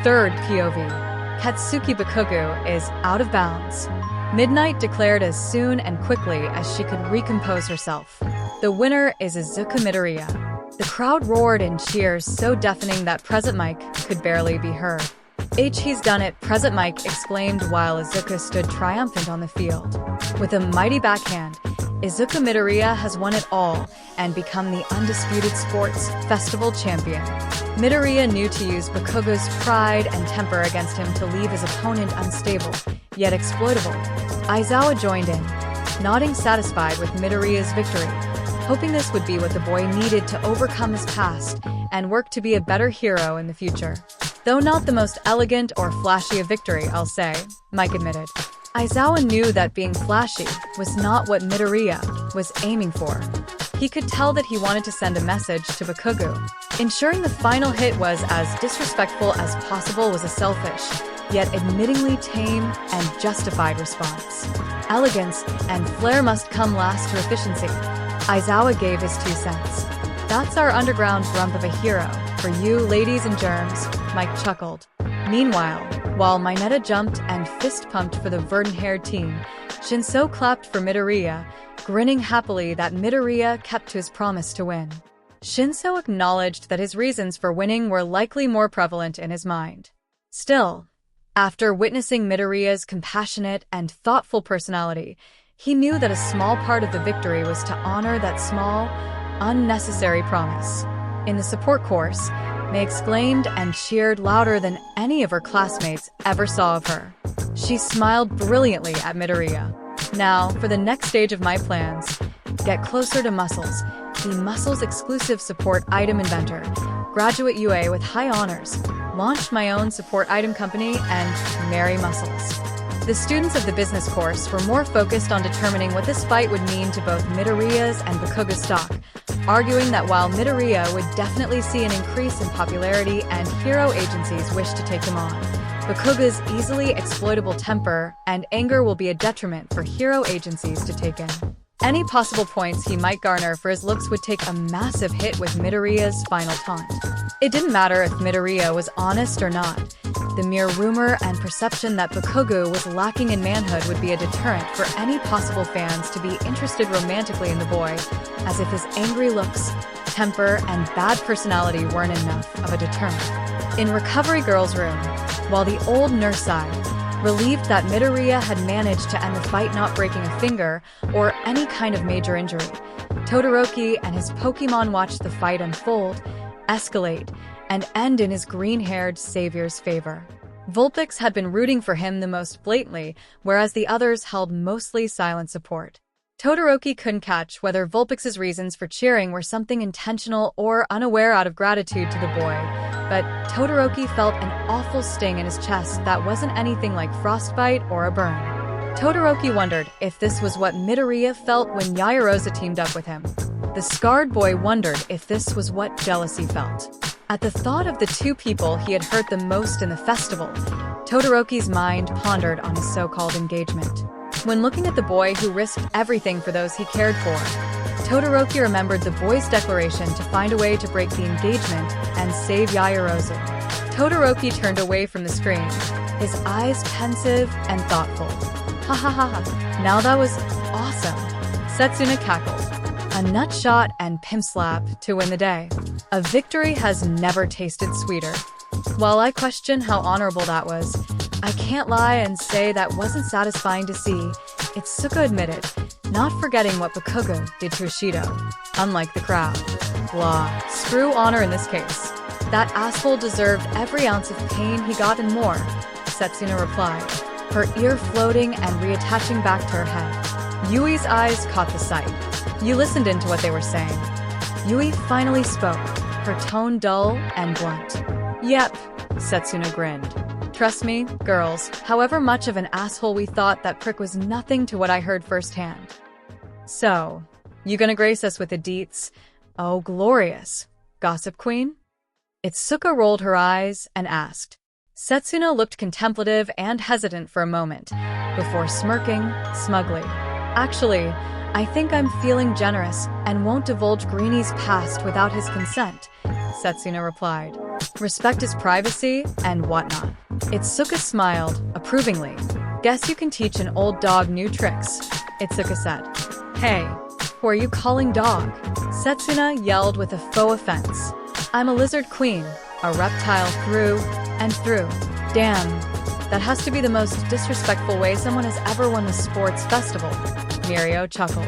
Third POV. Katsuki Bakugo is out of bounds. Midnight declared as soon and quickly as she could recompose herself. The winner is Izuku Midoriya. The crowd roared in cheers so deafening that Present Mike could barely be heard. He's done it, Present Mike exclaimed while Izuku stood triumphant on the field. With a mighty backhand, Izuku Midoriya has won it all and become the undisputed sports festival champion. Midoriya knew to use Bakugo's pride and temper against him to leave his opponent unstable, yet exploitable. Aizawa joined in, nodding satisfied with Midoriya's victory, hoping this would be what the boy needed to overcome his past and work to be a better hero in the future. Though not the most elegant or flashy of victory, I'll say, Mike admitted. Aizawa knew that being flashy was not what Midoriya was aiming for. He could tell that he wanted to send a message to Bakugo. Ensuring the final hit was as disrespectful as possible was a selfish, yet admittingly tame and justified response. Elegance and flair must come last to efficiency. Aizawa gave his 2 cents. That's our underground grump of a hero. For you, ladies and germs, Mike chuckled. Meanwhile, while Mineta jumped and fist-pumped for the verdant-haired team, Shinso clapped for Midoriya, grinning happily that Midoriya kept to his promise to win. Shinso acknowledged that his reasons for winning were likely more prevalent in his mind. Still, after witnessing Midoriya's compassionate and thoughtful personality, he knew that a small part of the victory was to honor that small, unnecessary promise. In the support course, May exclaimed and cheered louder than any of her classmates ever saw of her. She smiled brilliantly at Midoriya. Now, for the next stage of my plans, get closer to Muscles, the Muscles exclusive support item inventor, graduate UA with high honors, launched my own support item company, and marry Muscles. The students of the business course were more focused on determining what this fight would mean to both Midoriya's and Bakugo's stock, arguing that while Midoriya would definitely see an increase in popularity and hero agencies wish to take him on, Bakugo's easily exploitable temper and anger will be a detriment for hero agencies to take in. Any possible points he might garner for his looks would take a massive hit with Midoriya's final taunt. It didn't matter if Midoriya was honest or not. The mere rumor and perception that Bakugo was lacking in manhood would be a deterrent for any possible fans to be interested romantically in the boy, as if his angry looks, temper, and bad personality weren't enough of a deterrent. In Recovery Girl's room, while the old nurse sighed, relieved that Midoriya had managed to end the fight not breaking a finger or any kind of major injury, Todoroki and his Pokemon watched the fight unfold, escalate, and end in his green-haired savior's favor. Vulpix had been rooting for him the most blatantly, whereas the others held mostly silent support. Todoroki couldn't catch whether Vulpix's reasons for cheering were something intentional or unaware out of gratitude to the boy, but Todoroki felt an awful sting in his chest that wasn't anything like frostbite or a burn. Todoroki wondered if this was what Midoriya felt when Yaoyorozu teamed up with him. The scarred boy wondered if this was what jealousy felt. At the thought of the 2 people he had hurt the most in the festival, Todoroki's mind pondered on his so-called engagement. When looking at the boy who risked everything for those he cared for, Todoroki remembered the boy's declaration to find a way to break the engagement and save Yaoyorozu. Todoroki turned away from the screen, his eyes pensive and thoughtful. Ha ha ha ha, now that was awesome, Setsuna cackled. A nut shot and pimp slap to win the day. A victory has never tasted sweeter. While I question how honorable that was, I can't lie and say that wasn't satisfying to see, Itsuka admitted, not forgetting what Bakugo did to Ishido. Unlike the crowd. Blah, screw honor in this case. That asshole deserved every ounce of pain he got and more, Setsuna replied, her ear floating and reattaching back to her head. Yui's eyes caught the sight. You listened into what they were saying. Yui finally spoke, her tone dull and blunt. Yep, Setsuna grinned. Trust me, girls, however much of an asshole we thought, that prick was nothing to what I heard firsthand. So, you gonna grace us with the deets? Oh, glorious. Gossip Queen? Itsuka rolled her eyes and asked. Setsuna looked contemplative and hesitant for a moment, before smirking smugly. Actually, I think I'm feeling generous and won't divulge Greenie's past without his consent, Setsuna replied. respect his privacy, and whatnot. Itsuka smiled, approvingly. Guess you can teach an old dog new tricks, Itsuka said. Hey, who are you calling dog? Setsuna yelled with a faux offense. I'm a lizard queen, a reptile through and through. Damn, that has to be the most disrespectful way someone has ever won the sports festival, Mirio chuckled.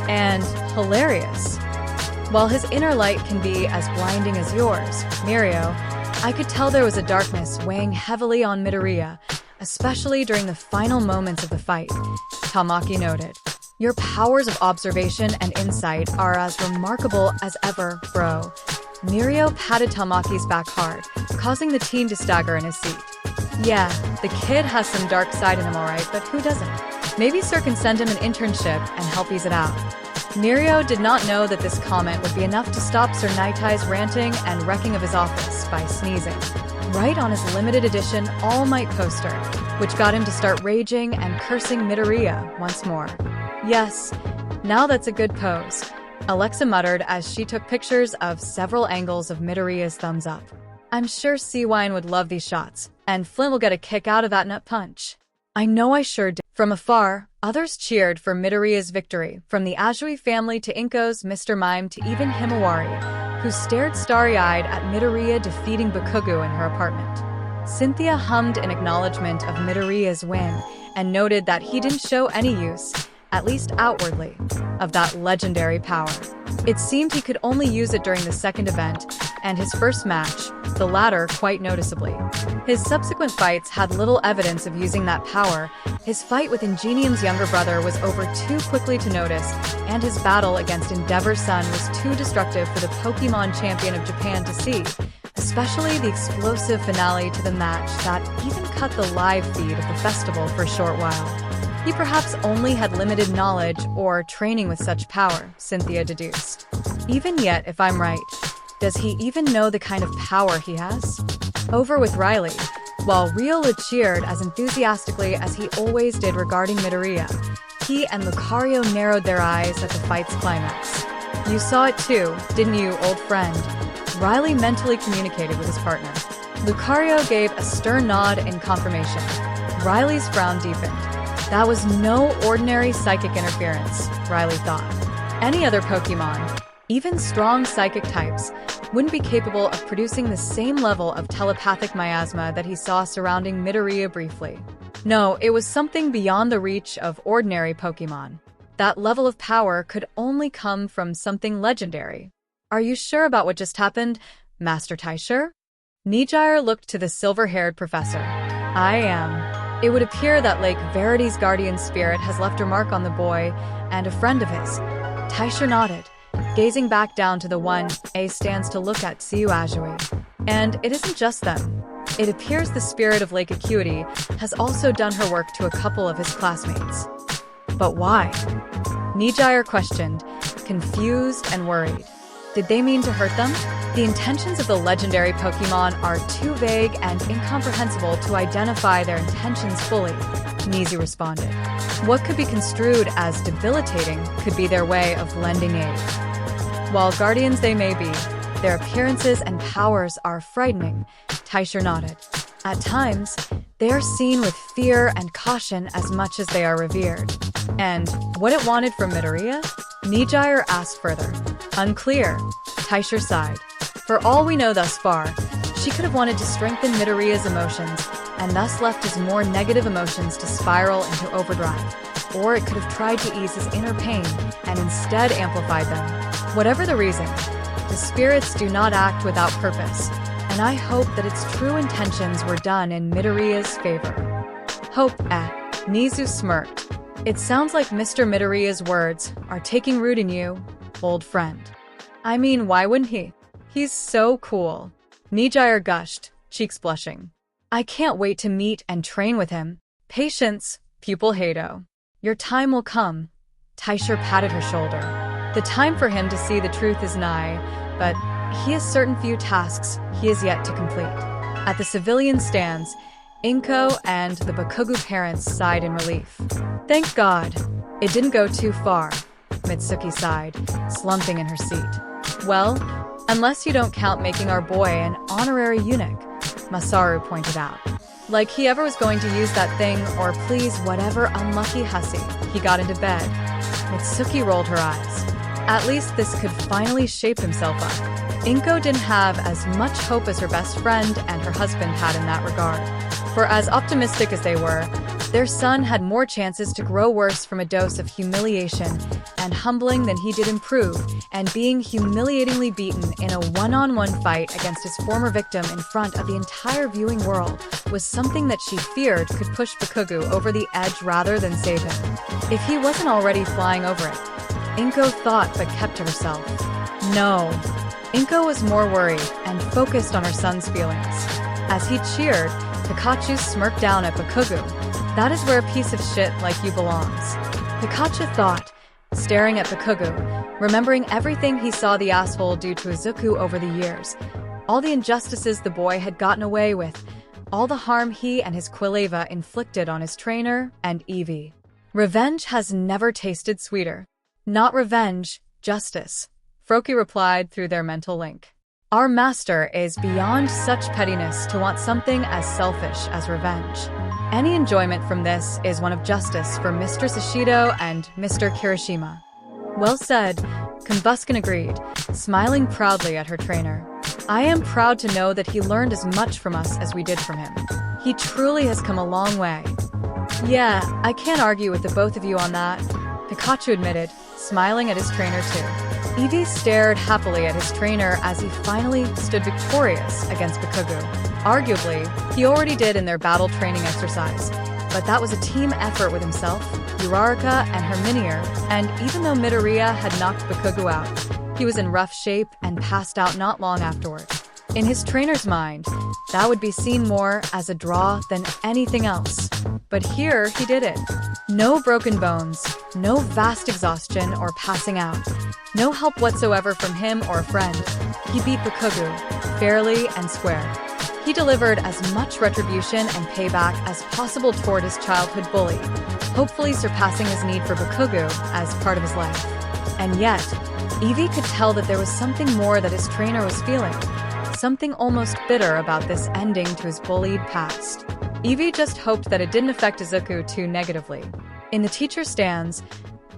And hilarious. While his inner light can be as blinding as yours, Mirio, I could tell there was a darkness weighing heavily on Midoriya, especially during the final moments of the fight, Tamaki noted. Your powers of observation and insight are as remarkable as ever, bro. Mirio patted Tamaki's back hard, causing the teen to stagger in his seat. Yeah, the kid has some dark side in him alright, but who doesn't? Maybe Sir can send him an internship and help ease it out. Mirio did not know that this comment would be enough to stop Sir Nightie's ranting and wrecking of his office by sneezing, right on his limited edition All Might poster, which got him to start raging and cursing Midoriya once more. Yes, now that's a good pose, Alexa muttered as she took pictures of several angles of Midoriya's thumbs up. I'm sure Seawine would love these shots, and Flynn will get a kick out of that nut punch. I know I sure did. From afar, others cheered for Midoriya's victory, from the Azui family to Inko's Mr. Mime to even Himawari, who stared starry-eyed at Midoriya defeating Bakugo in her apartment. Cynthia hummed in acknowledgement of Midoriya's win and noted that he didn't show any use, at least outwardly, of that legendary power. It seemed he could only use it during the second event, and his first match, the latter quite noticeably. His subsequent fights had little evidence of using that power. His fight with Ingenium's younger brother was over too quickly to notice, and his battle against Endeavor's son was too destructive for the Pokemon champion of Japan to see, especially the explosive finale to the match that even cut the live feed of the festival for a short while. He perhaps only had limited knowledge or training with such power, Cynthia deduced. Even yet, if I'm right, does he even know the kind of power he has? Over with Riley. While Riola cheered as enthusiastically as he always did regarding Midoriya, he and Lucario narrowed their eyes at the fight's climax. You saw it too, didn't you, old friend? Riley mentally communicated with his partner. Lucario gave a stern nod in confirmation. Riley's frown deepened. That was no ordinary psychic interference, Riley thought. Any other Pokemon, even strong psychic types, wouldn't be capable of producing the same level of telepathic miasma that he saw surrounding Midoriya briefly. No, it was something beyond the reach of ordinary Pokemon. That level of power could only come from something legendary. Are you sure about what just happened, Master Taisher? Nijire looked to the silver-haired professor. I am. It would appear that Lake Verity's guardian spirit has left a mark on the boy and a friend of his. Taisher nodded, gazing back down to the one A stands to look at Tsuyu Azui. And it isn't just them. It appears the spirit of Lake Acuity has also done her work to a couple of his classmates. But why? Nijire questioned, confused and worried. Did they mean to hurt them? The intentions of the legendary Pokemon are too vague and incomprehensible to identify their intentions fully, Nizu responded. What could be construed as debilitating could be their way of lending aid. While guardians they may be, their appearances and powers are frightening, Taisher nodded. At times, they are seen with fear and caution as much as they are revered. And what it wanted from Midoriya? Nijire asked further. Unclear, Taisher sighed. For all we know thus far, she could have wanted to strengthen Midoriya's emotions and thus left his more negative emotions to spiral into overdrive. Or it could have tried to ease his inner pain and instead amplified them. Whatever the reason, the spirits do not act without purpose, and I hope that its true intentions were done in Midoriya's favor. Hope, Nizu smirked. It sounds like Mr. Midoriya's words are taking root in you, old friend. I mean, why wouldn't he? He's so cool. Nijire gushed, cheeks blushing. I can't wait to meet and train with him. Patience, pupil Hado. Your time will come. Taisher patted her shoulder. The time for him to see the truth is nigh, but he has certain few tasks he is yet to complete. At the civilian stands, Inko and the Bakugo parents sighed in relief. Thank God, it didn't go too far, Mitsuki sighed, slumping in her seat. Well, Unless you don't count making our boy an honorary eunuch, Masaru pointed out. Like he ever was going to use that thing or please whatever unlucky hussy he got into bed. Mitsuki rolled her eyes. At least this could finally shape himself up. Inko didn't have as much hope as her best friend and her husband had in that regard. For as optimistic as they were, their son had more chances to grow worse from a dose of humiliation and humbling than he did improve, and being humiliatingly beaten in a one-on-one fight against his former victim in front of the entire viewing world was something that she feared could push Bakugo over the edge rather than save him. If he wasn't already flying over it, Inko thought but kept to herself. No. Inko was more worried and focused on her son's feelings. As he cheered, Pikachu smirked down at Bakugo. That is where a piece of shit like you belongs. Pikachu thought, staring at Bakugo, remembering everything he saw the asshole do to Izuku over the years. All the injustices the boy had gotten away with. All the harm he and his Quilava inflicted on his trainer and Eevee. Revenge has never tasted sweeter. Not revenge, justice, Froakie replied through their mental link. Our master is beyond such pettiness to want something as selfish as revenge. Any enjoyment from this is one of justice for Mr. Shishido and Mr. Kirishima. Well said, Combuskin agreed, smiling proudly at her trainer. I am proud to know that he learned as much from us as we did from him. He truly has come a long way. Yeah, I can't argue with the both of you on that, Pikachu admitted, smiling at his trainer too. Eevee stared happily at his trainer as he finally stood victorious against Bakugo. Arguably, he already did in their battle training exercise, but that was a team effort with himself, Uraraka, and her Minior, and even though Midoriya had knocked Bakugo out, he was in rough shape and passed out not long afterward. In his trainer's mind, that would be seen more as a draw than anything else. But here, he did it. No broken bones, no vast exhaustion or passing out, no help whatsoever from him or a friend. He beat Bakugo, fairly and square. He delivered as much retribution and payback as possible toward his childhood bully, hopefully surpassing his need for Bakugo as part of his life. And yet, Eevee could tell that there was something more that his trainer was feeling. Something almost bitter about this ending to his bullied past. Eevee just hoped that it didn't affect Izuku too negatively. In the teacher stands,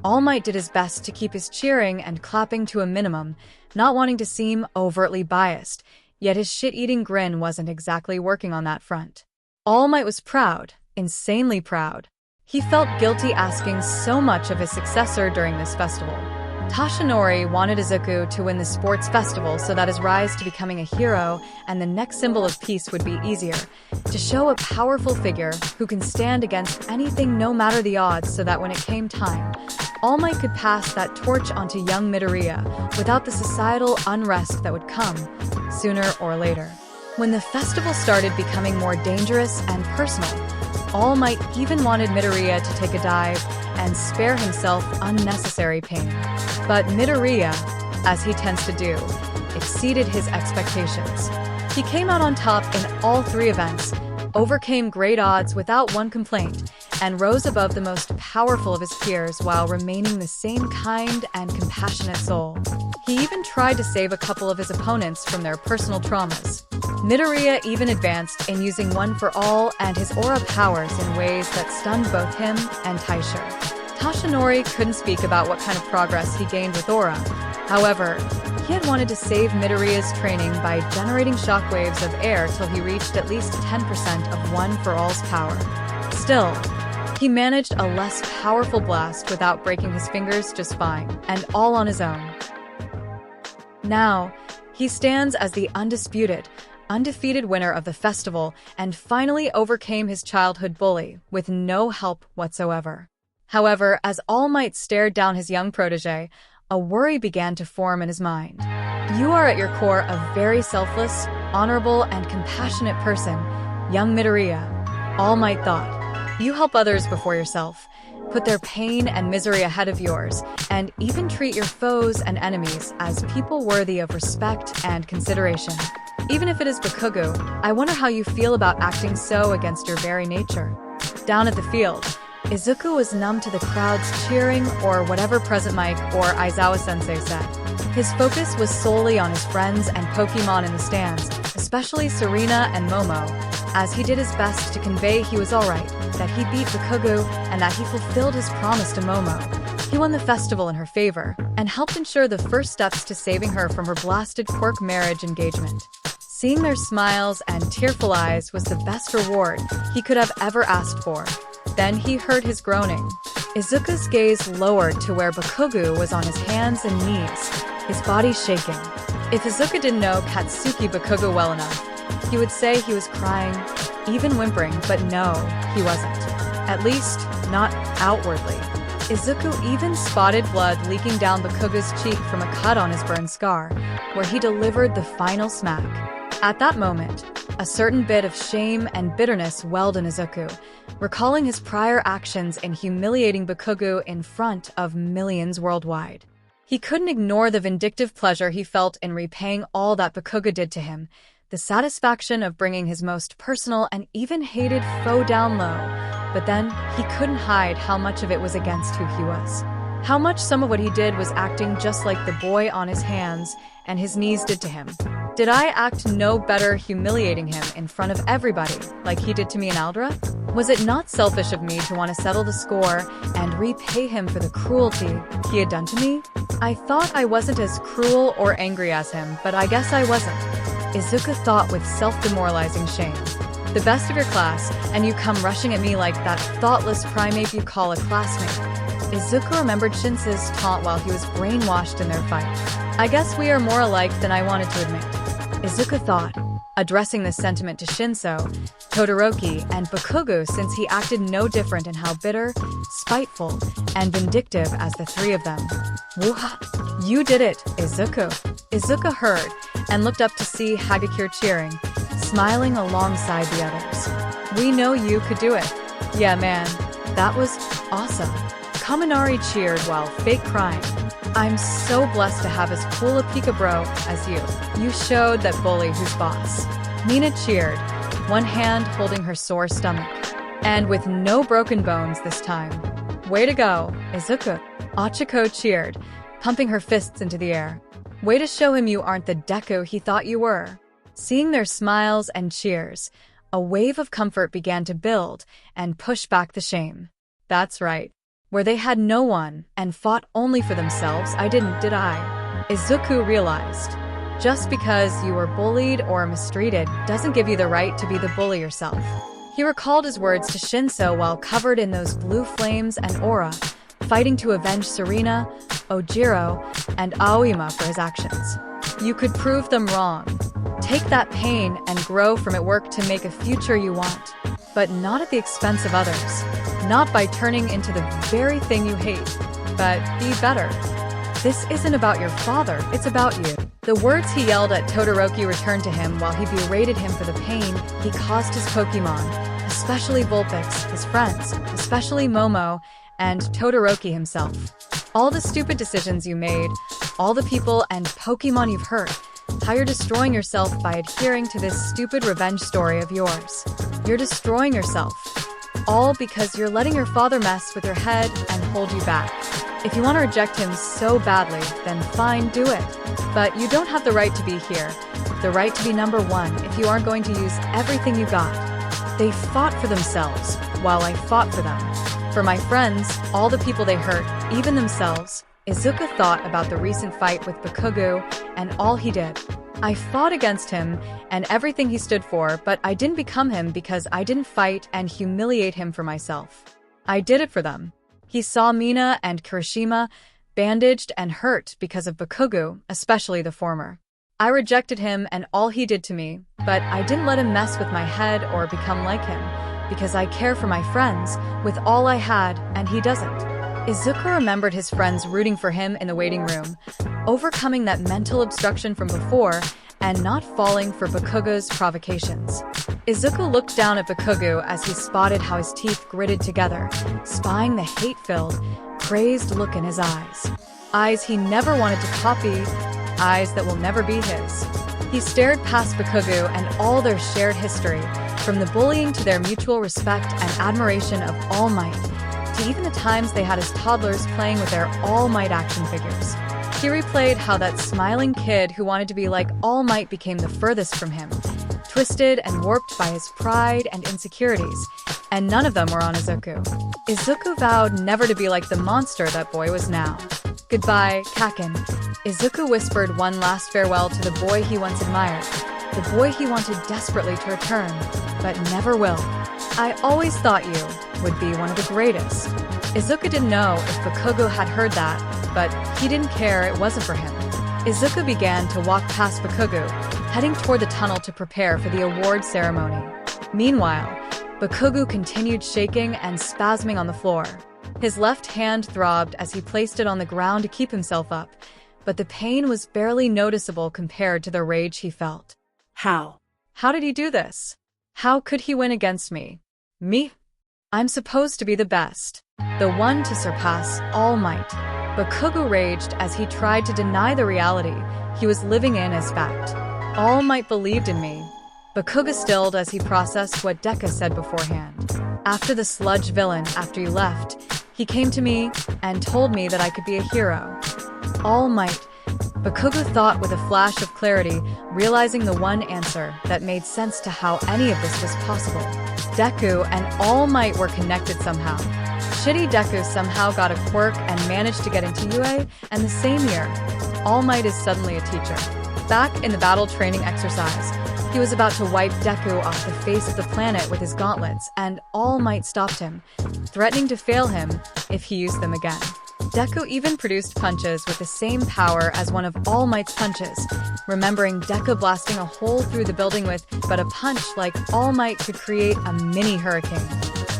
All Might did his best to keep his cheering and clapping to a minimum, not wanting to seem overtly biased, yet his shit-eating grin wasn't exactly working on that front. All Might was proud, insanely proud. He felt guilty asking so much of his successor during this festival. Tashinori wanted Izuku to win the sports festival so that his rise to becoming a hero and the next symbol of peace would be easier, to show a powerful figure who can stand against anything no matter the odds so that when it came time, All Might could pass that torch onto young Midoriya without the societal unrest that would come, sooner or later. When the festival started becoming more dangerous and personal, All Might even wanted Midoriya to take a dive and spare himself unnecessary pain. But Midoriya, as he tends to do, exceeded his expectations. He came out on top in all three events, overcame great odds without one complaint, and rose above the most powerful of his peers while remaining the same kind and compassionate soul. He even tried to save a couple of his opponents from their personal traumas. Midoriya even advanced in using One for All and his aura powers in ways that stunned both him and Taisha. Tashinori couldn't speak about what kind of progress he gained with aura. However, he had wanted to save Midoriya's training by generating shockwaves of air till he reached at least 10% of One for All's power. Still, he managed a less powerful blast without breaking his fingers just fine, and all on his own. Now, he stands as the undefeated winner of the festival and finally overcame his childhood bully with no help whatsoever. However, as All Might stared down his young protege, a worry began to form in his mind. You are at your core a very selfless, honorable, and compassionate person, young Midoriya, All Might thought. You help others before yourself, put their pain and misery ahead of yours, and even treat your foes and enemies as people worthy of respect and consideration. Even if it is Bakugo, I wonder how you feel about acting so against your very nature. Down at the field, Izuku was numb to the crowd's cheering or whatever Present Mike or Aizawa-sensei said. His focus was solely on his friends and Pokemon in the stands, especially Serena and Momo, as he did his best to convey he was alright, that he beat Bakugo, and that he fulfilled his promise to Momo. He won the festival in her favor, and helped ensure the first steps to saving her from her blasted quirk marriage engagement. Seeing their smiles and tearful eyes was the best reward he could have ever asked for. Then he heard his groaning. Izuku's gaze lowered to where Bakugo was on his hands and knees, his body shaking. If Izuku didn't know Katsuki Bakugo well enough, he would say he was crying, even whimpering, but no, he wasn't. At least, not outwardly. Izuku even spotted blood leaking down Bakugo's cheek from a cut on his burn scar, where he delivered the final smack. At that moment, a certain bit of shame and bitterness welled in Izuku, recalling his prior actions in humiliating Bakugo in front of millions worldwide. He couldn't ignore the vindictive pleasure he felt in repaying all that Bakugo did to him, the satisfaction of bringing his most personal and even hated foe down low. But then, he couldn't hide how much of it was against who he was. How much some of what he did was acting just like the boy on his hands and his knees did to him. Did I act no better humiliating him in front of everybody, like he did to me in Aldra? Was it not selfish of me to want to settle the score and repay him for the cruelty he had done to me? I thought I wasn't as cruel or angry as him, but I guess I wasn't. Izuku thought with self-demoralizing shame. The best of your class, and you come rushing at me like that thoughtless primate you call a classmate. Izuku remembered Shinsu's taunt while he was brainwashed in their fight. I guess we are more alike than I wanted to admit. Izuku thought, addressing this sentiment to Shinso, Todoroki, and Bakugo since he acted no different in how bitter, spiteful, and vindictive as the three of them. Wooha! You did it, Izuku! Izuku heard, and looked up to see Hagakure cheering, smiling alongside the others. We know you could do it. Yeah, man, that was awesome. Kaminari cheered while fake crying. I'm so blessed to have as cool a Pika-bro as you. You showed that bully who's boss. Mina cheered, one hand holding her sore stomach. And with no broken bones this time. Way to go, Izuku. Ochako cheered, pumping her fists into the air. Way to show him you aren't the Deku he thought you were. Seeing their smiles and cheers, a wave of comfort began to build and push back the shame. That's right. Where they had no one and fought only for themselves, I didn't, did I? Izuku realized. Just because you were bullied or mistreated doesn't give you the right to be the bully yourself. He recalled his words to Shinso while covered in those blue flames and aura, fighting to avenge Serena, Ojiro, and Aoyama for his actions. You could prove them wrong. Take that pain and grow from it, work to make a future you want. But not at the expense of others. Not by turning into the very thing you hate. But be better. This isn't about your father, it's about you. The words he yelled at Todoroki returned to him while he berated him for the pain he caused his Pokemon, especially Vulpix, his friends, especially Momo, and Todoroki himself. All the stupid decisions you made, all the people and Pokemon you've hurt, how you're destroying yourself by adhering to this stupid revenge story of yours. You're destroying yourself. All because you're letting your father mess with your head and hold you back. If you want to reject him so badly, then fine, do it. But you don't have the right to be here. The right to be number one if you aren't going to use everything you got. They fought for themselves, while I fought for them. For my friends, all the people they hurt, even themselves. Izuku thought about the recent fight with Bakugo and all he did. I fought against him and everything he stood for, but I didn't become him because I didn't fight and humiliate him for myself. I did it for them. He saw Mina and Kirishima bandaged and hurt because of Bakugo, especially the former. I rejected him and all he did to me, but I didn't let him mess with my head or become like him, because I care for my friends with all I had and he doesn't. Izuku remembered his friends rooting for him in the waiting room, overcoming that mental obstruction from before, and not falling for Bakugo's provocations. Izuku looked down at Bakugo as he spotted how his teeth gritted together, spying the hate-filled, crazed look in his eyes. Eyes he never wanted to copy, eyes that will never be his. He stared past Bakugo and all their shared history, from the bullying to their mutual respect and admiration of All Might, to even the times they had as toddlers playing with their All Might action figures. He replayed how that smiling kid who wanted to be like All Might became the furthest from him, twisted and warped by his pride and insecurities, and none of them were on Izuku. Izuku vowed never to be like the monster that boy was now. Goodbye, Kakin. Izuku whispered one last farewell to the boy he once admired, the boy he wanted desperately to return, but never will. I always thought you would be one of the greatest. Izuku didn't know if Bakugo had heard that, but he didn't care, it wasn't for him. Izuku began to walk past Bakugo, heading toward the tunnel to prepare for the award ceremony. Meanwhile, Bakugo continued shaking and spasming on the floor. His left hand throbbed as he placed it on the ground to keep himself up, but the pain was barely noticeable compared to the rage he felt. How? How did he do this? How could he win against me? Me? I'm supposed to be the best, the one to surpass All Might. Bakugo raged as he tried to deny the reality he was living in as fact. All Might believed in me. Bakugo stilled as he processed what Deka said beforehand. After the sludge villain, after you left, he came to me and told me that I could be a hero. All Might. Bakugo thought with a flash of clarity, realizing the one answer that made sense to how any of this was possible. Deku and All Might were connected somehow. Shitty Deku somehow got a quirk and managed to get into UA, and the same year, All Might is suddenly a teacher. Back in the battle training exercise, he was about to wipe Deku off the face of the planet with his gauntlets, and All Might stopped him, threatening to fail him if he used them again. Deku even produced punches with the same power as one of All Might's punches, remembering Deku blasting a hole through the building with but a punch like All Might could create a mini hurricane.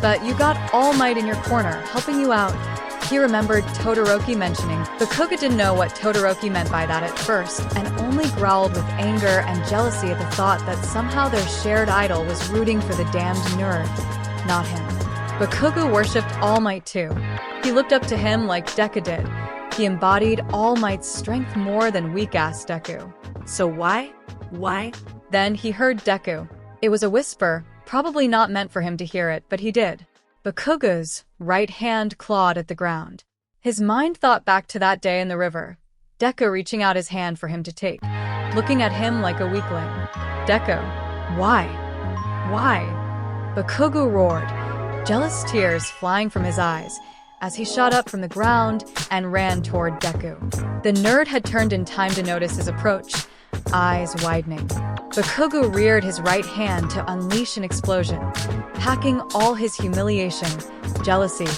But you got All Might in your corner, helping you out. He remembered Todoroki mentioning. Bakugo didn't know what Todoroki meant by that at first, and only growled with anger and jealousy at the thought that somehow their shared idol was rooting for the damned nerd, not him. Bakugo worshipped All Might too. He looked up to him like Deku did. He embodied All Might's strength more than weak-ass Deku. So why? Why? Then he heard Deku. It was a whisper, probably not meant for him to hear it, but he did. Bakugo's right hand clawed at the ground. His mind thought back to that day in the river, Deku reaching out his hand for him to take, looking at him like a weakling. Deku, why? Why? Bakugo roared, jealous tears flying from his eyes, as he shot up from the ground and ran toward Deku. The nerd had turned in time to notice his approach, eyes widening. Bakugo reared his right hand to unleash an explosion, packing all his humiliation, jealousy,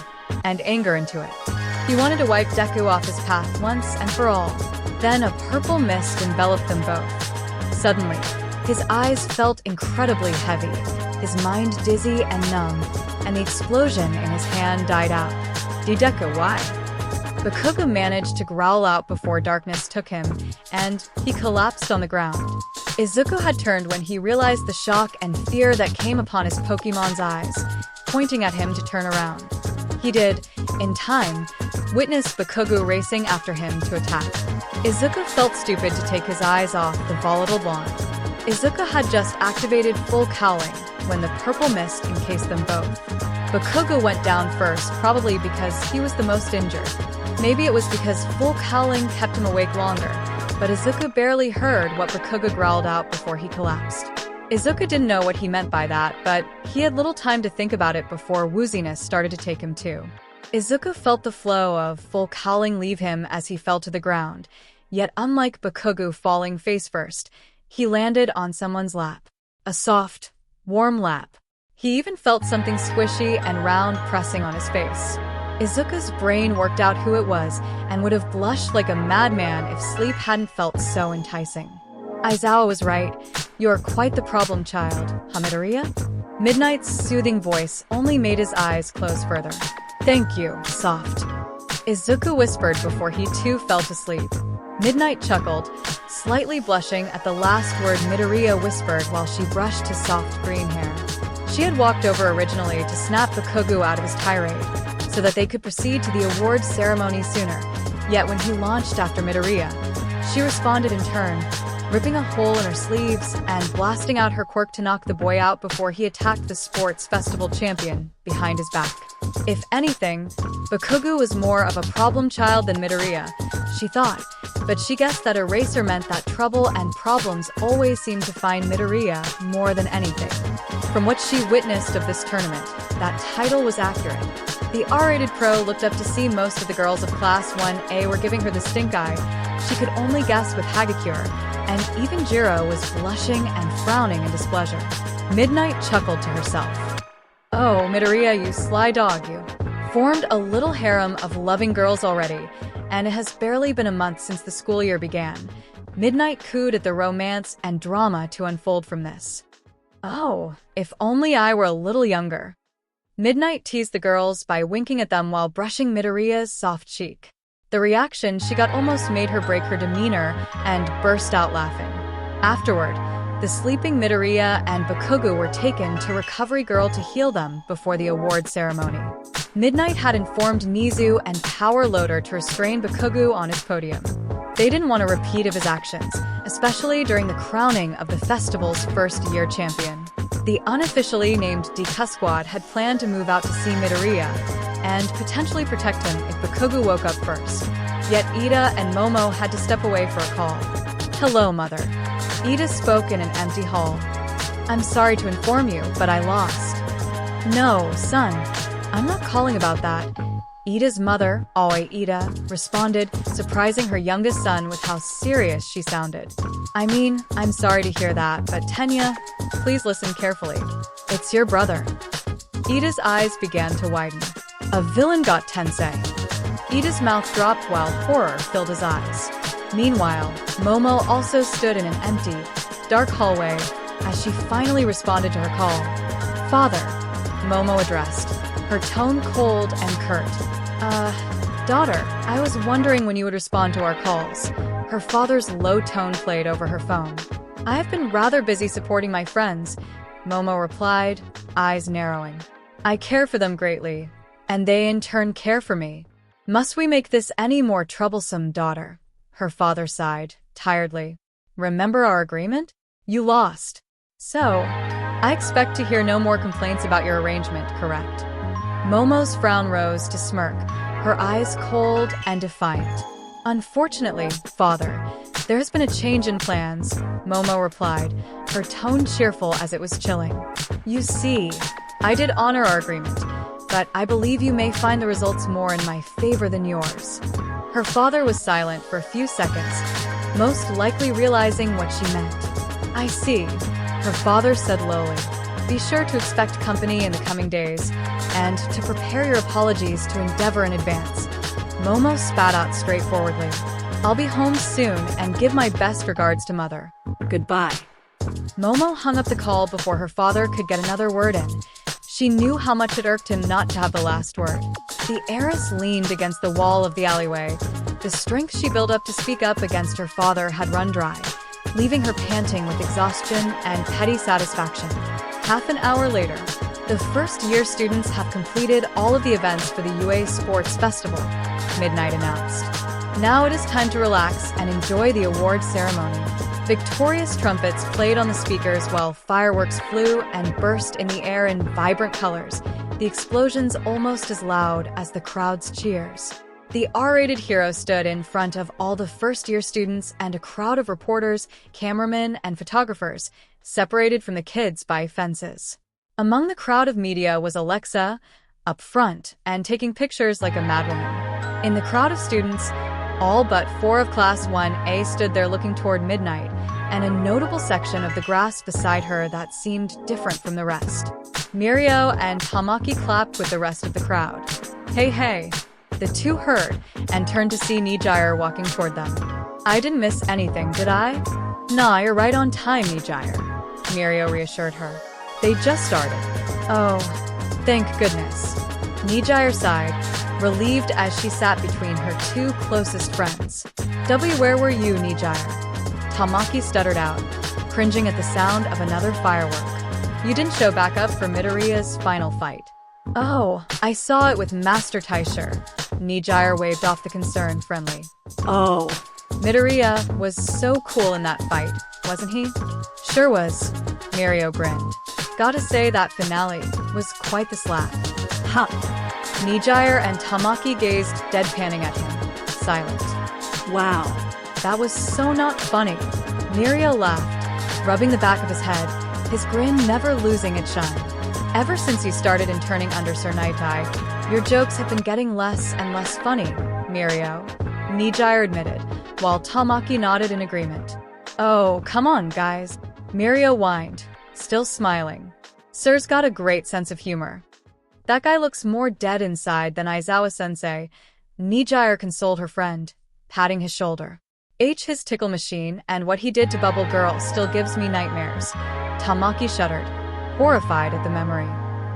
and anger into it. He wanted to wipe Deku off his path once and for all. Then a purple mist enveloped them both. Suddenly, his eyes felt incredibly heavy, his mind dizzy and numb, and the explosion in his hand died out. Deku, why? Bakugo managed to growl out before darkness took him, and he collapsed on the ground. Izuku had turned when he realized the shock and fear that came upon his Pokemon's eyes, pointing at him to turn around. He did, in time, witness Bakugo racing after him to attack. Izuku felt stupid to take his eyes off the volatile blonde. Izuku had just activated full cowling when the purple mist encased them both. Bakugo went down first, probably because he was the most injured. Maybe it was because full cowling kept him awake longer, but Izuku barely heard what Bakugo growled out before he collapsed. Izuku didn't know what he meant by that, but he had little time to think about it before wooziness started to take him too. Izuku felt the flow of full cowling leave him as he fell to the ground, yet unlike Bakugo falling face first, he landed on someone's lap. A soft, warm lap. He even felt something squishy and round pressing on his face. Izuku's brain worked out who it was and would have blushed like a madman if sleep hadn't felt so enticing. Aizawa was right. You are quite the problem child, Midoriya? Midnight's soothing voice only made his eyes close further. Thank you, soft. Izuku whispered before he too fell to sleep. Midnight chuckled, slightly blushing at the last word Midoriya whispered while she brushed his soft green hair. She had walked over originally to snap Bakugo out of his tirade, so that they could proceed to the award ceremony sooner. Yet when he launched after Midoriya, she responded in turn, ripping a hole in her sleeves and blasting out her quirk to knock the boy out before he attacked the sports festival champion behind his back. If anything, Bakugo was more of a problem child than Midoriya, she thought, but she guessed that eraser meant that trouble and problems always seemed to find Midoriya more than anything. From what she witnessed of this tournament, that title was accurate. The R-rated pro looked up to see most of the girls of Class 1A were giving her the stink eye. She could only guess with Hagakure, and even Jiro was blushing and frowning in displeasure. Midnight chuckled to herself. "Oh, Midoriya, you sly dog, you. Formed a little harem of loving girls already, and it has barely been a month since the school year began." Midnight cooed at the romance and drama to unfold from this. "Oh, if only I were a little younger." Midnight teased the girls by winking at them while brushing Midoriya's soft cheek. The reaction she got almost made her break her demeanor and burst out laughing. Afterward, the sleeping Midoriya and Bakugo were taken to Recovery Girl to heal them before the award ceremony. Midnight had informed Nizu and Power Loader to restrain Bakugo on his podium. They didn't want a repeat of his actions, especially during the crowning of the festival's first-year champion. The unofficially named Dika Squad had planned to move out to see Midoriya and potentially protect him if Bakugo woke up first. Yet Ida and Momo had to step away for a call. "Hello, Mother." Ida spoke in an empty hall. "I'm sorry to inform you, but I lost." "No, son. I'm not calling about that." Ida's mother, Aoi Ida, responded, surprising her youngest son with how serious she sounded. "I mean, I'm sorry to hear that, but Tenya, please listen carefully. It's your brother." Ida's eyes began to widen. A villain got Tensei. Ida's mouth dropped while horror filled his eyes. Meanwhile, Momo also stood in an empty, dark hallway as she finally responded to her call. "Father," Momo addressed, her tone cold and curt. Daughter, I was wondering when you would respond to our calls." Her father's low tone played over her phone. "I have been rather busy supporting my friends," Momo replied, eyes narrowing. "I care for them greatly, and they in turn care for me. Must we make this any more troublesome, daughter?" Her father sighed, tiredly. "Remember our agreement? You lost. So, I expect to hear no more complaints about your arrangement, correct?" Momo's frown rose to smirk, her eyes cold and defiant. "Unfortunately, father, there has been a change in plans," Momo replied, her tone cheerful as it was chilling. "You see, I did honor our agreement, but I believe you may find the results more in my favor than yours." Her father was silent for a few seconds, most likely realizing what she meant. "I see," her father said lowly. "Be sure to expect company in the coming days, and to prepare your apologies to endeavor in advance." Momo spat out straightforwardly. "I'll be home soon and give my best regards to Mother. Goodbye." Momo hung up the call before her father could get another word in. She knew how much it irked him not to have the last word. The heiress leaned against the wall of the alleyway. The strength she built up to speak up against her father had run dry, leaving her panting with exhaustion and petty satisfaction. Half an hour later, the first-year students have completed all of the events for the UA Sports Festival, Midnight announced. Now it is time to relax and enjoy the award ceremony. Victorious trumpets played on the speakers while fireworks flew and burst in the air in vibrant colors, the explosions almost as loud as the crowd's cheers. The R-rated hero stood in front of all the first-year students and a crowd of reporters, cameramen, and photographers, separated from the kids by fences. Among the crowd of media was Alexa, up front and taking pictures like a madwoman. In the crowd of students, all but 4 of Class 1A stood there looking toward Midnight, and a notable section of the grass beside her that seemed different from the rest. Mirio and Tamaki clapped with the rest of the crowd. "Hey, hey!" The two heard and turned to see Nijire walking toward them. "I didn't miss anything, did I?" "Nah, you're right on time, Nijire," Mirio reassured her. "They just started." "Oh, thank goodness." Nijire sighed, relieved as she sat between her 2 closest friends. Where were you, Nijire?" Tamaki stuttered out, cringing at the sound of another firework. "You didn't show back up for Midoriya's final fight." "Oh, I saw it with Master Taisher." Nijire waved off the concern friendly. "Oh." "Midoriya was so cool in that fight, wasn't he?" "Sure was," Mirio grinned. "Gotta say that finale was quite the slap." Ha! Nijire and Tamaki gazed deadpanning at him, silent. Wow. That was so not funny. Mirio laughed, rubbing the back of his head, his grin never losing its shine. Ever since you started interning under Sir Nightai, your jokes have been getting less and less funny, Mirio, Nijire admitted, while Tamaki nodded in agreement. Oh, come on, guys. Mirio whined, still smiling. Sir's got a great sense of humor. That guy looks more dead inside than Aizawa-sensei, Nijire consoled her friend, patting his shoulder. His tickle machine and what he did to Bubble Girl still gives me nightmares. Tamaki shuddered, horrified at the memory.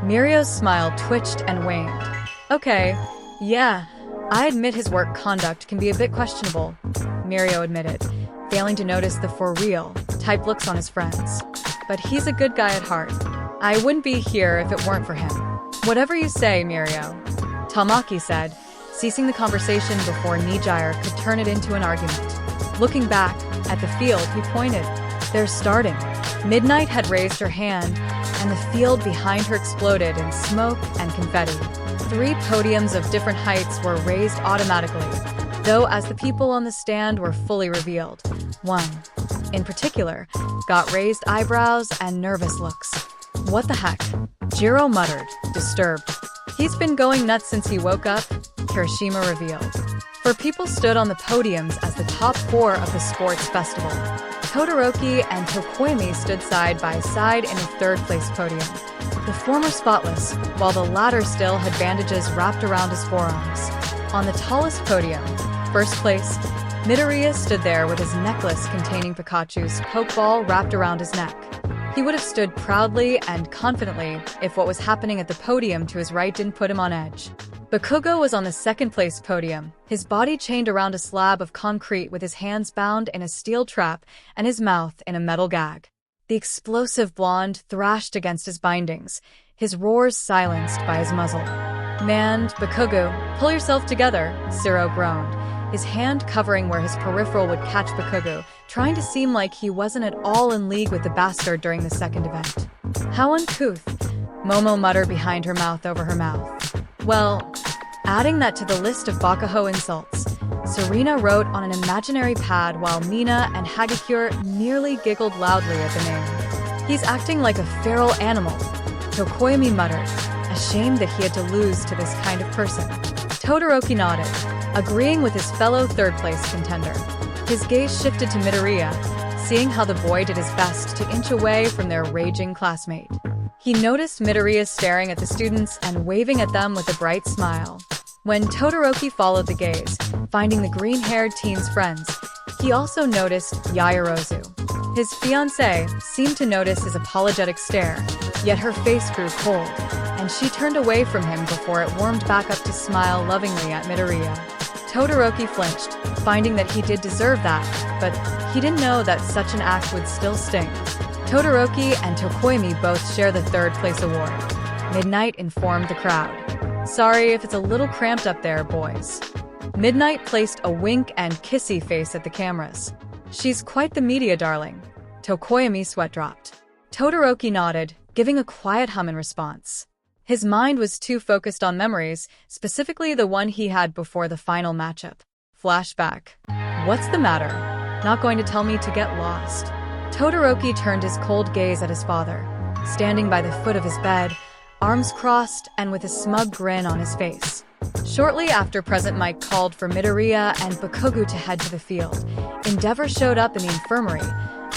Mirio's smile twitched and waned. Okay, yeah, I admit his work conduct can be a bit questionable, Mirio admitted, failing to notice the for real type looks on his friends. But he's a good guy at heart. I wouldn't be here if it weren't for him. Whatever you say, Mirio, Tamaki said, ceasing the conversation before Nijire could turn it into an argument. Looking back at the field, he pointed. They're starting. Midnight had raised her hand, and the field behind her exploded in smoke and confetti. 3 podiums of different heights were raised automatically, though as the people on the stand were fully revealed. One, in particular, got raised eyebrows and nervous looks. What the heck? Jiro muttered, disturbed. He's been going nuts since he woke up, Kirishima revealed. 4 people stood on the podiums as the top 4 of the sports festival. Todoroki and Tokoimi stood side by side in a 3rd place podium. The former spotless, while the latter still had bandages wrapped around his forearms. On the tallest podium, 1st place, Midoriya stood there with his necklace containing Pikachu's Pokeball wrapped around his neck. He would have stood proudly and confidently if what was happening at the podium to his right didn't put him on edge. Bakugo was on the 2nd place podium, his body chained around a slab of concrete with his hands bound in a steel trap and his mouth in a metal gag. The explosive blonde thrashed against his bindings, his roars silenced by his muzzle. "Man, Bakugo, pull yourself together," Siro groaned, his hand covering where his peripheral would catch Bakugo, trying to seem like he wasn't at all in league with the bastard during the 2nd event. "How uncouth," Momo muttered behind her mouth over her mouth. Well, adding that to the list of Bakuho insults, Serena wrote on an imaginary pad while Mina and Hagakure nearly giggled loudly at the name. "He's acting like a feral animal," Tokoimi muttered, ashamed that he had to lose to this kind of person. Todoroki nodded, agreeing with his fellow 3rd place contender. His gaze shifted to Midoriya, seeing how the boy did his best to inch away from their raging classmate. He noticed Midoriya staring at the students and waving at them with a bright smile. When Todoroki followed the gaze, finding the green-haired teen's friends, he also noticed Yaoyorozu. His fiancée seemed to notice his apologetic stare, yet her face grew cold, and she turned away from him before it warmed back up to smile lovingly at Midoriya. Todoroki flinched, finding that he did deserve that, but he didn't know that such an act would still sting. Todoroki and Tokoimi both share the 3rd place award. Midnight informed the crowd. "Sorry if it's a little cramped up there, boys." Midnight placed a wink and kissy face at the cameras. "She's quite the media darling." Tokoimi sweat dropped. Todoroki nodded, giving a quiet hum in response. His mind was too focused on memories, specifically the one he had before the final matchup. Flashback. "What's the matter? Not going to tell me to get lost?" Todoroki turned his cold gaze at his father, standing by the foot of his bed, arms crossed and with a smug grin on his face. Shortly after Present Mike called for Midoriya and Bakugo to head to the field, Endeavor showed up in the infirmary,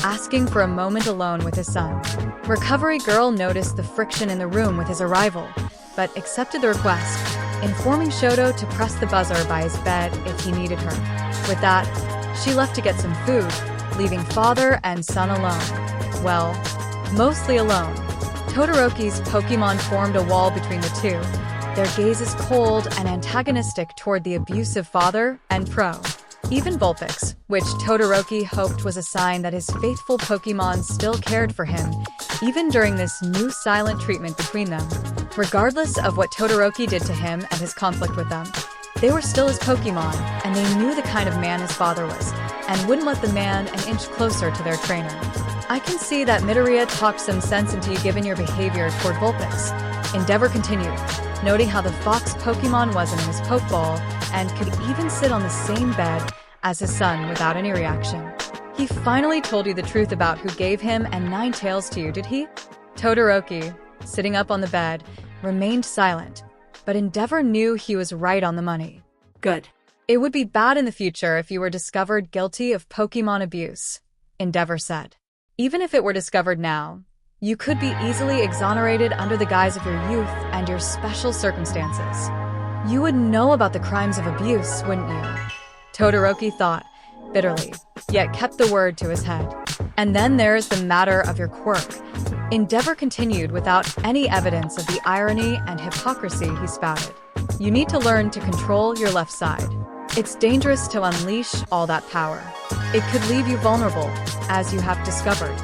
asking for a moment alone with his son. Recovery Girl noticed the friction in the room with his arrival, but accepted the request, informing Shoto to press the buzzer by his bed if he needed her. With that, she left to get some food, leaving father and son alone. Well, mostly alone. Todoroki's Pokemon formed a wall between the two, their gazes cold and antagonistic toward the abusive father and Pro. Even Vulpix, which Todoroki hoped was a sign that his faithful Pokemon still cared for him, even during this new silent treatment between them. Regardless of what Todoroki did to him and his conflict with them, they were still his Pokemon, and they knew the kind of man his father was, and wouldn't let the man an inch closer to their trainer. "I can see that Midoriya talked some sense into you given your behavior toward Vulpix," Endeavor continued, noting how the fox Pokemon wasn't in his Pokeball and could even sit on the same bed as his son without any reaction. He finally told you the truth about who gave him and Ninetales to you, did he? Todoroki, sitting up on the bed, remained silent, but Endeavor knew he was right on the money. Good. It would be bad in the future if you were discovered guilty of Pokemon abuse, Endeavor said. Even if it were discovered now, you could be easily exonerated under the guise of your youth and your special circumstances. You would know about the crimes of abuse, wouldn't you? Todoroki thought, bitterly, yet kept the word to his head. And then there's the matter of your quirk. Endeavor continued without any evidence of the irony and hypocrisy he spouted. You need to learn to control your left side. It's dangerous to unleash all that power. It could leave you vulnerable, as you have discovered.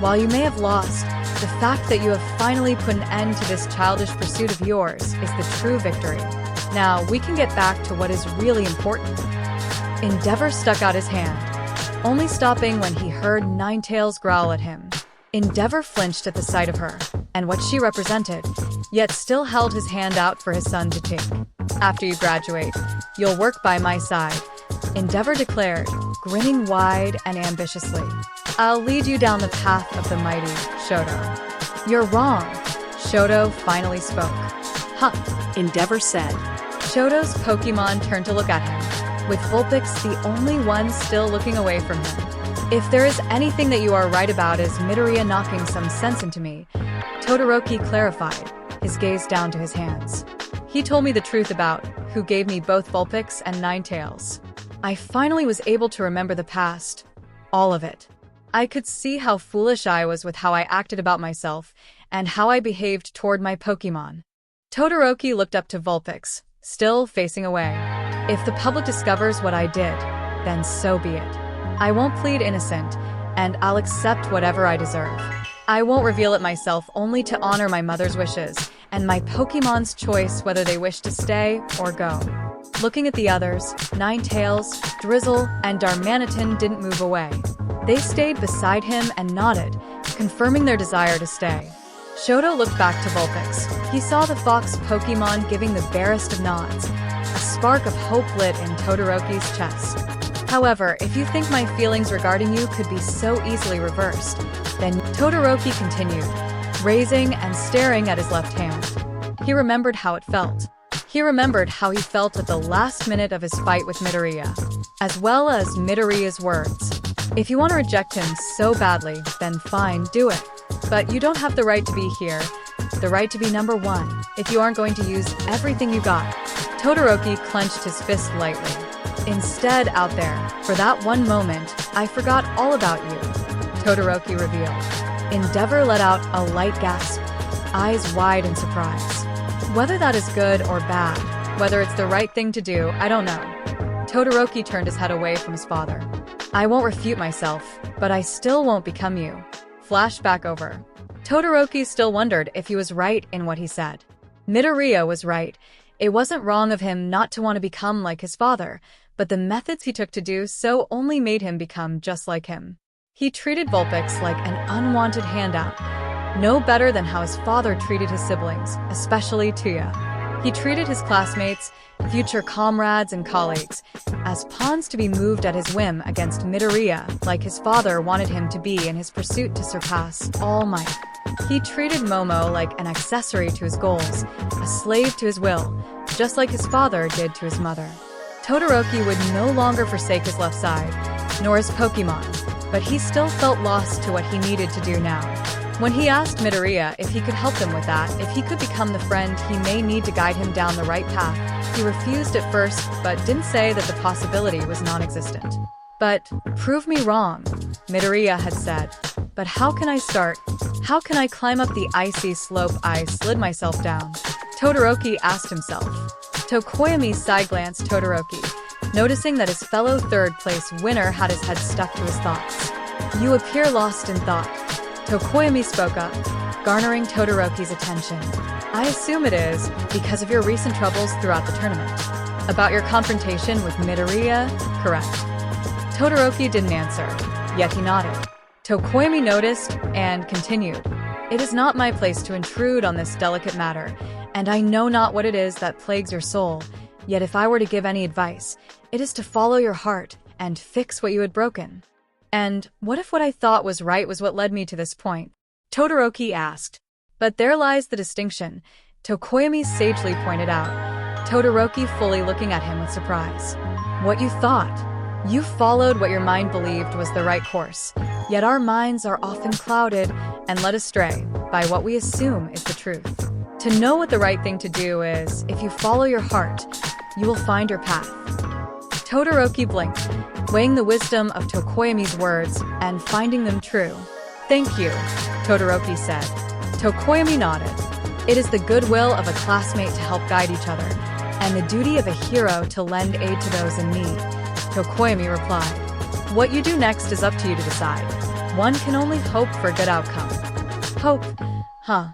While you may have lost, the fact that you have finally put an end to this childish pursuit of yours is the true victory. Now, we can get back to what is really important. Endeavor stuck out his hand, only stopping when he heard Ninetales growl at him. Endeavor flinched at the sight of her, and what she represented, yet still held his hand out for his son to take. After you graduate, you'll work by my side, Endeavor declared, grinning wide and ambitiously. I'll lead you down the path of the mighty, Shoto. You're wrong, Shoto finally spoke. Huh, Endeavor said. Shoto's Pokemon turned to look at him, with Vulpix the only one still looking away from him. If there is anything that you are right about is Midoriya knocking some sense into me, Todoroki clarified, his gaze down to his hands. He told me the truth about who gave me both Vulpix and Ninetales. I finally was able to remember the past, all of it. I could see how foolish I was with how I acted about myself and how I behaved toward my Pokemon. Todoroki looked up to Vulpix, still facing away. If the public discovers what I did, then so be it. I won't plead innocent, and I'll accept whatever I deserve. I won't reveal it myself only to honor my mother's wishes and my Pokemon's choice whether they wish to stay or go. Looking at the others, Ninetales, Drizzle, and Darmanitan didn't move away. They stayed beside him and nodded, confirming their desire to stay. Shoto looked back to Vulpix. He saw the fox Pokemon giving the barest of nods. A spark of hope lit in Todoroki's chest. However, if you think my feelings regarding you could be so easily reversed, then Todoroki continued, raising and staring at his left hand. He remembered how it felt. He remembered how he felt at the last minute of his fight with Midoriya, as well as Midoriya's words. If you want to reject him so badly, then fine, do it. But you don't have the right to be here, the right to be number one, if you aren't going to use everything you got. Todoroki clenched his fist lightly. Instead, out there, for that one moment, I forgot all about you, Todoroki revealed. Endeavor let out a light gasp, eyes wide in surprise. Whether that is good or bad, whether it's the right thing to do, I don't know. Todoroki turned his head away from his father. I won't refute myself, but I still won't become you. Flashback over. Todoroki still wondered if he was right in what he said. Midoriya was right. It wasn't wrong of him not to want to become like his father, but the methods he took to do so only made him become just like him. He treated Vulpix like an unwanted handout, no better than how his father treated his siblings, especially Tuya. He treated his classmates, future comrades and colleagues, as pawns to be moved at his whim against Midoriya, like his father wanted him to be in his pursuit to surpass All Might. He treated Momo like an accessory to his goals, a slave to his will, just like his father did to his mother. Todoroki would no longer forsake his left side, nor his Pokemon, but he still felt lost to what he needed to do now. When he asked Midoriya if he could help him with that, if he could become the friend he may need to guide him down the right path, he refused at first, but didn't say that the possibility was non-existent. But, prove me wrong, Midoriya had said. But how can I start? How can I climb up the icy slope I slid myself down? Todoroki asked himself. Tokoyami side-glanced Todoroki, noticing that his fellow third-place winner had his head stuck to his thoughts. You appear lost in thought. Tokoyami spoke up, garnering Todoroki's attention. I assume it is because of your recent troubles throughout the tournament. About your confrontation with Midoriya, correct? Todoroki didn't answer, yet he nodded. Tokoyami noticed and continued. It is not my place to intrude on this delicate matter, and I know not what it is that plagues your soul, yet if I were to give any advice, it is to follow your heart and fix what you had broken." "And what if what I thought was right was what led me to this point?" Todoroki asked. "But there lies the distinction," Tokoyami sagely pointed out, Todoroki fully looking at him with surprise. "What you thought. You followed what your mind believed was the right course, yet our minds are often clouded and led astray by what we assume is the truth. To know what the right thing to do is, if you follow your heart, you will find your path." Todoroki blinked, weighing the wisdom of Tokoyami's words and finding them true. "Thank you," Todoroki said. Tokoyami nodded. "It is the goodwill of a classmate to help guide each other, and the duty of a hero to lend aid to those in need," Tokoyami replied. "What you do next is up to you to decide. One can only hope for a good outcome." "Hope, huh?"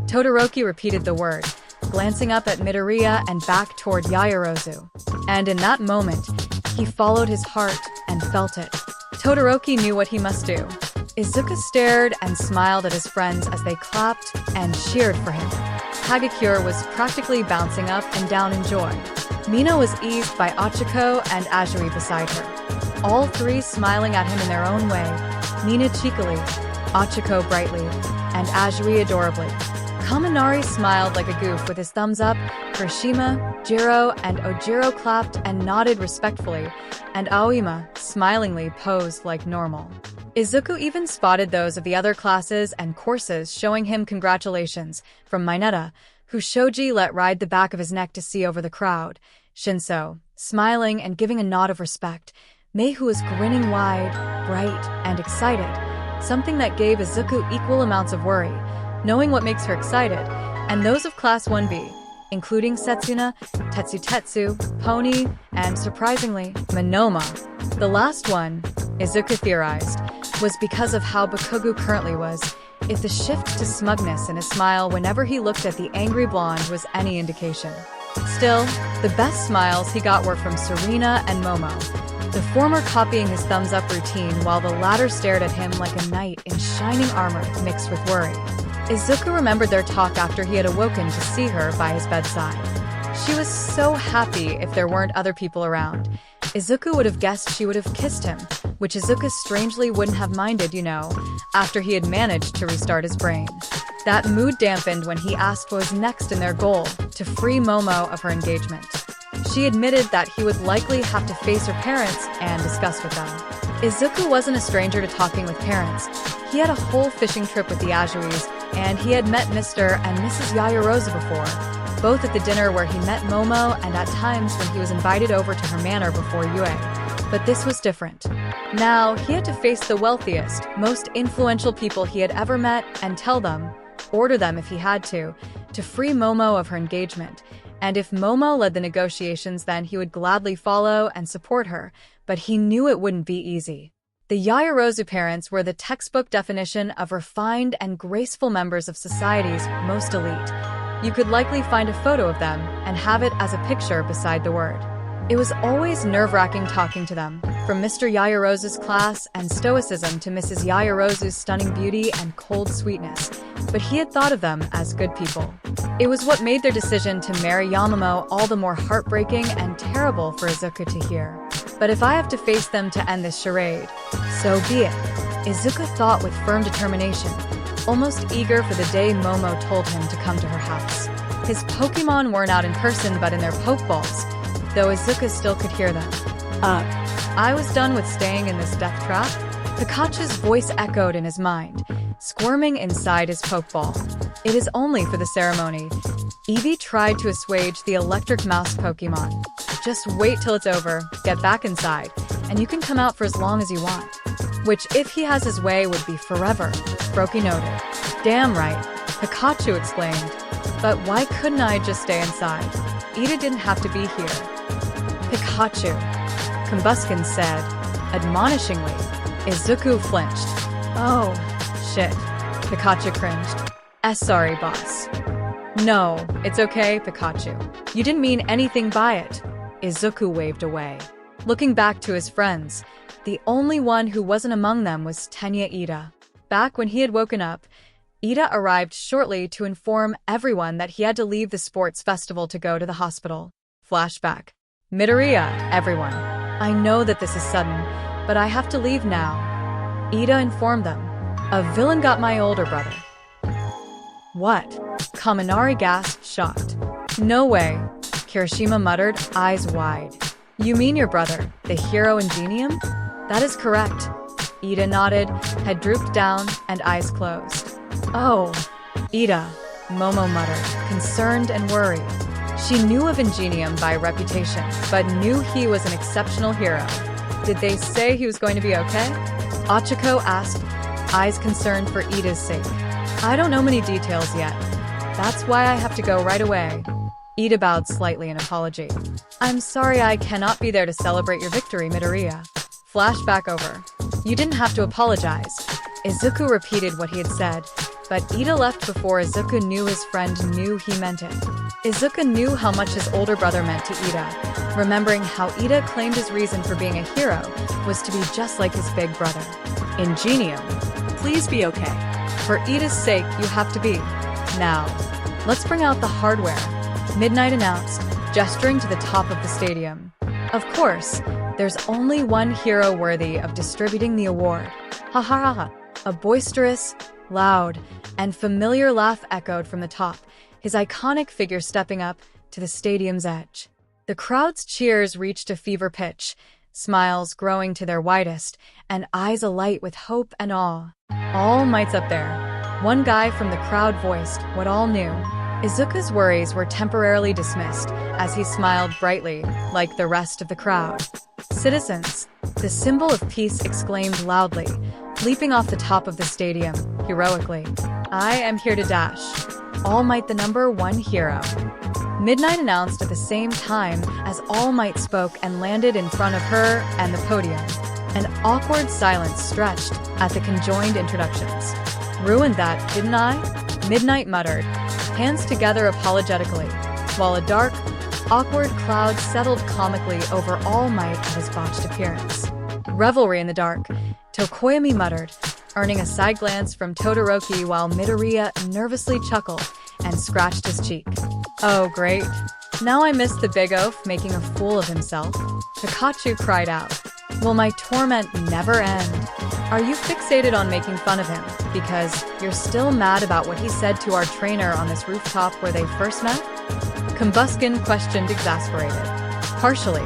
Todoroki repeated the word, glancing up at Midoriya and back toward Yaoyorozu. And in that moment, he followed his heart and felt it. Todoroki knew what he must do. Izuku stared and smiled at his friends as they clapped and cheered for him. Hagakure was practically bouncing up and down in joy. Mina was eased by Ochako and Azuri beside her, all three smiling at him in their own way, Mina cheekily, Ochako brightly, and Azuri adorably. Kaminari smiled like a goof with his thumbs up, Kirishima, Jiro, and Ojiro clapped and nodded respectfully, and Aoima smilingly posed like normal. Izuku even spotted those of the other classes and courses showing him congratulations, from Mineta, who Shoji let ride the back of his neck to see over the crowd, Shinso, smiling and giving a nod of respect, Mei, who was grinning wide, bright, and excited, something that gave Izuku equal amounts of worry, knowing what makes her excited, and those of Class 1B, including Setsuna, Tetsu, Pony, and, surprisingly, Monoma. The last one, Izuku theorized, was because of how Bakugo currently was, if the shift to smugness in his smile whenever he looked at the angry blonde was any indication. Still, the best smiles he got were from Serena and Momo, the former copying his thumbs-up routine while the latter stared at him like a knight in shining armor mixed with worry. Izuku remembered their talk after he had awoken to see her by his bedside. She was so happy if there weren't other people around. Izuku would have guessed she would have kissed him, which Izuku strangely wouldn't have minded, after he had managed to restart his brain. That mood dampened when he asked what was next in their goal, to free Momo of her engagement. She admitted that he would likely have to face her parents and discuss with them. Izuku wasn't a stranger to talking with parents. He had a whole fishing trip with the Azuris, and he had met Mr. and Mrs. Yaoyorozu before, both at the dinner where he met Momo and at times when he was invited over to her manor before Yue. But this was different. Now, he had to face the wealthiest, most influential people he had ever met and tell them, order them if he had to free Momo of her engagement. And if Momo led the negotiations, then he would gladly follow and support her, but he knew it wouldn't be easy. The Yaoyorozu parents were the textbook definition of refined and graceful members of society's most elite. You could likely find a photo of them and have it as a picture beside the word. It was always nerve-wracking talking to them, from Mr. Yaoyorozu's class and stoicism to Mrs. Yaoyorozu's stunning beauty and cold sweetness, but he had thought of them as good people. It was what made their decision to marry Yamamoto all the more heartbreaking and terrible for Izuku to hear. But if I have to face them to end this charade, so be it, Izuku thought with firm determination, almost eager for the day Momo told him to come to her house. His Pokemon weren't out in person but in their Pokeballs, though Izuku still could hear them. I was done with staying in this death trap? Pikachu's voice echoed in his mind, squirming inside his Pokeball. It is only for the ceremony. Eevee tried to assuage the electric mouse Pokemon. Just wait till it's over, get back inside, and you can come out for as long as you want. Which, if he has his way, would be forever, Froakie noted. Damn right, Pikachu exclaimed. But why couldn't I just stay inside? Ida didn't have to be here. Pikachu, Combuskin said, admonishingly. Izuku flinched. Oh, shit. Pikachu cringed. Sorry, boss. No, it's okay, Pikachu. You didn't mean anything by it. Izuku waved away. Looking back to his friends, the only one who wasn't among them was Tenya Ida. Back when he had woken up, Ida arrived shortly to inform everyone that he had to leave the sports festival to go to the hospital. Flashback. Midoriya, everyone. I know that this is sudden, but I have to leave now. Ida informed them. A villain got my older brother. What? Kaminari gasped, shocked. No way, Kirishima muttered, eyes wide. You mean your brother, the hero Ingenium? That is correct. Ida nodded, head drooped down, and eyes closed. Oh, Ida, Momo muttered, concerned and worried. She knew of Ingenium by reputation, but knew he was an exceptional hero. Did they say he was going to be okay? Ochako asked, eyes concerned for Ida's sake. I don't know many details yet. That's why I have to go right away. Ida bowed slightly in apology. I'm sorry I cannot be there to celebrate your victory, Midoriya. Flashback over. You didn't have to apologize. Izuku repeated what he had said, but Ida left before Izuku knew his friend knew he meant it. Izuku knew how much his older brother meant to Ida, remembering how Ida claimed his reason for being a hero was to be just like his big brother. Ingenium. Please be okay. For Ida's sake, you have to be. Now, let's bring out the hardware, Midnight announced, gesturing to the top of the stadium. Of course, there's only one hero worthy of distributing the award. Ha ha ha ha. A boisterous, loud, and familiar laugh echoed from the top, his iconic figure stepping up to the stadium's edge. The crowd's cheers reached a fever pitch, smiles growing to their widest, and eyes alight with hope and awe. All Might's up there. One guy from the crowd voiced what all knew. Izuku's worries were temporarily dismissed as he smiled brightly, like the rest of the crowd. Citizens, the symbol of peace exclaimed loudly, leaping off the top of the stadium, heroically. I am here to dash. All Might the #1 hero. Midnight announced at the same time as All Might spoke and landed in front of her and the podium. An awkward silence stretched at the conjoined introductions. Ruined that, didn't I? Midnight muttered, hands together apologetically, while a dark, awkward cloud settled comically over All Might at his botched appearance. Revelry in the dark, Tokoyami muttered, earning a side glance from Todoroki while Midoriya nervously chuckled and scratched his cheek. Oh, great. Now I miss the big oaf making a fool of himself. Pikachu cried out. Will my torment never end? Are you fixated on making fun of him because you're still mad about what he said to our trainer on this rooftop where they first met? Combuskin questioned, exasperated. Partially,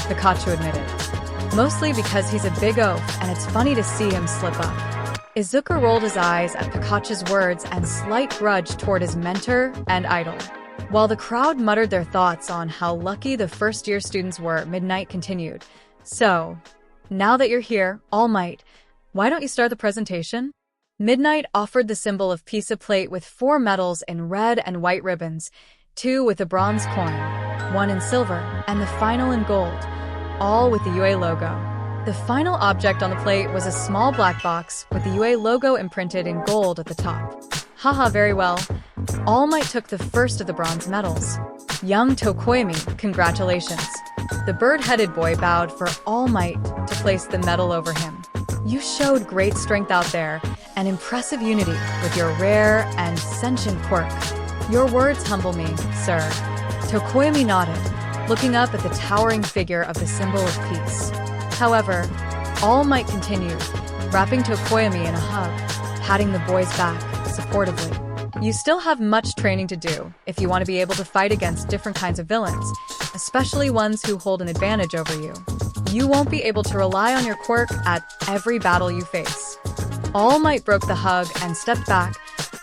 Pikachu admitted. Mostly because he's a big oaf and it's funny to see him slip up. Izuku rolled his eyes at Pikachu's words and slight grudge toward his mentor and idol. While the crowd muttered their thoughts on how lucky the first-year students were, Midnight continued. So, now that you're here, All Might, why don't you start the presentation? Midnight offered the symbol of peace a plate with 4 medals in red and white ribbons, 2 with a bronze coin, 1 in silver, and the final in gold, all with the UA logo. The final object on the plate was a small black box with the UA logo imprinted in gold at the top. Haha, very well. All Might took the first of the bronze medals. Young Tokoyami, congratulations. The bird-headed boy bowed for All Might to place the medal over him. You showed great strength out there and impressive unity with your rare and sentient quirk. Your words humble me, sir. Tokoyami nodded, looking up at the towering figure of the symbol of peace. However, All Might continued, wrapping Tokoyami in a hug, patting the boy's back supportively. You still have much training to do if you want to be able to fight against different kinds of villains, especially ones who hold an advantage over you. You won't be able to rely on your quirk at every battle you face. All Might broke the hug and stepped back,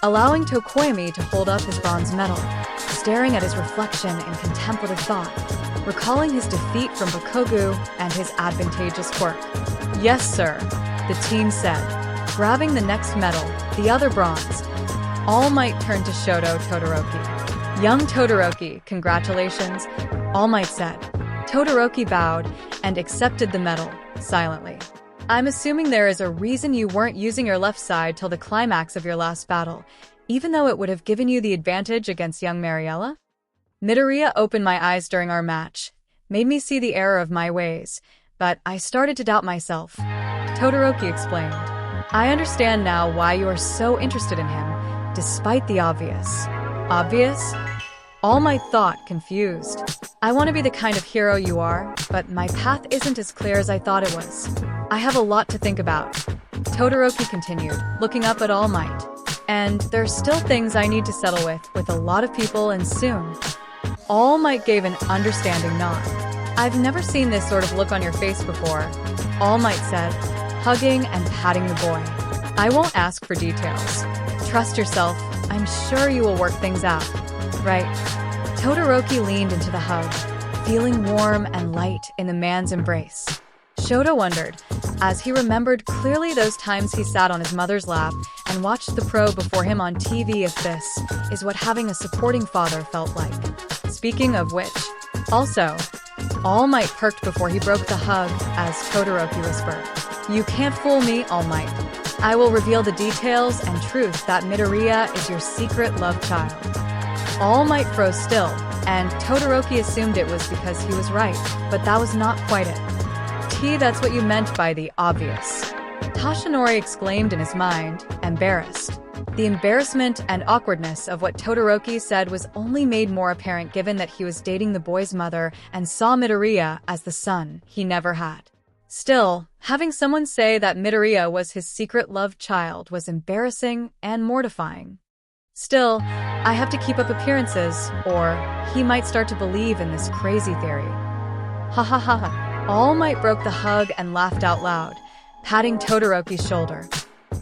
allowing Tokoyami to hold up his bronze medal, staring at his reflection in contemplative thought, recalling his defeat from Bakugo and his advantageous quirk. Yes, sir, the team said, grabbing the next medal, the other bronze. All Might turned to Shoto Todoroki. Young Todoroki, congratulations, All Might said. Todoroki bowed and accepted the medal, silently. I'm assuming there is a reason you weren't using your left side till the climax of your last battle, even though it would have given you the advantage against young Mariella? Midoriya opened my eyes during our match, made me see the error of my ways, but I started to doubt myself. Todoroki explained. I understand now why you are so interested in him. despite the obvious. Obvious? All Might thought, confused. I want to be the kind of hero you are, but my path isn't as clear as I thought it was. I have a lot to think about. Todoroki continued, looking up at All Might. And there's still things I need to settle with a lot of people and soon. All Might gave an understanding nod. I've never seen this sort of look on your face before, All Might said, hugging and patting the boy. I won't ask for details. Trust yourself, I'm sure you will work things out. Right. Todoroki leaned into the hug, feeling warm and light in the man's embrace. Shoto wondered, as he remembered clearly those times he sat on his mother's lap and watched the pro before him on TV, if this is what having a supporting father felt like. Speaking of which, also, All Might perked before he broke the hug as Todoroki whispered, "You can't fool me, All Might. I will reveal the details and truth that Midoriya is your secret love child." All Might froze still, and Todoroki assumed it was because he was right, but that was not quite it. That's what you meant by the obvious. Tashinori exclaimed in his mind, embarrassed. The embarrassment and awkwardness of what Todoroki said was only made more apparent given that he was dating the boy's mother and saw Midoriya as the son he never had. Still, having someone say that Midoriya was his secret love child was embarrassing and mortifying. Still, I have to keep up appearances, or he might start to believe in this crazy theory. Ha ha ha ha. All Might broke the hug and laughed out loud, patting Todoroki's shoulder.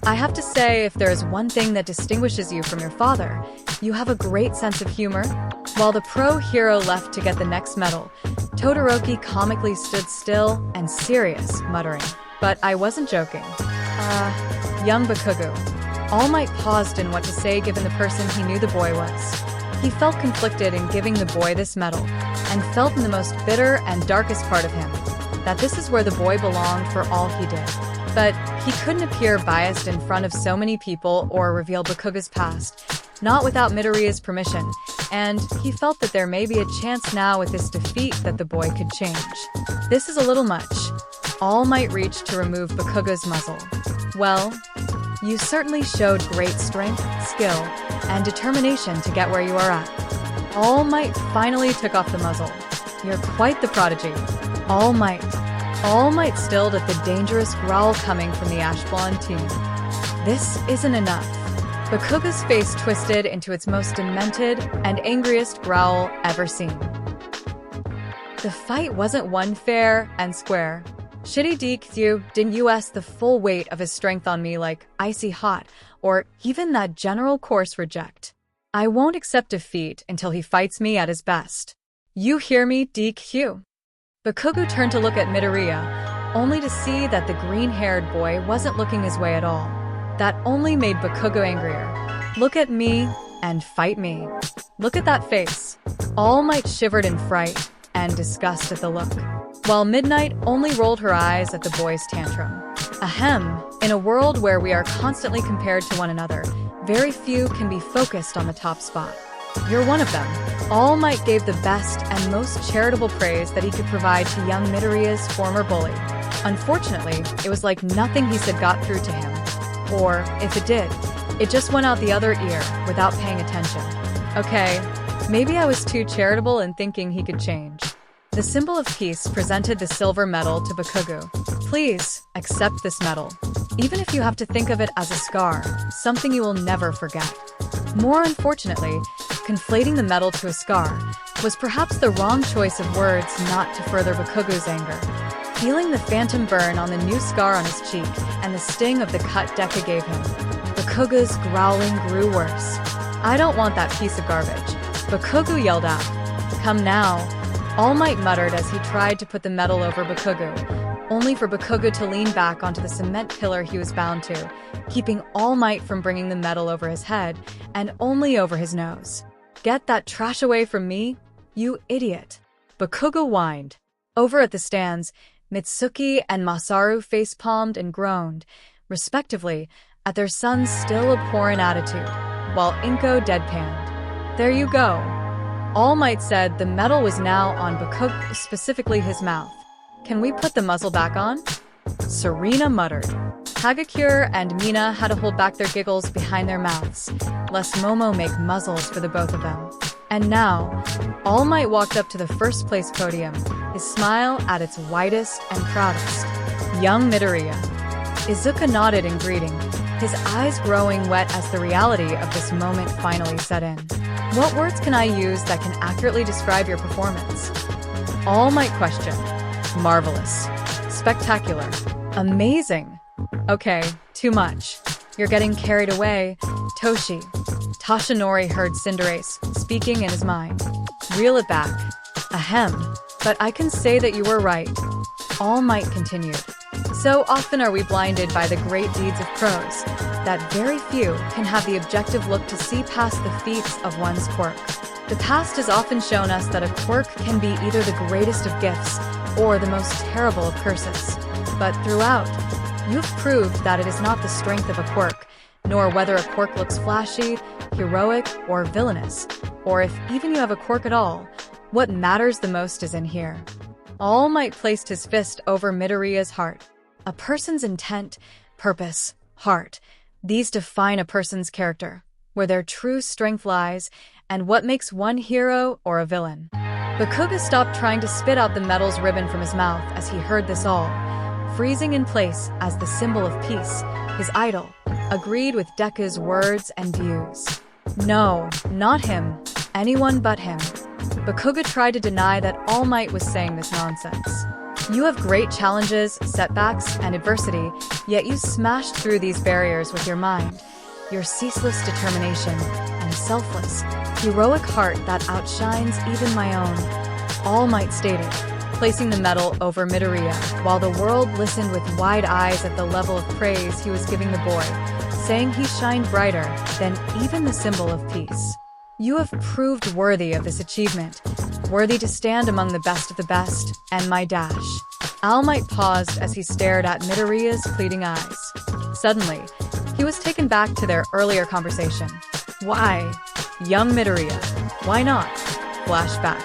I have to say, if there is one thing that distinguishes you from your father, you have a great sense of humor. While the pro hero left to get the next medal, Todoroki comically stood still and serious, muttering, "But I wasn't joking." Young Bakugo. All Might paused in what to say given the person he knew the boy was. He felt conflicted in giving the boy this medal, and felt in the most bitter and darkest part of him, that this is where the boy belonged for all he did. But he couldn't appear biased in front of so many people or reveal Bakugo's past, not without Midoriya's permission, and he felt that there may be a chance now with this defeat that the boy could change. This is a little much. All Might reach to remove Bakugo's muzzle. Well, you certainly showed great strength, skill, and determination to get where you are at. All Might finally took off the muzzle. You're quite the prodigy. All Might. All Might stilled at the dangerous growl coming from the ash blonde team. This isn't enough. Bakugo's face twisted into its most demented and angriest growl ever seen. The fight wasn't one fair and square. Shitty DQ didn't US the full weight of his strength on me like icy hot, or even that general course reject. I won't accept defeat until he fights me at his best. You hear me, DQ? Bakugo turned to look at Midoriya, only to see that the green-haired boy wasn't looking his way at all. That only made Bakugo angrier. Look at me and fight me. Look at that face. All Might shivered in fright and disgust at the look, while Midnight only rolled her eyes at the boy's tantrum. Ahem, in a world where we are constantly compared to one another, very few can be focused on the top spot. You're one of them. All Might gave the best and most charitable praise that he could provide to young Midoriya's former bully. Unfortunately, it was like nothing he said got through to him. Or, if it did, it just went out the other ear without paying attention. Okay, maybe I was too charitable in thinking he could change. The symbol of peace presented the silver medal to Bakugo. Please, accept this medal. Even if you have to think of it as a scar, something you will never forget. More unfortunately, conflating the medal to a scar was perhaps the wrong choice of words not to further Bakugo's anger. Feeling the phantom burn on the new scar on his cheek and the sting of the cut Deka gave him, Bakugo's growling grew worse. I don't want that piece of garbage, Bakugo yelled out. Come now, All Might muttered as he tried to put the medal over Bakugo, only for Bakugo to lean back onto the cement pillar he was bound to, keeping All Might from bringing the medal over his head and only over his nose. Get that trash away from me, you idiot. Bakugo whined. Over at the stands, Mitsuki and Masaru face-palmed and groaned, respectively, at their son's still abhorrent attitude, while Inko deadpanned. There you go. All Might said the medal was now on Bakugo, specifically his mouth. Can we put the muzzle back on? Serena muttered. Hagakure and Mina had to hold back their giggles behind their mouths, lest Momo make muzzles for the both of them. And now, All Might walked up to the first place podium, his smile at its widest and proudest. Young Midoriya. Izuku nodded in greeting, his eyes growing wet as the reality of this moment finally set in. What words can I use that can accurately describe your performance? All Might questioned. Marvelous. Spectacular. Amazing. Okay, too much. You're getting carried away. Toshi. Toshinori heard Cinderace speaking in his mind. Reel it back. Ahem. But I can say that you were right. All Might continued. So often are we blinded by the great deeds of pros, that very few can have the objective look to see past the feats of one's quirk. The past has often shown us that a quirk can be either the greatest of gifts or the most terrible of curses. But throughout, you've proved that it is not the strength of a quirk, nor whether a quirk looks flashy, heroic, or villainous, or if even you have a quirk at all. What matters the most is in here. All Might placed his fist over Midoriya's heart. A person's intent, purpose, heart. These define a person's character, where their true strength lies, and what makes one hero or a villain. Bakuga stopped trying to spit out the metal's ribbon from his mouth as he heard this all, freezing in place as the symbol of peace. His idol agreed with Deku's words and views. No, not him. Anyone but him. Bakuga tried to deny that All Might was saying this nonsense. You have great challenges, setbacks, and adversity, yet you smashed through these barriers with your mind, your ceaseless determination, and a selfless, heroic heart that outshines even my own. All Might stated, placing the medal over Midoriya, while the world listened with wide eyes at the level of praise he was giving the boy, saying he shined brighter than even the symbol of peace. You have proved worthy of this achievement, worthy to stand among the best of the best, and my dash. All Might paused as he stared at Midoriya's pleading eyes. Suddenly, he was taken back to their earlier conversation. Why? Young Midoriya. Why not? Flashback.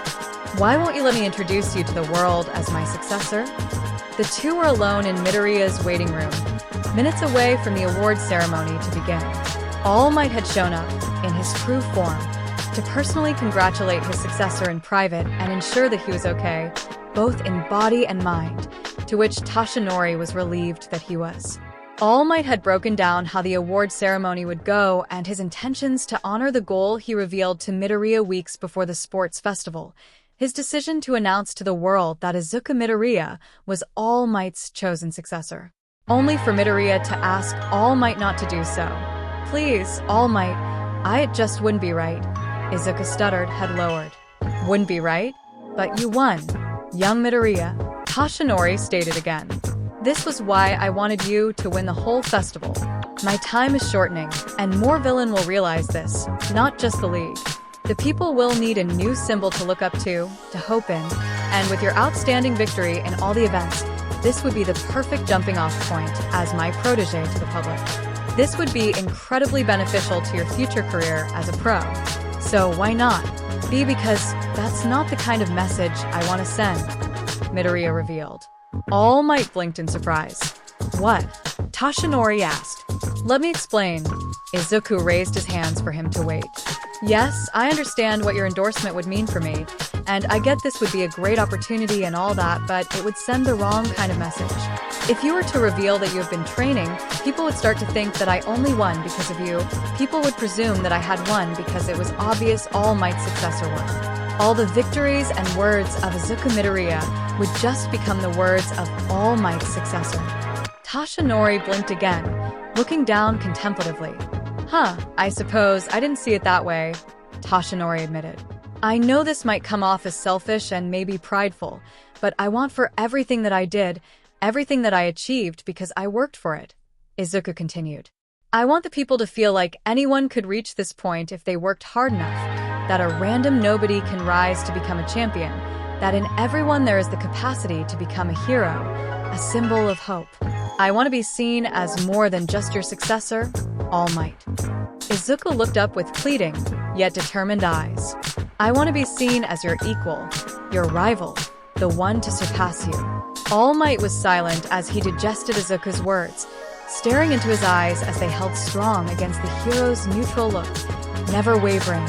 Why won't you let me introduce you to the world as my successor? The two were alone in Midoriya's waiting room, minutes away from the award ceremony to begin. All Might had shown up, in his true form, to personally congratulate his successor in private and ensure that he was okay, both in body and mind, to which Toshinori was relieved that he was. All Might had broken down how the award ceremony would go and his intentions to honor the goal he revealed to Midoriya weeks before the sports festival, his decision to announce to the world that Izuku Midoriya was All Might's chosen successor. Only for Midoriya to ask All Might not to do so. Please, All Might, it just wouldn't be right. Izuku stuttered, head lowered. Wouldn't be right? But you won. Young Midoriya, Toshinori stated again. This was why I wanted you to win the whole festival. My time is shortening, and more villain will realize this, not just the league. The people will need a new symbol to look up to hope in, and with your outstanding victory in all the events, this would be the perfect jumping-off point as my protege to the public. This would be incredibly beneficial to your future career as a pro. So why not? Because that's not the kind of message I want to send, Midoriya revealed. All Might blinked in surprise. What? Toshinori asked. Let me explain. Izuku raised his hands for him to wait. Yes, I understand what your endorsement would mean for me, and I get this would be a great opportunity and all that, but it would send the wrong kind of message. If you were to reveal that you have been training, people would start to think that I only won because of you. People would presume that I had won because it was obvious All Might's successor won. All the victories and words of Izuku Midoriya would just become the words of All Might's successor. Toshinori blinked again, looking down contemplatively. I suppose I didn't see it that way, Toshinori admitted. I know this might come off as selfish and maybe prideful, but I want for everything that I did, everything that I achieved because I worked for it, Izuku continued. I want the people to feel like anyone could reach this point if they worked hard enough, that a random nobody can rise to become a champion, that in everyone there is the capacity to become a hero, a symbol of hope. I want to be seen as more than just your successor, All Might. Izuku looked up with pleading, yet determined eyes. I want to be seen as your equal, your rival, the one to surpass you. All Might was silent as he digested Izuku's words, staring into his eyes as they held strong against the hero's neutral look, never wavering,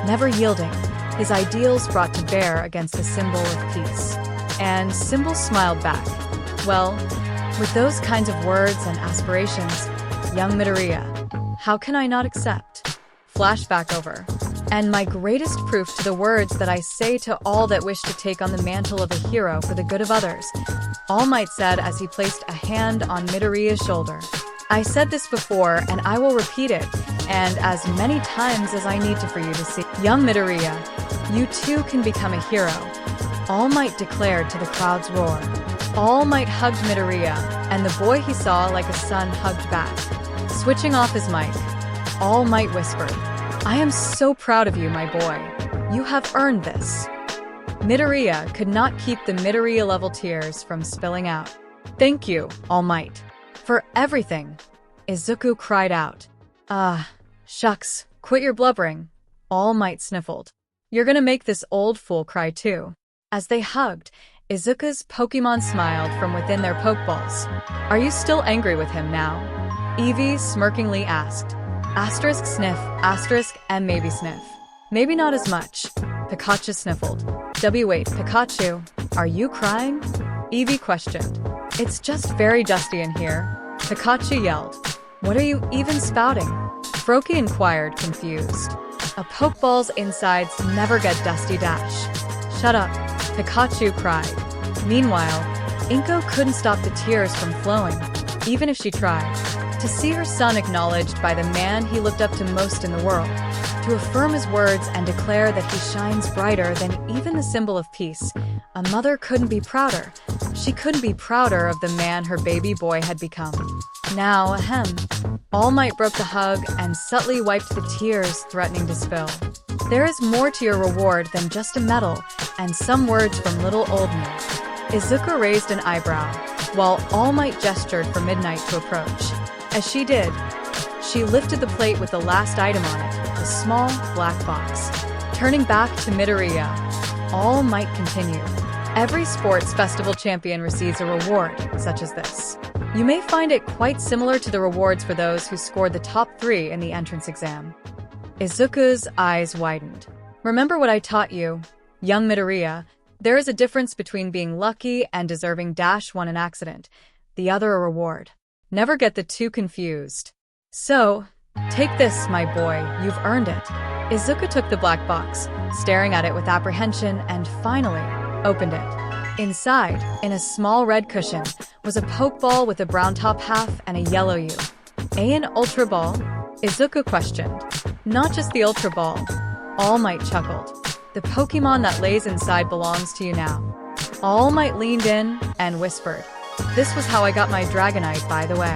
never yielding, his ideals brought to bear against the symbol of peace. And Symbol smiled back. Well, with those kinds of words and aspirations, young Midoriya, how can I not accept? Flashback over. And my greatest proof to the words that I say to all that wish to take on the mantle of a hero for the good of others, All Might said as he placed a hand on Midoriya's shoulder. I said this before, and I will repeat it, and as many times as I need to for you to see. Young Midoriya, you too can become a hero, All Might declared to the crowd's roar. All Might hugged Midoriya, and the boy he saw like a son hugged back. Switching off his mic, All Might whispered, I am so proud of you, my boy. You have earned this. Midoriya could not keep the Midoriya-level tears from spilling out. Thank you, All Might, for everything, Izuku cried out. Shucks, quit your blubbering, All Might sniffled. You're gonna make this old fool cry too. As they hugged, Izuku's Pokemon smiled from within their Pokeballs. Are you still angry with him now? Eevee smirkingly asked. Asterisk sniff, asterisk, and maybe sniff. Maybe not as much. Pikachu sniffled. Wait, Pikachu, are you crying? Eevee questioned. It's just very dusty in here, Pikachu yelled. What are you even spouting? Froakie inquired, confused. A Pokeball's insides never get dusty dash. Shut up, Pikachu cried. Meanwhile, Inko couldn't stop the tears from flowing, even if she tried. To see her son acknowledged by the man he looked up to most in the world, to affirm his words and declare that he shines brighter than even the symbol of peace, a mother couldn't be prouder. She couldn't be prouder of the man her baby boy had become. Now, ahem. All Might broke the hug and subtly wiped the tears threatening to spill. There is more to your reward than just a medal and some words from little old me. Izuku raised an eyebrow, while All Might gestured for Midnight to approach. As she did, she lifted the plate with the last item on it, a small, black box. Turning back to Midoriya, All Might continued. Every sports festival champion receives a reward, such as this. You may find it quite similar to the rewards for those who scored the top 3 in the entrance exam. Izuku's eyes widened. Remember what I taught you, young Midoriya. There is a difference between being lucky and deserving -1 an accident, the other a reward. Never get the two confused. So, take this, my boy, you've earned it. Izuku took the black box, staring at it with apprehension, and finally, opened it. Inside, in a small red cushion, was a Pokeball with a brown top half and a yellow U. An Ultra Ball? Izuku questioned. Not just the Ultra Ball. All Might chuckled. The Pokemon that lays inside belongs to you now. All Might leaned in and whispered. This was how I got my Dragonite, by the way.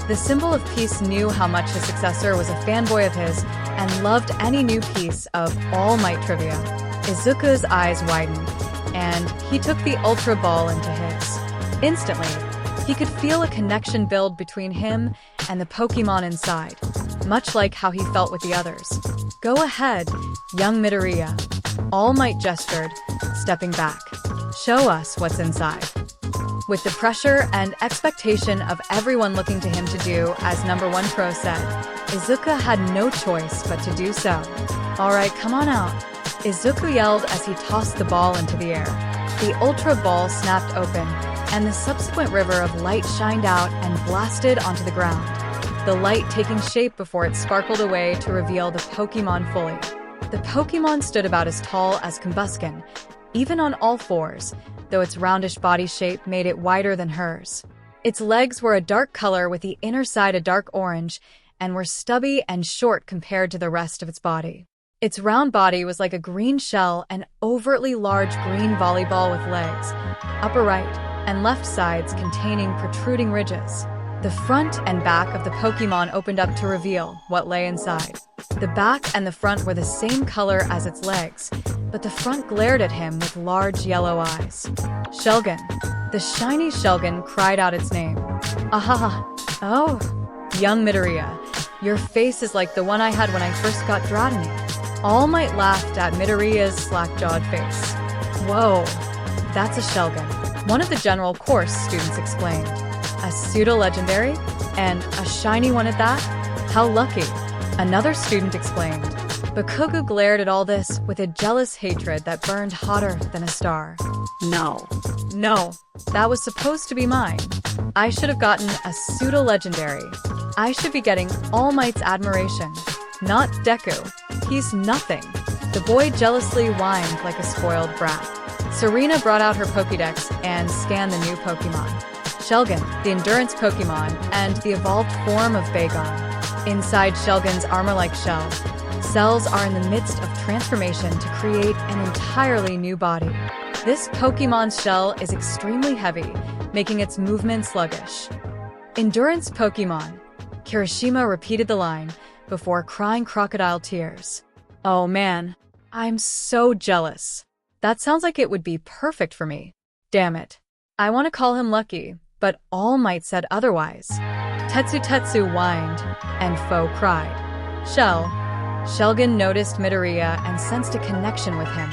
The symbol of peace knew how much his successor was a fanboy of his and loved any new piece of All Might trivia. Izuku's eyes widened, and he took the Ultra Ball into his. Instantly, he could feel a connection build between him and the Pokemon inside, much like how he felt with the others. Go ahead, young Midoriya. All Might gestured, stepping back. Show us what's inside. With the pressure and expectation of everyone looking to him to do as #1 pro said, Izuku had no choice but to do so. Alright, come on out, Izuku yelled as he tossed the ball into the air. The Ultra Ball snapped open, and the subsequent river of light shined out and blasted onto the ground, the light taking shape before it sparkled away to reveal the Pokemon fully. The Pokemon stood about as tall as Combuskin, even on all fours, though its roundish body shape made it wider than hers. Its legs were a dark color with the inner side a dark orange, and were stubby and short compared to the rest of its body. Its round body was like a green shell, an overtly large green volleyball with legs, upper right and left sides containing protruding ridges. The front and back of the Pokemon opened up to reveal what lay inside. The back and the front were the same color as its legs, but the front glared at him with large yellow eyes. Shelgon. The shiny Shelgon cried out its name. Ahaha. Oh, young Midoriya, your face is like the one I had when I first got Dragonite. All Might laughed at Midoriya's slack-jawed face. Whoa, that's a Shelgon. One of the general course students explained. A pseudo-legendary? And a shiny one at that? How lucky, another student exclaimed. Bakugo glared at all this with a jealous hatred that burned hotter than a star. No. No, that was supposed to be mine. I should have gotten a pseudo-legendary. I should be getting All Might's admiration, not Deku. He's nothing. The boy jealously whined like a spoiled brat. Serena brought out her Pokédex and scanned the new Pokémon. Shelgon, the endurance Pokémon, and the evolved form of Bagon. Inside Shelgon's armor-like shell, cells are in the midst of transformation to create an entirely new body. This Pokémon's shell is extremely heavy, making its movement sluggish. Endurance Pokémon. Kirishima repeated the line before crying crocodile tears. Oh man, I'm so jealous. That sounds like it would be perfect for me. Damn it. I want to call him lucky, but All Might said otherwise. Tetsu whined, and Foe cried. Shelgon noticed Midoriya and sensed a connection with him,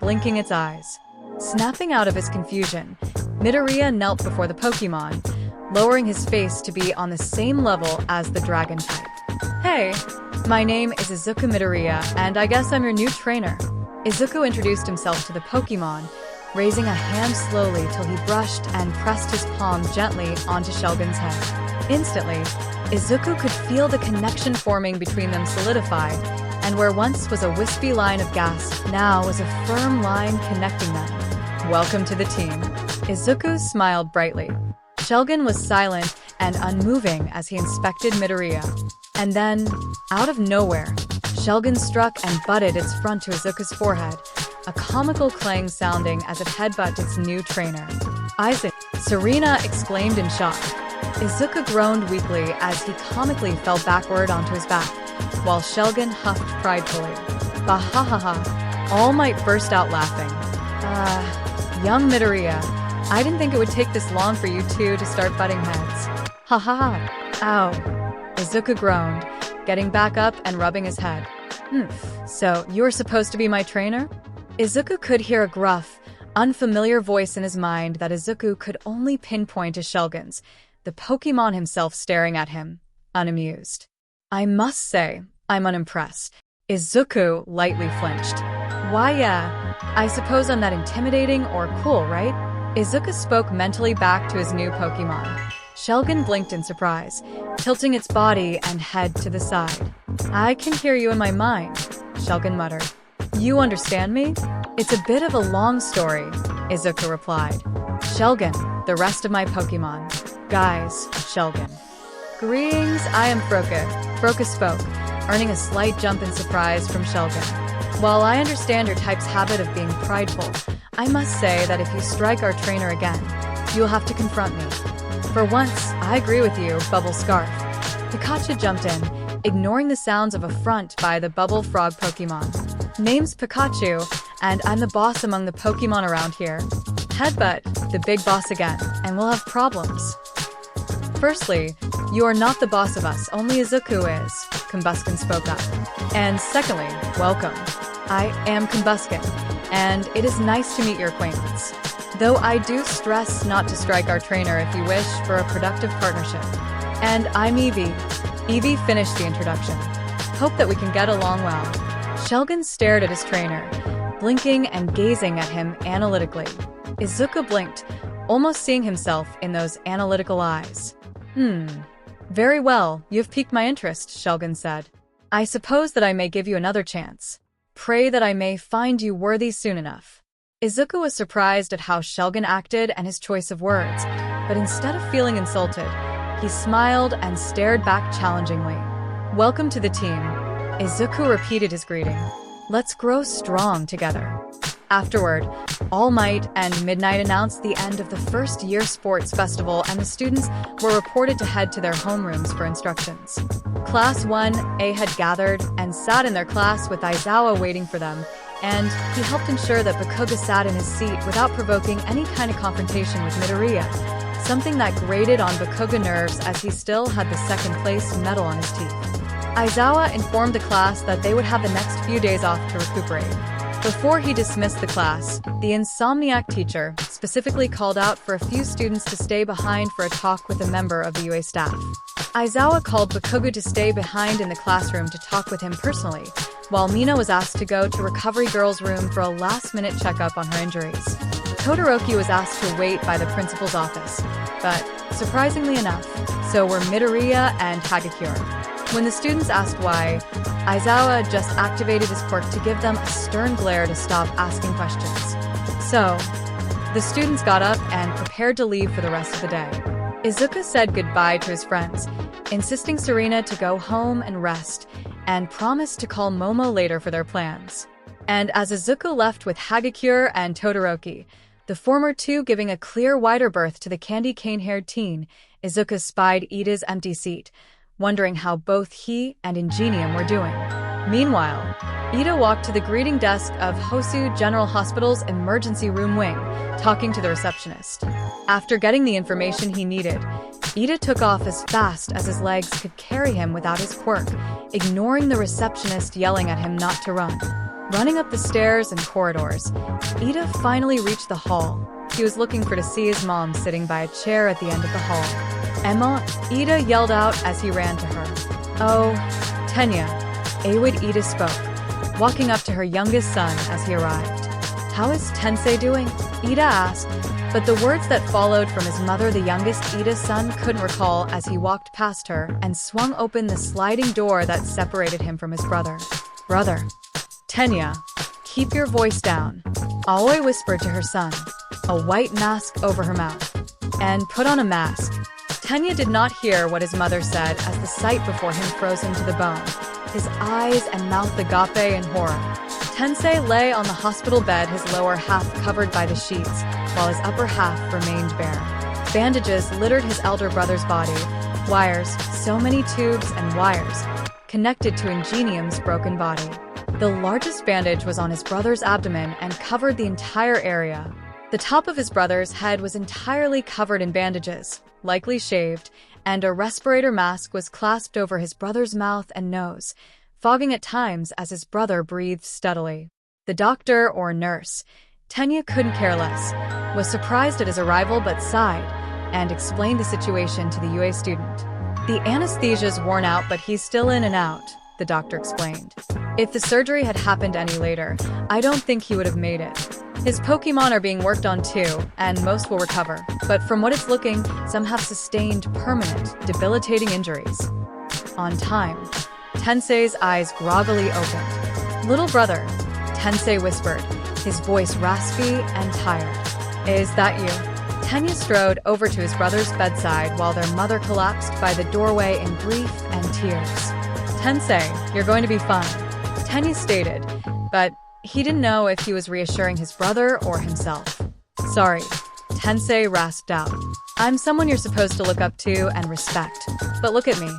blinking its eyes. Snapping out of his confusion, Midoriya knelt before the Pokémon, lowering his face to be on the same level as the dragon type. Hey, my name is Izuku Midoriya, and I guess I'm your new trainer. Izuku introduced himself to the Pokémon, raising a hand slowly till he brushed and pressed his palm gently onto Shelgon's head. Instantly, Izuku could feel the connection forming between them solidify, and where once was a wispy line of gas, now was a firm line connecting them. Welcome to the team. Izuku smiled brightly. Shelgon was silent and unmoving as he inspected Midoriya. And then, out of nowhere, Shelgon struck and butted its front to Izuku's forehead, a comical clang sounding as it headbutted its new trainer. Isaac, Serena exclaimed in shock. Izuku groaned weakly as he comically fell backward onto his back, while Shelgon huffed pridefully. Bahahaha. All Might burst out laughing. Young Midoriya, I didn't think it would take this long for you two to start butting heads. Ha ha ha. Ow. Izuku groaned, getting back up and rubbing his head. So you're supposed to be my trainer? Izuku could hear a gruff, unfamiliar voice in his mind that Izuku could only pinpoint as Shelgon's, the Pokémon himself staring at him, unamused. I must say, I'm unimpressed. Izuku lightly flinched. Why, yeah, I suppose I'm that intimidating or cool, right? Izuku spoke mentally back to his new Pokémon. Shelgon blinked in surprise, tilting its body and head to the side. I can hear you in my mind, Shelgon muttered. You understand me? It's a bit of a long story, Izuku replied. Shelgon, the rest of my Pokémon. Guys, Shelgon. Greetings, I am Froka. Froka spoke, earning a slight jump in surprise from Shelgon. While I understand your type's habit of being prideful, I must say that if you strike our trainer again, you'll have to confront me. For once, I agree with you, Bubble Scarf. Pikachu jumped in, ignoring the sounds of affront by the Bubble Frog Pokémon. Name's Pikachu, and I'm the boss among the Pokémon around here. Headbutt, the big boss again, and we'll have problems. Firstly, you are not the boss of us, only Izuku is, Combuskin spoke up. And secondly, welcome. I am Combuskin, and it is nice to meet your acquaintance. Though I do stress not to strike our trainer if you wish for a productive partnership. And I'm Eevee. Eevee finished the introduction. Hope that we can get along well. Shelgon stared at his trainer, blinking and gazing at him analytically. Izuku blinked, almost seeing himself in those analytical eyes. Very well, you've piqued my interest, Shelgon said. I suppose that I may give you another chance. Pray that I may find you worthy soon enough. Izuku was surprised at how Shelgon acted and his choice of words, but instead of feeling insulted, he smiled and stared back challengingly. Welcome to the team. Izuku repeated his greeting. Let's grow strong together. Afterward, All Might and Midnight announced the end of the first year sports festival, and the students were reported to head to their homerooms for instructions. Class 1A had gathered and sat in their class with Aizawa waiting for them, and he helped ensure that Bakugo sat in his seat without provoking any kind of confrontation with Midoriya, something that grated on Bakugo nerves as he still had the second-place medal on his teeth. Aizawa informed the class that they would have the next few days off to recuperate. Before he dismissed the class, the insomniac teacher specifically called out for a few students to stay behind for a talk with a member of the UA staff. Aizawa called Bakugo to stay behind in the classroom to talk with him personally, while Mina was asked to go to Recovery Girl's room for a last-minute checkup on her injuries. Todoroki was asked to wait by the principal's office, but surprisingly enough, so were Midoriya and Hagakure. When the students asked why, Aizawa just activated his quirk to give them a stern glare to stop asking questions. So, the students got up and prepared to leave for the rest of the day. Izuku said goodbye to his friends, insisting Serena to go home and rest, and promised to call Momo later for their plans. And as Izuku left with Hagakure and Todoroki, the former two giving a clear wider berth to the candy cane-haired teen, Izuku spied Ida's empty seat, wondering how both he and Ingenium were doing. Meanwhile, Ida walked to the greeting desk of Hosu General Hospital's emergency room wing, talking to the receptionist. After getting the information he needed, Ida took off as fast as his legs could carry him without his quirk, ignoring the receptionist yelling at him not to run. Running up the stairs and corridors, Ida finally reached the hall. He was looking for to see his mom sitting by a chair at the end of the hall. "Emma," Ida yelled out as he ran to her. "Oh, Tenya," Awood Ida spoke, walking up to her youngest son as he arrived. "How is Tensei doing?" Ida asked, but the words that followed from his mother, the youngest Ida's son, couldn't recall as he walked past her and swung open the sliding door that separated him from his brother. "Brother." "Tenya, keep your voice down," Aoi whispered to her son, a white mask over her mouth. "And put on a mask." Tenya did not hear what his mother said as the sight before him froze him to the bone, his eyes and mouth agape in horror. Tensei lay on the hospital bed, his lower half covered by the sheets, while his upper half remained bare. Bandages littered his elder brother's body, wires, so many tubes and wires, connected to Ingenium's broken body. The largest bandage was on his brother's abdomen and covered the entire area. The top of his brother's head was entirely covered in bandages, likely shaved, and a respirator mask was clasped over his brother's mouth and nose, fogging at times as his brother breathed steadily. The doctor or nurse, Tenya couldn't care less, was surprised at his arrival but sighed and explained the situation to the UA student. "The anesthesia's worn out, but he's still in and out," the doctor explained. "If the surgery had happened any later, I don't think he would have made it. His Pokemon are being worked on too, and most will recover, but from what it's looking, some have sustained permanent, debilitating injuries." On time, Tensei's eyes groggily opened. "Little brother," Tensei whispered, his voice raspy and tired. "Is that you?" Tenya strode over to his brother's bedside while their mother collapsed by the doorway in grief and tears. "Tensei, you're going to be fine," Tenya stated, but he didn't know if he was reassuring his brother or himself. "Sorry," Tensei rasped out. "I'm someone you're supposed to look up to and respect. But look at me."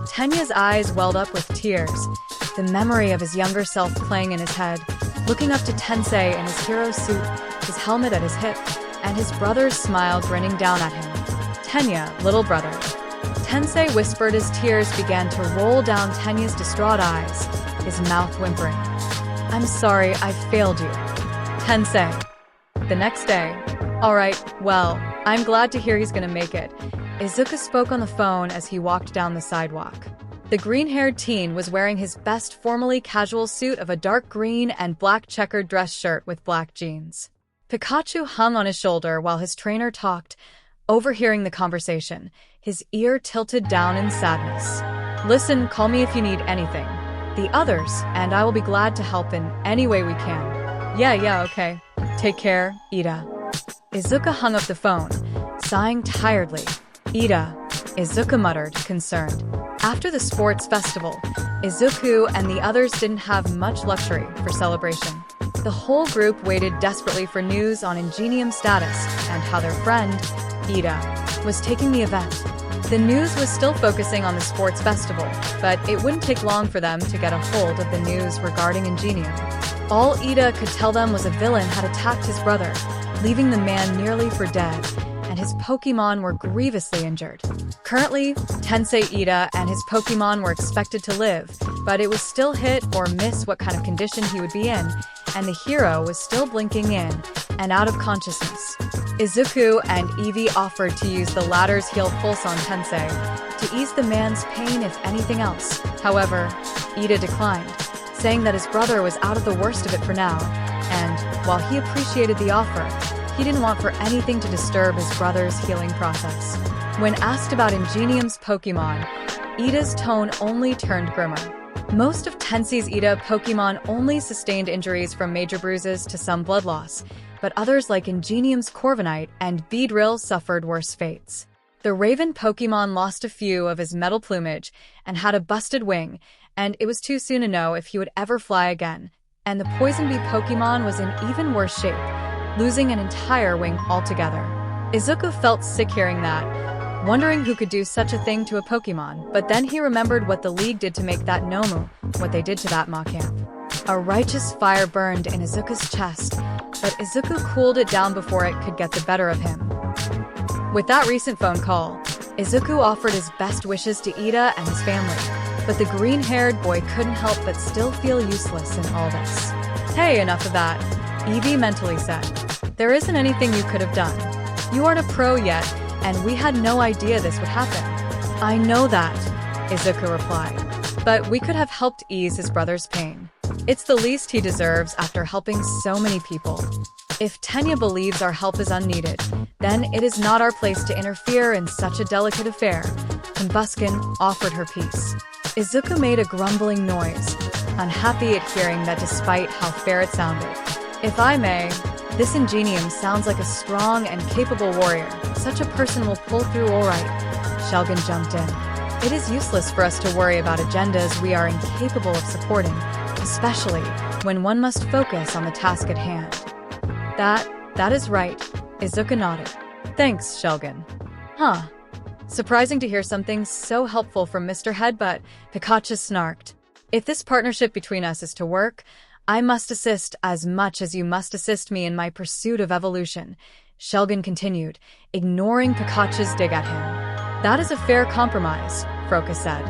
Tenya's eyes welled up with tears, the memory of his younger self playing in his head, looking up to Tensei in his hero suit, his helmet at his hip, and his brother's smile grinning down at him. "Tenya, little brother." Tensei whispered as tears began to roll down Tenya's distraught eyes, his mouth whimpering. "I'm sorry, I failed you." "Tensei." The next day. "Alright, well, I'm glad to hear he's gonna make it," Izuku spoke on the phone as he walked down the sidewalk. The green-haired teen was wearing his best formally casual suit of a dark green and black checkered dress shirt with black jeans. Pikachu hung on his shoulder while his trainer talked, overhearing the conversation, his ear tilted down in sadness. "Listen, call me if you need anything. The others and I will be glad to help in any way we can." Yeah, okay. Take care, Ida." Izuku hung up the phone, sighing tiredly. "Ida," Izuku muttered, concerned. After the sports festival, Izuku and the others didn't have much luxury for celebration. The whole group waited desperately for news on Ingenium's status and how their friend, Ida, was taking the event. The news was still focusing on the sports festival, but it wouldn't take long for them to get a hold of the news regarding Ingenium. All Ida could tell them was a villain had attacked his brother, leaving the man nearly for dead, and his Pokemon were grievously injured. Currently, Tensei Ida and his Pokemon were expected to live, but it was still hit or miss what kind of condition he would be in, and the hero was still blinking in and out of consciousness. Izuku and Eevee offered to use the latter's heal pulse on Tensei to ease the man's pain if anything else. However, Ida declined, saying that his brother was out of the worst of it for now, and, while he appreciated the offer, he didn't want for anything to disturb his brother's healing process. When asked about Ingenium's Pokemon, Ida's tone only turned grimmer. Most of Tensei's Ida Pokemon only sustained injuries from major bruises to some blood loss, but others like Ingenium's Corviknight and Beedrill suffered worse fates. The Raven Pokemon lost a few of his metal plumage and had a busted wing, and it was too soon to know if he would ever fly again, and the Poison Bee Pokemon was in even worse shape, losing an entire wing altogether. Izuku felt sick hearing that, wondering who could do such a thing to a Pokemon, but then he remembered what the League did to make that Nomu, what they did to that Macamp. A righteous fire burned in Izuku's chest, but Izuku cooled it down before it could get the better of him. With that recent phone call, Izuku offered his best wishes to Ida and his family, but the green-haired boy couldn't help but still feel useless in all this. Hey, enough of that, Eevee mentally said. There isn't anything you could have done. You aren't a pro yet, and we had no idea this would happen. I know that, Izuku replied, but we could have helped ease his brother's pain. It's the least he deserves after helping so many people. If Tenya believes our help is unneeded, then it is not our place to interfere in such a delicate affair. Combuskin offered her peace. Izuku made a grumbling noise, unhappy at hearing that despite how fair it sounded. If I may, this Ingenium sounds like a strong and capable warrior. Such a person will pull through all right. Shelgin jumped in. It is useless for us to worry about agendas we are incapable of supporting, especially when one must focus on the task at hand. That is right, Izuku nodded. Thanks, Shelgin. Huh. Surprising to hear something so helpful from Mr. Headbutt, Pikachu snarked. If this partnership between us is to work, I must assist as much as you must assist me in my pursuit of evolution, Shelgin continued, ignoring Pikachu's dig at him. That is a fair compromise, Froka said.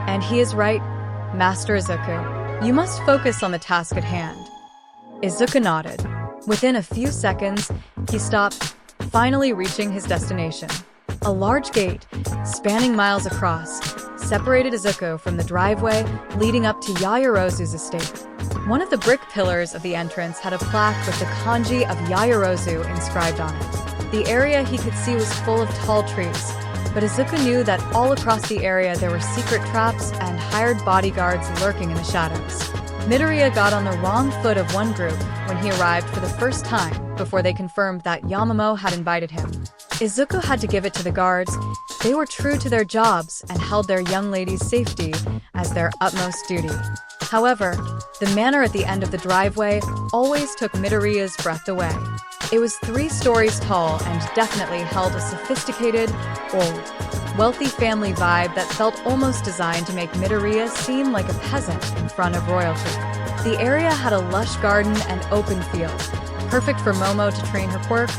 And he is right, Master Izuku. You must focus on the task at hand. Izuku nodded. Within a few seconds, he stopped, finally reaching his destination. A large gate, spanning miles across, separated Izuku from the driveway leading up to Yaoyorozu's estate. One of the brick pillars of the entrance had a plaque with the kanji of Yaoyorozu inscribed on it. The area he could see was full of tall trees, but Izuku knew that all across the area there were secret traps and hired bodyguards lurking in the shadows. Midoriya got on the wrong foot of one group when he arrived for the first time before they confirmed that Yamamo had invited him. Izuku had to give it to the guards. They were true to their jobs and held their young lady's safety as their utmost duty. However, the manor at the end of the driveway always took Midoriya's breath away. It was 3 stories tall and definitely held a sophisticated, old, wealthy family vibe that felt almost designed to make Midoriya seem like a peasant in front of royalty. The area had a lush garden and open field, perfect for Momo to train her quirk,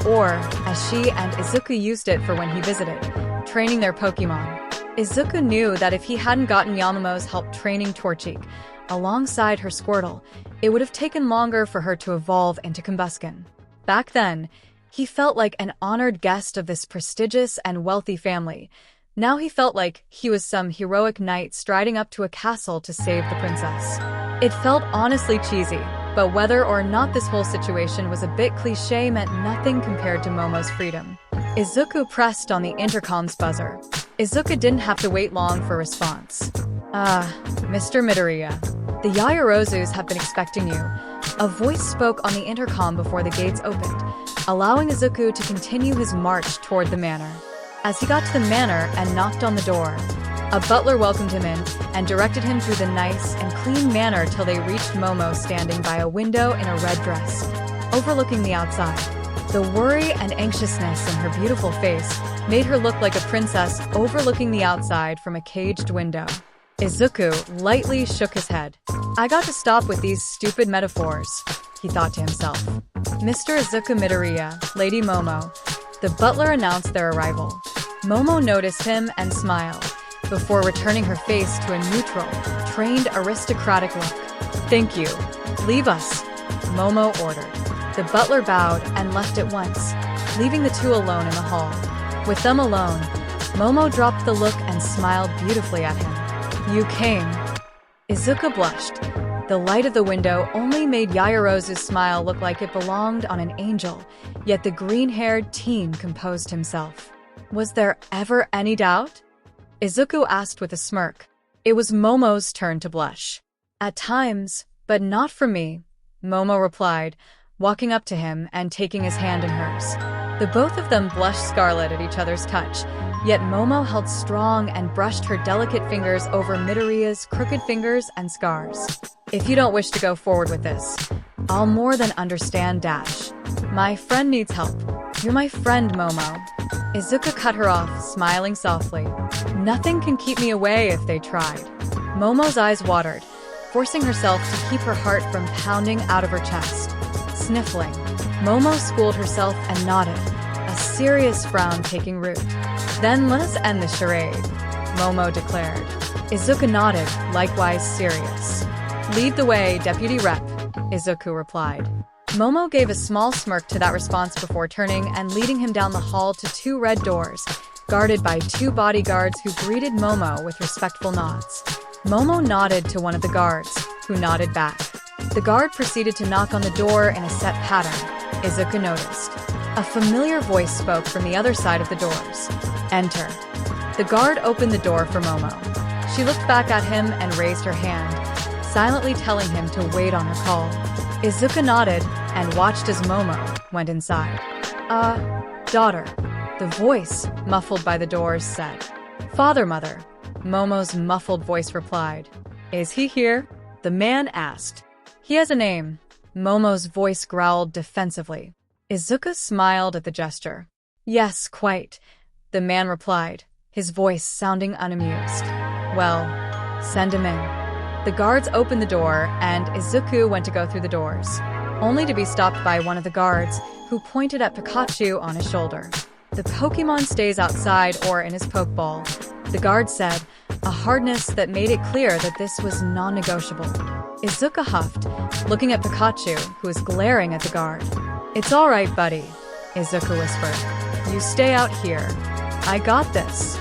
or, as she and Izuku used it for when he visited, training their Pokemon. Izuku knew that if he hadn't gotten Yamamo's help training Torchic alongside her Squirtle, it would have taken longer for her to evolve into Combuskin. Back then, he felt like an honored guest of this prestigious and wealthy family. Now he felt like he was some heroic knight striding up to a castle to save the princess. It felt honestly cheesy, but whether or not this whole situation was a bit cliché meant nothing compared to Momo's freedom. Izuku pressed on the intercom's buzzer. Izuku didn't have to wait long for a response. Mr. Midoriya, the Yaoyorozus have been expecting you. A voice spoke on the intercom before the gates opened, allowing Izuku to continue his march toward the manor. As he got to the manor and knocked on the door, a butler welcomed him in and directed him through the nice and clean manor till they reached Momo standing by a window in a red dress, overlooking the outside. The worry and anxiousness in her beautiful face made her look like a princess overlooking the outside from a caged window. Izuku lightly shook his head. I got to stop with these stupid metaphors, he thought to himself. Mr. Izuku Midoriya, Lady Momo. The butler announced their arrival. Momo noticed him and smiled, before returning her face to a neutral, trained aristocratic look. Thank you. Leave us, Momo ordered. The butler bowed and left at once, leaving the two alone in the hall. With them alone, Momo dropped the look and smiled beautifully at him. "You came." Izuku blushed. The light of the window only made Yaoyorozu's smile look like it belonged on an angel, yet the green-haired teen composed himself. "Was there ever any doubt?" Izuku asked with a smirk. It was Momo's turn to blush. "At times, but not for me," Momo replied, walking up to him and taking his hand in hers. The both of them blushed scarlet at each other's touch, yet Momo held strong and brushed her delicate fingers over Midoriya's crooked fingers and scars. "If you don't wish to go forward with this, I'll more than understand, Dash. My friend needs help." "You're my friend, Momo." Izuku cut her off, smiling softly. "Nothing can keep me away if they tried." Momo's eyes watered, forcing herself to keep her heart from pounding out of her chest. Sniffling, Momo schooled herself and nodded, a serious frown taking root. "Then let us end the charade," Momo declared. Izuku nodded, likewise serious. "Lead the way, Deputy Rep," Izuku replied. Momo gave a small smirk to that response before turning and leading him down the hall to two red doors, guarded by two bodyguards who greeted Momo with respectful nods. Momo nodded to one of the guards, who nodded back. The guard proceeded to knock on the door in a set pattern. Izuku noticed. A familiar voice spoke from the other side of the doors. "Enter." The guard opened the door for Momo. She looked back at him and raised her hand, silently telling him to wait on her call. Izuku nodded and watched as Momo went inside. Daughter," the voice, muffled by the doors, said. "Father, mother," Momo's muffled voice replied. "Is he here?" the man asked. "He has a name," Momo's voice growled defensively. Izuku smiled at the gesture. "Yes, quite," the man replied, his voice sounding unamused. "Well, send him in." The guards opened the door, and Izuku went to go through the doors, only to be stopped by one of the guards, who pointed at Pikachu on his shoulder. "The Pokemon stays outside or in his Pokeball," the guard said, a hardness that made it clear that this was non-negotiable. Izuku huffed, looking at Pikachu, who was glaring at the guard. "It's all right, buddy," Izuku whispered. "You stay out here. I got this."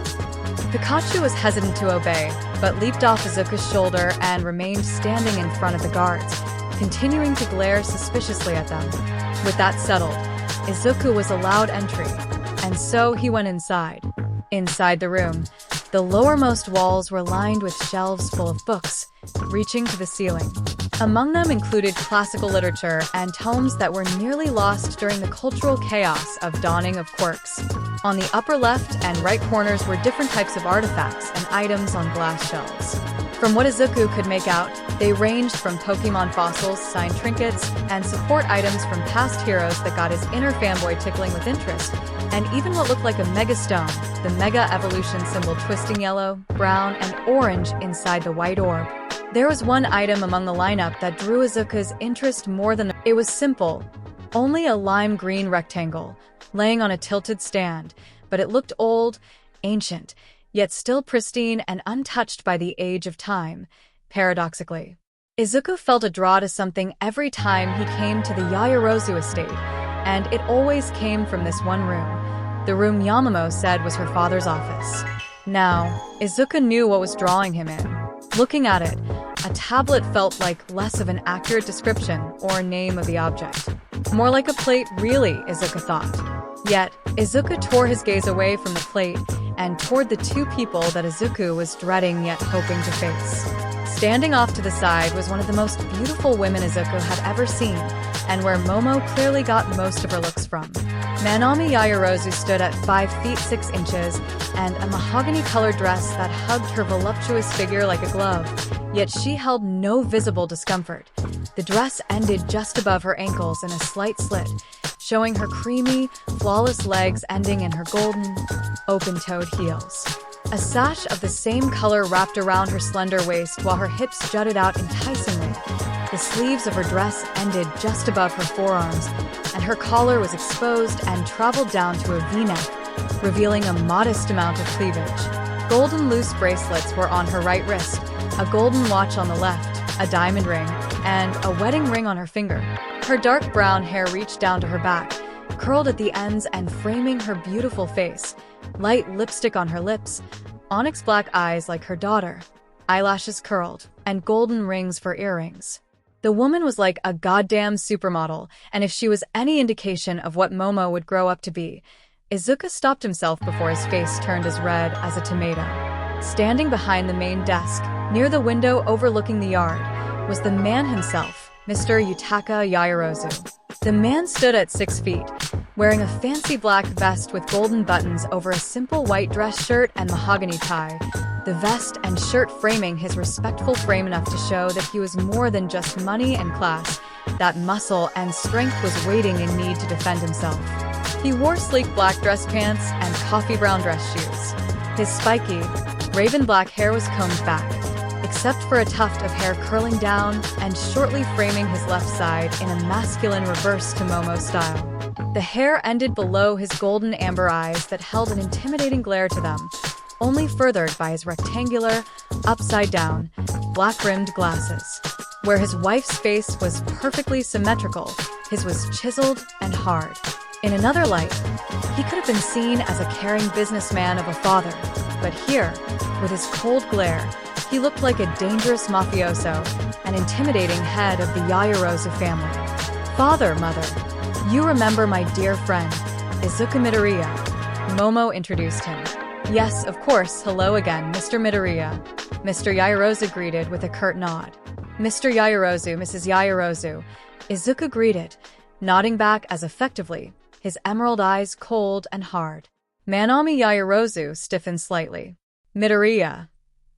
Pikachu was hesitant to obey, but leaped off Izuku's shoulder and remained standing in front of the guards, continuing to glare suspiciously at them. With that settled, Izuku was allowed entry, and so he went inside. Inside the room, the lowermost walls were lined with shelves full of books, reaching to the ceiling. Among them included classical literature and tomes that were nearly lost during the cultural chaos of dawning of Quirks. On the upper left and right corners were different types of artifacts and items on glass shelves. From what Izuku could make out, they ranged from Pokemon fossils, signed trinkets, and support items from past heroes that got his inner fanboy tickling with interest, and even what looked like a Mega Stone, the Mega Evolution symbol twisting yellow, brown, and orange inside the white orb. There was one item among the lineup that drew Izuku's interest more than it was simple, only a lime green rectangle, laying on a tilted stand, but it looked old, ancient, yet still pristine and untouched by the age of time, paradoxically. Izuku felt a draw to something every time he came to the Yaoyorozu estate, and it always came from this one room, the room Yamamo said was her father's office. Now, Izuku knew what was drawing him in. Looking at it, a tablet felt like less of an accurate description or name of the object. More like a plate, really, Izuku thought. Yet, Izuku tore his gaze away from the plate and toward the two people that Izuku was dreading yet hoping to face. Standing off to the side was one of the most beautiful women Izuku had ever seen, and where Momo clearly got most of her looks from. Nanami Yaoyorozu stood at 5 feet 6 inches and a mahogany-colored dress that hugged her voluptuous figure like a glove, yet she held no visible discomfort. The dress ended just above her ankles in a slight slit, showing her creamy, flawless legs ending in her golden, open-toed heels. A sash of the same color wrapped around her slender waist while her hips jutted out enticingly. The sleeves of her dress ended just above her forearms, and her collar was exposed and traveled down to a V-neck, revealing a modest amount of cleavage. Golden loose bracelets were on her right wrist, a golden watch on the left, a diamond ring, and a wedding ring on her finger. Her dark brown hair reached down to her back, curled at the ends and framing her beautiful face, light lipstick on her lips, onyx black eyes like her daughter, eyelashes curled, and golden rings for earrings. The woman was like a goddamn supermodel, and if she was any indication of what Momo would grow up to be, Izuku stopped himself before his face turned as red as a tomato. Standing behind the main desk, near the window overlooking the yard, was the man himself, Mr. Yutaka Yaoyorozu. The man stood at 6 feet, wearing a fancy black vest with golden buttons over a simple white dress shirt and mahogany tie, the vest and shirt framing his respectful frame enough to show that he was more than just money and class, that muscle and strength was waiting in need to defend himself. He wore sleek black dress pants and coffee brown dress shoes. His spiky, raven black hair was combed back, except for a tuft of hair curling down and shortly framing his left side in a masculine reverse to Momo style. The hair ended below his golden amber eyes that held an intimidating glare to them, only furthered by his rectangular, upside-down, black-rimmed glasses. Where his wife's face was perfectly symmetrical, his was chiseled and hard. In another light, he could have been seen as a caring businessman of a father, but here, with his cold glare, he looked like a dangerous mafioso, an intimidating head of the Yaoyorozu family. Father, mother, you remember my dear friend, Izuku Midoriya. Momo introduced him. Yes, of course, hello again, Mr. Midoriya. Mr. Yaoyorozu greeted with a curt nod. Mr. Yaoyorozu, Mrs. Yaoyorozu, Izuku greeted, nodding back as effectively, his emerald eyes cold and hard. Manami Yaoyorozu stiffened slightly. Midoriya.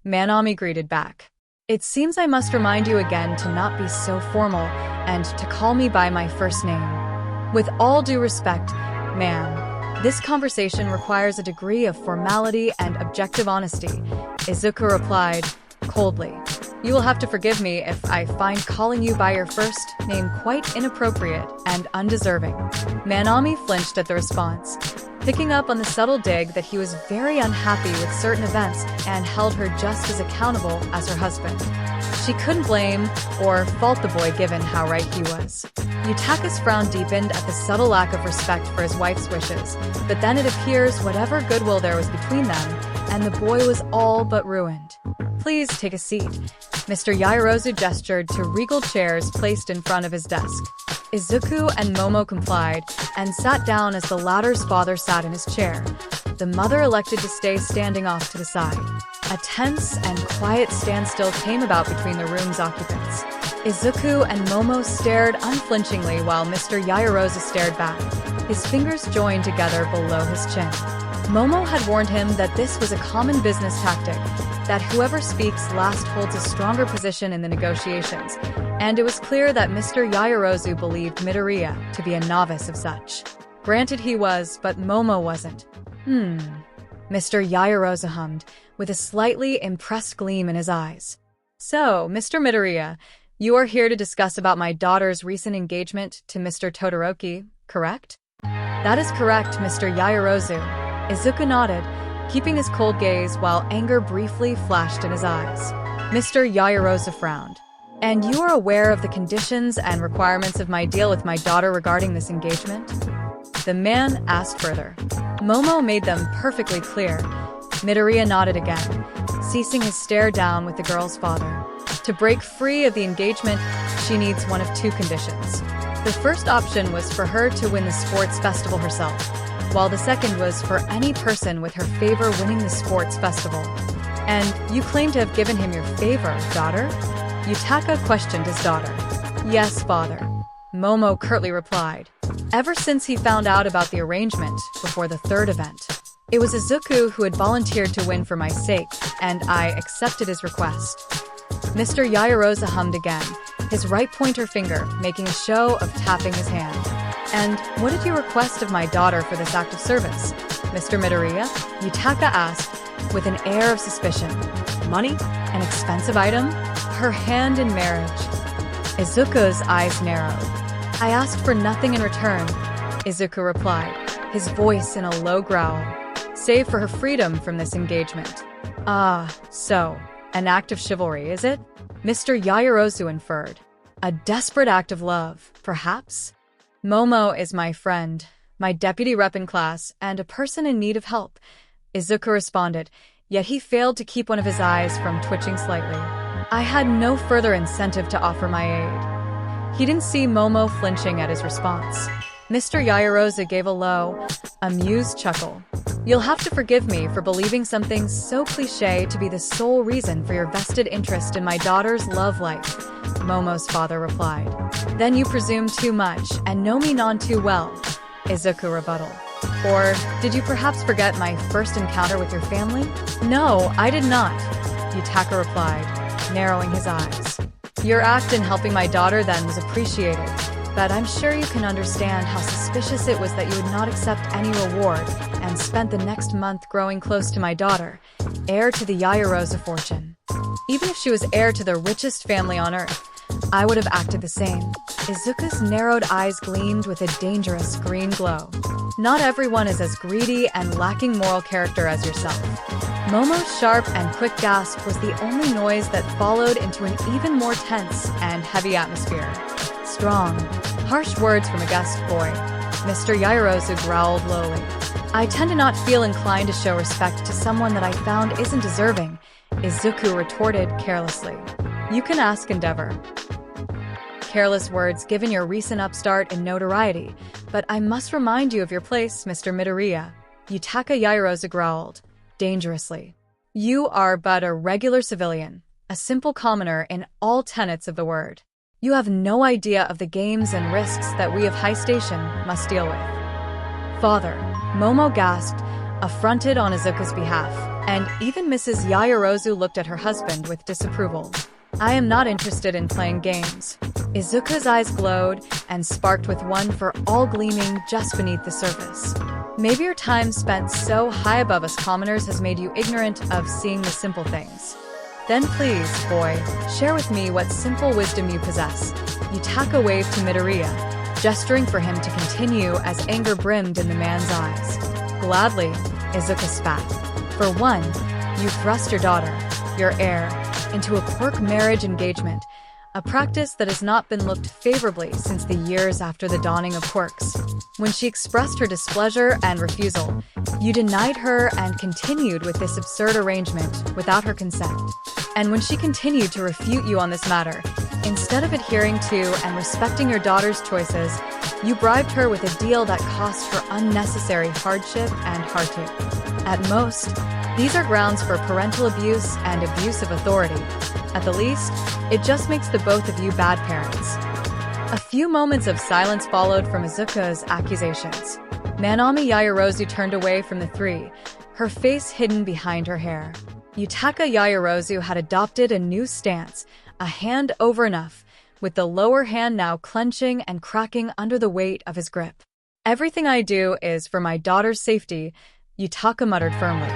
Manami greeted back. It seems I must remind you again to not be so formal and to call me by my first name. With all due respect, ma'am, this conversation requires a degree of formality and objective honesty, Izuku replied, coldly. You will have to forgive me if I find calling you by your first name quite inappropriate and undeserving. Manami flinched at the response, picking up on the subtle dig that he was very unhappy with certain events and held her just as accountable as her husband. She couldn't blame or fault the boy given how right he was. Yutaka's frown deepened at the subtle lack of respect for his wife's wishes, but then it appears whatever goodwill there was between them, and the boy was all but ruined. Please take a seat. Mr. Yaoyorozu gestured to regal chairs placed in front of his desk. Izuku and Momo complied and sat down as the latter's father sat in his chair. The mother elected to stay standing off to the side. A tense and quiet standstill came about between the room's occupants. Izuku and Momo stared unflinchingly while Mr. Yaoyorozu stared back, his fingers joined together below his chin. Momo had warned him that this was a common business tactic, that whoever speaks last holds a stronger position in the negotiations, and it was clear that Mr. Yaoyorozu believed Midoriya to be a novice of such. Granted he was, but Momo wasn't. Mr. Yaoyorozu hummed, with a slightly impressed gleam in his eyes. So, Mr. Midoriya, you are here to discuss about my daughter's recent engagement to Mr. Todoroki, correct? That is correct, Mr. Yaoyorozu. Izuku nodded, keeping his cold gaze while anger briefly flashed in his eyes. Mr. Yaoyorozu frowned. And you are aware of the conditions and requirements of my deal with my daughter regarding this engagement? The man asked further. Momo made them perfectly clear. Midoriya nodded again, ceasing his stare down with the girl's father. To break free of the engagement, she needs one of two conditions. The first option was for her to win the sports festival herself, while the second was for any person with her favor winning the sports festival. And you claim to have given him your favor, daughter? Yutaka questioned his daughter. Yes, father. Momo curtly replied. Ever since he found out about the arrangement before the third event. It was Izuku who had volunteered to win for my sake, and I accepted his request. Mr. Yaoyorozu hummed again, his right pointer finger making a show of tapping his hand. And what did you request of my daughter for this act of service, Mr. Midoriya? Yutaka asked, with an air of suspicion. Money? An expensive item? Her hand in marriage. Izuku's eyes narrowed. I asked for nothing in return, Izuku replied, his voice in a low growl, save for her freedom from this engagement. Ah, so, an act of chivalry, is it? Mr. Yaoyorozu inferred. A desperate act of love, perhaps? Momo is my friend, my deputy rep in class, and a person in need of help, Izuku responded, yet he failed to keep one of his eyes from twitching slightly. I had no further incentive to offer my aid. He didn't see Momo flinching at his response. Mr. Yaoyorozu gave a low, amused chuckle. You'll have to forgive me for believing something so cliché to be the sole reason for your vested interest in my daughter's love life, Momo's father replied. Then you presume too much and know me none too well, Izuku rebutted. Or did you perhaps forget my first encounter with your family? No, I did not, Yutaka replied, narrowing his eyes. Your act in helping my daughter then was appreciated, but I'm sure you can understand how suspicious it was that you would not accept any reward and spent the next month growing close to my daughter, heir to the Yaoyorozu fortune. Even if she was heir to the richest family on earth, I would have acted the same. Izuku's narrowed eyes gleamed with a dangerous green glow. Not everyone is as greedy and lacking moral character as yourself. Momo's sharp and quick gasp was the only noise that followed into an even more tense and heavy atmosphere. Strong, harsh words from a guest boy, Mr. Yaoyorozu growled lowly. I tend to not feel inclined to show respect to someone that I found isn't deserving, Izuku retorted carelessly. You can ask Endeavor. Careless words given your recent upstart in notoriety, but I must remind you of your place, Mr. Midoriya, Yutaka Yaoyorozu growled, dangerously. You are but a regular civilian, a simple commoner in all tenets of the word. You have no idea of the games and risks that we of high station must deal with. Father, Momo gasped, affronted on Izuku's behalf, and even Mrs. Yaoyorozu looked at her husband with disapproval. I am not interested in playing games. Izuku's eyes glowed and sparked with one for all gleaming just beneath the surface. Maybe your time spent so high above us commoners has made you ignorant of seeing the simple things. Then please, boy, share with me what simple wisdom you possess. Yutaka waved to Midoriya, gesturing for him to continue as anger brimmed in the man's eyes. Gladly, Izuku spat. For one, you thrust your daughter, your heir, into a quirk marriage engagement, a practice that has not been looked favorably since the years after the dawning of quirks. When she expressed her displeasure and refusal, you denied her and continued with this absurd arrangement without her consent. And when she continued to refute you on this matter, instead of adhering to and respecting your daughter's choices, you bribed her with a deal that cost her unnecessary hardship and heartache. At most, these are grounds for parental abuse and abuse of authority. At the least, it just makes the both of you bad parents. A few moments of silence followed from Izuku's accusations. Manami Yaoyorozu turned away from the three, her face hidden behind her hair. Yutaka Yaoyorozu had adopted a new stance, a hand over enough, with the lower hand now clenching and cracking under the weight of his grip. Everything I do is for my daughter's safety, Yutaka muttered firmly.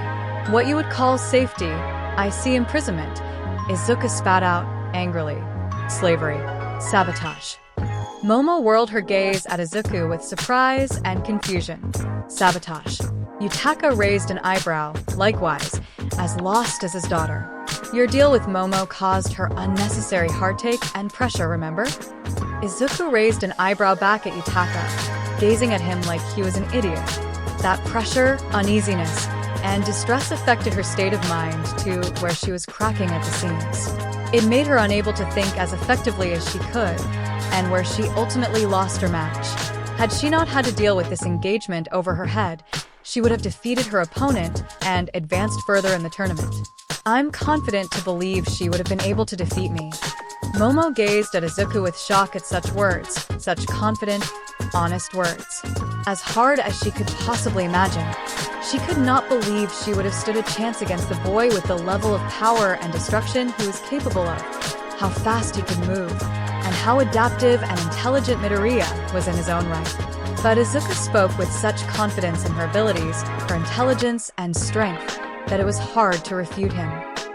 What you would call safety, I see imprisonment, Izuku spat out, angrily. Slavery. Sabotage. Momo whirled her gaze at Izuku with surprise and confusion. Sabotage. Yutaka raised an eyebrow, likewise, as lost as his daughter. Your deal with Momo caused her unnecessary heartache and pressure, remember? Izuku raised an eyebrow back at Yutaka, gazing at him like he was an idiot. That pressure, uneasiness, and distress affected her state of mind to where she was cracking at the seams. It made her unable to think as effectively as she could, and where she ultimately lost her match. Had she not had to deal with this engagement over her head, she would have defeated her opponent and advanced further in the tournament. I'm confident to believe she would have been able to defeat me. Momo gazed at Izuku with shock at such words, such confident, honest words. As hard as she could possibly imagine, she could not believe she would have stood a chance against the boy with the level of power and destruction he was capable of, how fast he could move, and how adaptive and intelligent Midoriya was in his own right. But Izuku spoke with such confidence in her abilities, her intelligence, and strength that it was hard to refute him.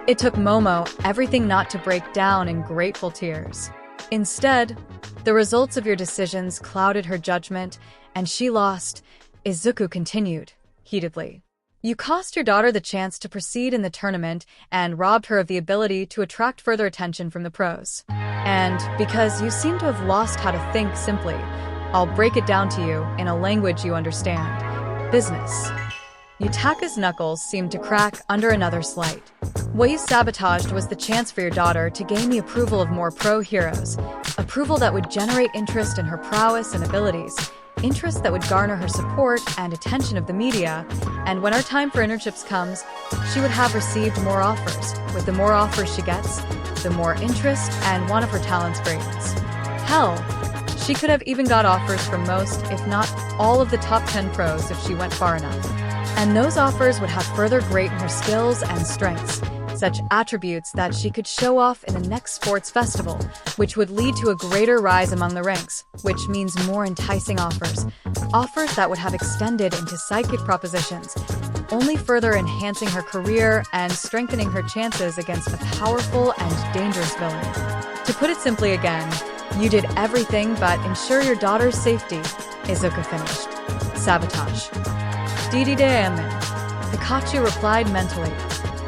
It took Momo everything not to break down in grateful tears. Instead, the results of your decisions clouded her judgment, and she lost, Izuku continued, heatedly. You cost your daughter the chance to proceed in the tournament and robbed her of the ability to attract further attention from the pros. And because you seem to have lost how to think simply, I'll break it down to you in a language you understand. Business. Yutaka's knuckles seemed to crack under another slight. What you sabotaged was the chance for your daughter to gain the approval of more pro-heroes, approval that would generate interest in her prowess and abilities, interest that would garner her support and attention of the media, and when our time for internships comes, she would have received more offers. With the more offers she gets, the more interest and one of her talents brings. Hell, she could have even got offers from most, if not all of the top 10 pros if she went far enough. And those offers would have further greatened her skills and strengths, such attributes that she could show off in the next sports festival, which would lead to a greater rise among the ranks, which means more enticing offers. Offers that would have extended into psychic propositions, only further enhancing her career and strengthening her chances against a powerful and dangerous villain. To put it simply again, you did everything but ensure your daughter's safety. Izuku finished. Sabotage. DDDAMN. Pikachu replied mentally,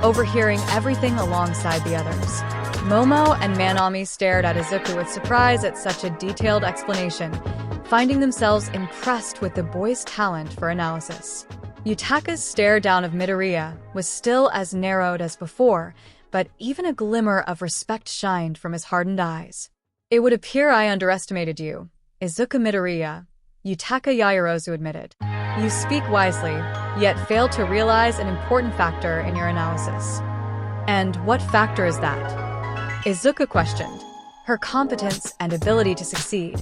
overhearing everything alongside the others. Momo and Manami stared at Izuku with surprise at such a detailed explanation, finding themselves impressed with the boy's talent for analysis. Yutaka's stare down of Midoriya was still as narrowed as before, but even a glimmer of respect shined from his hardened eyes. It would appear I underestimated you, Izuku Midoriya, Yutaka Yaoyorozu admitted. You speak wisely, yet fail to realize an important factor in your analysis. And what factor is that? Izuku questioned. Her competence and ability to succeed.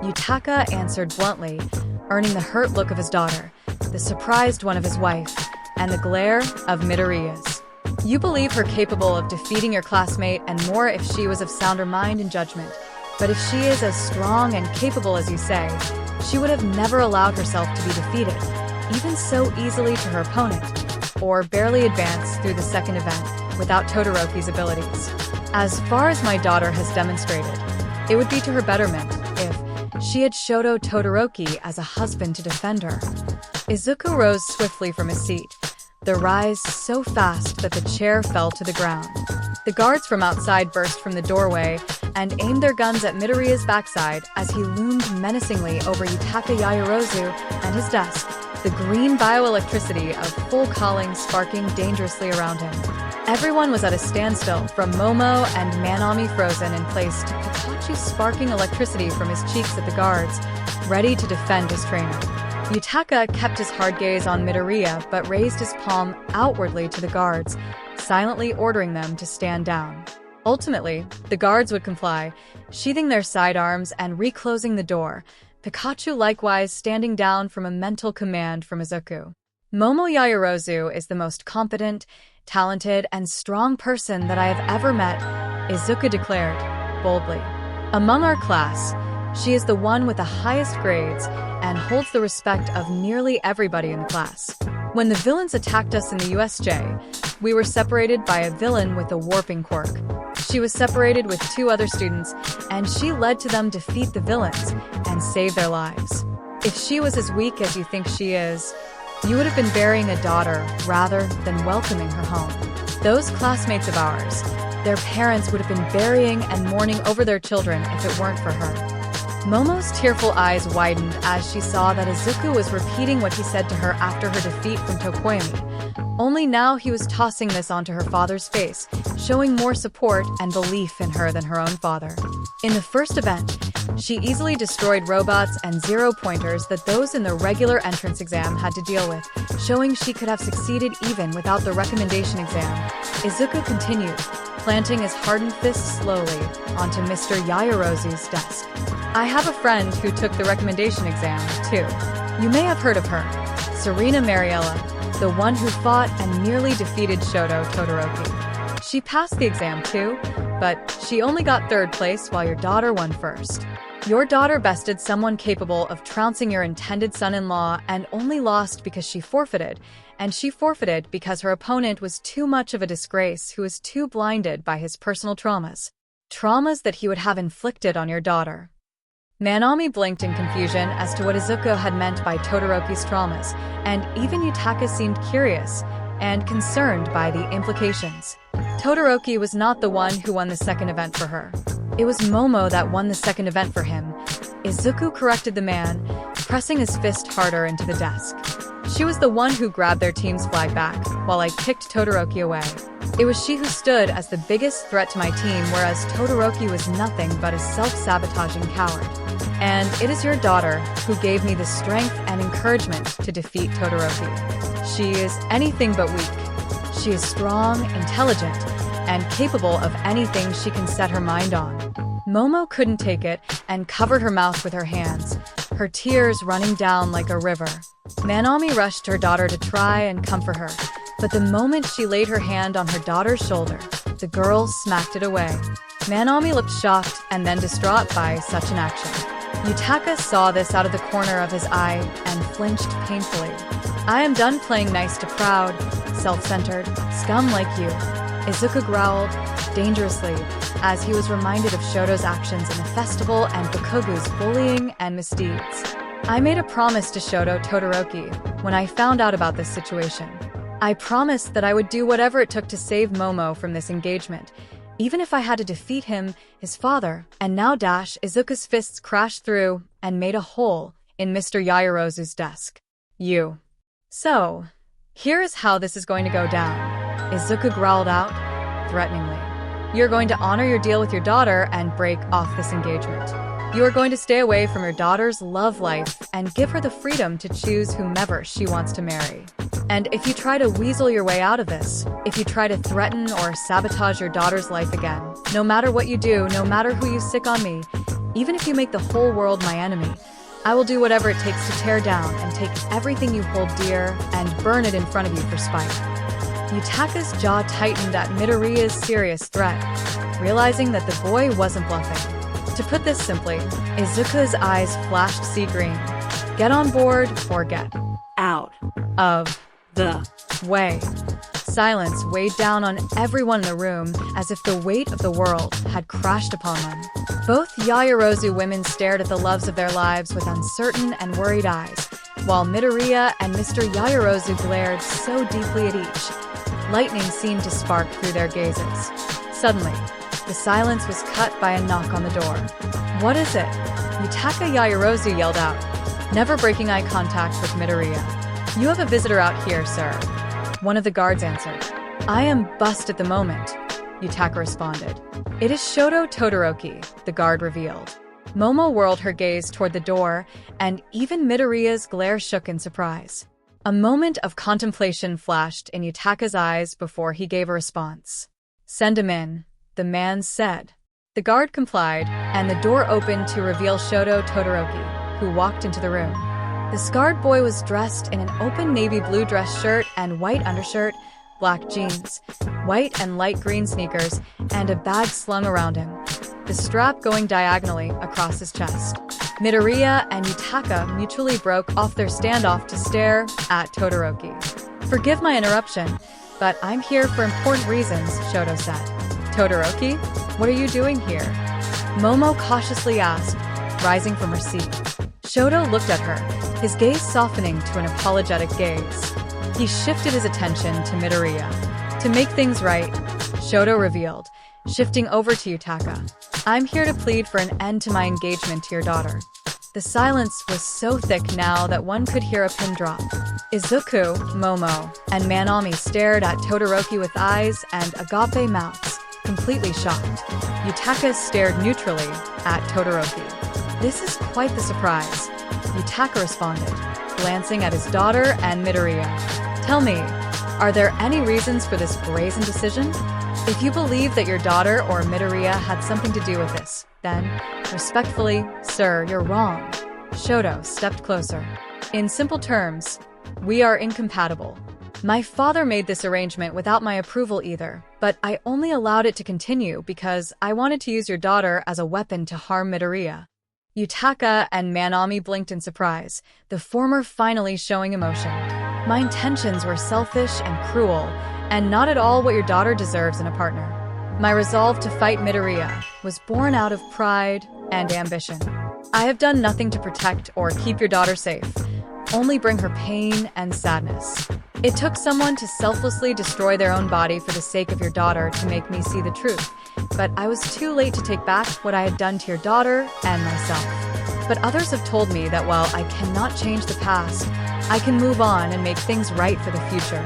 Yutaka answered bluntly, earning the hurt look of his daughter, the surprised one of his wife, and the glare of Midoriya's. You believe her capable of defeating your classmate and more if she was of sounder mind and judgment. But if she is as strong and capable as you say, she would have never allowed herself to be defeated, even so easily to her opponent, or barely advanced through the second event without Todoroki's abilities. As far as my daughter has demonstrated, it would be to her betterment if she had Shoto Todoroki as a husband to defend her. Izuku rose swiftly from his seat, the rise so fast that the chair fell to the ground. The guards from outside burst from the doorway and aimed their guns at Midoriya's backside as he loomed menacingly over Yutaka Yaoyorozu and his desk, the green bioelectricity of full calling sparking dangerously around him. Everyone was at a standstill, from Momo and Manami frozen in place to Pikachu sparking electricity from his cheeks at the guards, ready to defend his trainer. Yutaka kept his hard gaze on Midoriya but raised his palm outwardly to the guards, silently ordering them to stand down. Ultimately, the guards would comply, sheathing their sidearms and reclosing the door, Pikachu likewise standing down from a mental command from Izuku. Momo Yaoyorozu is the most competent, talented, and strong person that I have ever met, Izuku declared, boldly. Among our class, she is the one with the highest grades and holds the respect of nearly everybody in the class. When the villains attacked us in the USJ, we were separated by a villain with a warping quirk. She was separated with 2 other students, and she led to them defeat the villains and save their lives. If she was as weak as you think she is, you would have been burying a daughter rather than welcoming her home. Those classmates of ours, their parents would have been burying and mourning over their children if it weren't for her. Momo's tearful eyes widened as she saw that Izuku was repeating what he said to her after her defeat from Tokoemi. Only now he was tossing this onto her father's face, showing more support and belief in her than her own father. In the first event, she easily destroyed robots and zero-pointers that those in the regular entrance exam had to deal with, showing she could have succeeded even without the recommendation exam. Izuku continued, planting his hardened fist slowly onto Mr. Yaoyorozu's desk. I have a friend who took the recommendation exam, too. You may have heard of her, Serena Mariella, the one who fought and nearly defeated Shoto Todoroki. She passed the exam, too, but she only got 3rd place while your daughter won 1st. Your daughter bested someone capable of trouncing your intended son-in-law and only lost because she forfeited, and she forfeited because her opponent was too much of a disgrace who was too blinded by his personal traumas. Traumas that he would have inflicted on your daughter. Manami blinked in confusion as to what Izuku had meant by Todoroki's traumas, and even Yutaka seemed curious and concerned by the implications. Todoroki was not the one who won the second event for her. It was Momo that won the second event for him, Izuku corrected the man, pressing his fist harder into the desk. She was the one who grabbed their team's flag back, while I kicked Todoroki away. It was she who stood as the biggest threat to my team, whereas Todoroki was nothing but a self-sabotaging coward. And it is your daughter who gave me the strength and encouragement to defeat Todoroki. She is anything but weak. She is strong, intelligent, and capable of anything she can set her mind on. Momo couldn't take it and covered her mouth with her hands, her tears running down like a river. Manami rushed her daughter to try and comfort her, but the moment she laid her hand on her daughter's shoulder, the girl smacked it away. Manami looked shocked and then distraught by such an action. Yutaka saw this out of the corner of his eye and flinched painfully. I am done playing nice to proud, self-centered, scum like you, Izuku growled, dangerously, as he was reminded of Shoto's actions in the festival and Bakugo's bullying and misdeeds. I made a promise to Shoto Todoroki when I found out about this situation. I promised that I would do whatever it took to save Momo from this engagement, even if I had to defeat him, his father, and now Izuku's fists crashed through and made a hole in Mr. Yaoyorozu's desk. You. So, here is how this is going to go down, Izuku growled out, threateningly. You're going to honor your deal with your daughter and break off this engagement. You are going to stay away from your daughter's love life and give her the freedom to choose whomever she wants to marry. And if you try to weasel your way out of this, if you try to threaten or sabotage your daughter's life again, no matter what you do, no matter who you sick on me, even if you make the whole world my enemy, I will do whatever it takes to tear down and take everything you hold dear and burn it in front of you for spite. Yutaka's jaw tightened at Midoriya's serious threat, realizing that the boy wasn't bluffing. To put this simply, Izuku's eyes flashed sea green. Get on board or get Out of the way. Silence weighed down on everyone in the room as if the weight of the world had crashed upon them. Both Yaoyorozu women stared at the loves of their lives with uncertain and worried eyes, while Midoriya and Mr. Yaoyorozu glared so deeply at each. Lightning seemed to spark through their gazes. Suddenly, the silence was cut by a knock on the door. What is it? Yutaka Yaoyorozu yelled out, never breaking eye contact with Midoriya. You have a visitor out here, sir. One of the guards answered. I am bussed at the moment, Yutaka responded. It is Shoto Todoroki, the guard revealed. Momo whirled her gaze toward the door, and even Midoriya's glare shook in surprise. A moment of contemplation flashed in Yutaka's eyes before he gave a response. Send him in, the man said. The guard complied, and the door opened to reveal Shoto Todoroki, who walked into the room. The scarred boy was dressed in an open navy blue dress shirt and white undershirt, black jeans, white and light green sneakers, and a bag slung around him, the strap going diagonally across his chest. Midoriya and Yutaka mutually broke off their standoff to stare at Todoroki. Forgive my interruption, but I'm here for important reasons, Shoto said. Todoroki, what are you doing here? Momo cautiously asked, rising from her seat. Shoto looked at her, his gaze softening to an apologetic gaze. He shifted his attention to Midoriya. To make things right, Shoto revealed, shifting over to Yutaka. I'm here to plead for an end to my engagement to your daughter. The silence was so thick now that one could hear a pin drop. Izuku, Momo, and Manami stared at Todoroki with eyes and agape mouths, completely shocked. Yutaka stared neutrally at Todoroki. This is quite the surprise, Yutaka responded, glancing at his daughter and Midoriya. Tell me, are there any reasons for this brazen decision? If you believe that your daughter or Midoriya had something to do with this, then, respectfully, sir, you're wrong. Shoto stepped closer. In simple terms, we are incompatible. My father made this arrangement without my approval either, but I only allowed it to continue because I wanted to use your daughter as a weapon to harm Midoriya. Yutaka and Manami blinked in surprise, the former finally showing emotion. My intentions were selfish and cruel, and not at all what your daughter deserves in a partner. My resolve to fight Midoriya was born out of pride and ambition. I have done nothing to protect or keep your daughter safe, only bring her pain and sadness. It took someone to selflessly destroy their own body for the sake of your daughter to make me see the truth, but I was too late to take back what I had done to your daughter and myself. But others have told me that while I cannot change the past, I can move on and make things right for the future.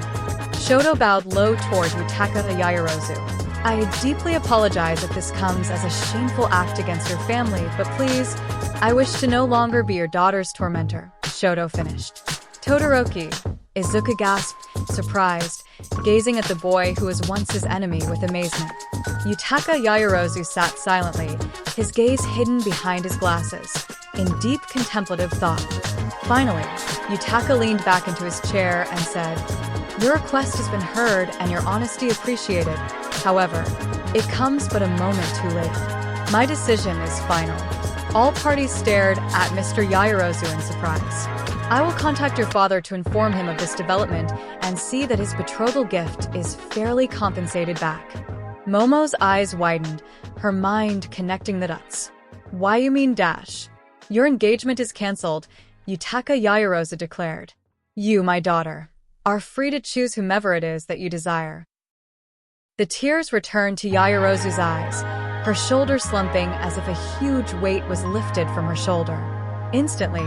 Shoto bowed low toward Yutaka Yaoyorozu. I deeply apologize if this comes as a shameful act against your family, but please, I wish to no longer be your daughter's tormentor, Shoto finished. Todoroki, Izuku gasped, surprised, gazing at the boy who was once his enemy with amazement. Yutaka Yaoyorozu sat silently, his gaze hidden behind his glasses, in deep contemplative thought. Finally, Yutaka leaned back into his chair and said, "Your request has been heard and your honesty appreciated. However, it comes but a moment too late. My decision is final." All parties stared at Mr. Yaoyorozu in surprise. "I will contact your father to inform him of this development and see that his betrothal gift is fairly compensated back." Momo's eyes widened, her mind connecting the dots. "Why you mean dash? Your engagement is cancelled," Yutaka Yaoyorozu declared. "You, my daughter, are free to choose whomever it is that you desire." The tears returned to Yaoyorozu's eyes, her shoulders slumping as if a huge weight was lifted from her shoulder. Instantly,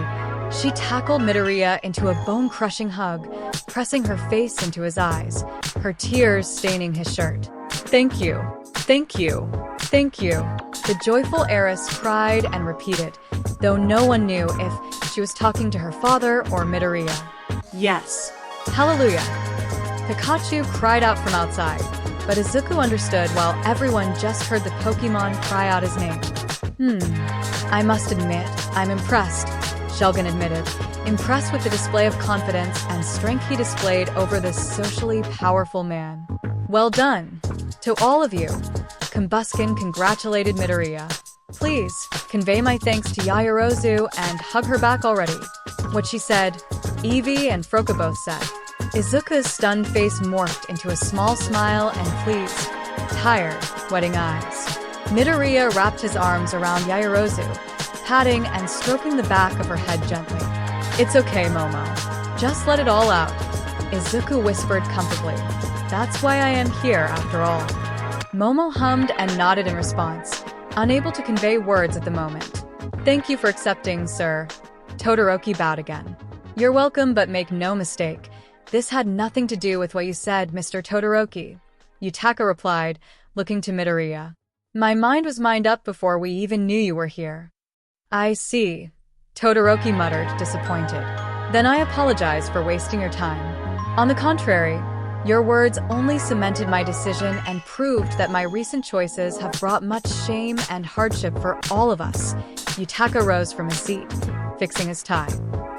she tackled Midoriya into a bone-crushing hug, pressing her face into his eyes, her tears staining his shirt. "Thank you, thank you, thank you," the joyful heiress cried and repeated, though no one knew if she was talking to her father or Midoriya. Yes. "Hallelujah!" Pikachu cried out from outside, but Izuku understood while everyone just heard the Pokemon cry out his name. I must admit, I'm impressed," Shulgin admitted, impressed with the display of confidence and strength he displayed over this socially powerful man. "Well done. To all of you," Combuskin congratulated Midoriya. "Please, convey my thanks to Yaoyorozu and hug her back already." What she said, Eevee and Froka both said. Izuku's stunned face morphed into a small smile and pleased, tired, wetting eyes. Midoriya wrapped his arms around Yaoyorozu, patting and stroking the back of her head gently. "It's okay, Momo. Just let it all out," Izuku whispered comfortably. "That's why I am here, after all." Momo hummed and nodded in response, unable to convey words at the moment. "Thank you for accepting, sir." Todoroki bowed again. "You're welcome, but make no mistake. This had nothing to do with what you said, Mr. Todoroki," Yutaka replied, looking to Midoriya. "My mind was mined up before we even knew you were here." "I see," Todoroki muttered, disappointed. "Then I apologize for wasting your time. On the contrary, your words only cemented my decision and proved that my recent choices have brought much shame and hardship for all of us." Yutaka rose from his seat, fixing his tie.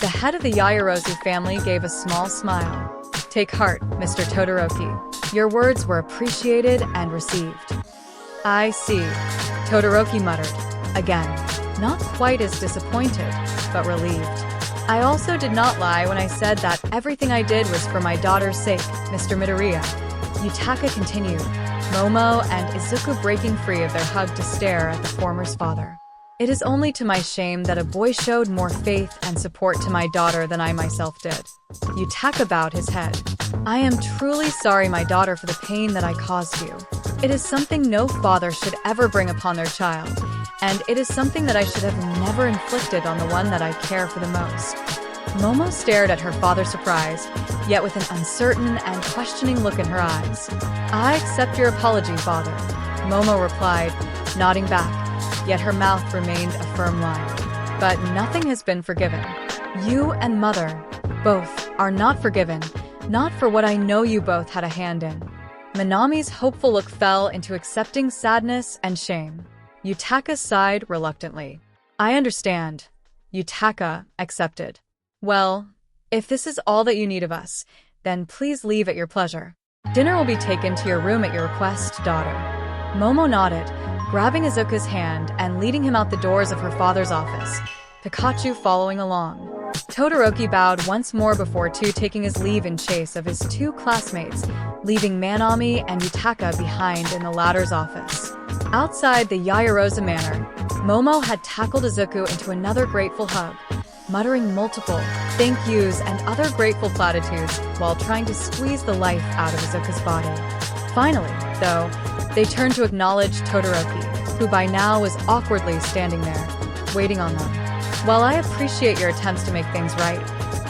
The head of the Yaoyorozu family gave a small smile. "Take heart, Mr. Todoroki. Your words were appreciated and received." "I see," Todoroki muttered, again, not quite as disappointed, but relieved. "I also did not lie when I said that everything I did was for my daughter's sake, Mr. Midoriya," Yutaka continued, Momo and Izuku breaking free of their hug to stare at the former's father. "It is only to my shame that a boy showed more faith and support to my daughter than I myself did." Yutaka bowed his head. "I am truly sorry, my daughter, for the pain that I caused you. It is something no father should ever bring upon their child, and it is something that I should have never inflicted on the one that I care for the most." Momo stared at her father surprised, yet with an uncertain and questioning look in her eyes. "I accept your apology, father," Momo replied, nodding back, yet her mouth remained a firm line. "But nothing has been forgiven. You and mother, both, are not forgiven, not for what I know you both had a hand in." Minami's hopeful look fell into accepting sadness and shame. Yutaka sighed reluctantly. "I understand." Yutaka accepted. "Well, if this is all that you need of us, then please leave at your pleasure. Dinner will be taken to your room at your request, daughter." Momo nodded, grabbing Izuku's hand and leading him out the doors of her father's office, Pikachu following along. Todoroki bowed once more before taking his leave in chase of his two classmates, leaving Manami and Yutaka behind in the latter's office. Outside the Yaoyorozu manor, Momo had tackled Izuku into another grateful hug, muttering multiple thank yous and other grateful platitudes while trying to squeeze the life out of Izuku's body. Finally, though, they turned to acknowledge Todoroki, who by now was awkwardly standing there, waiting on them. While I appreciate your attempts to make things right,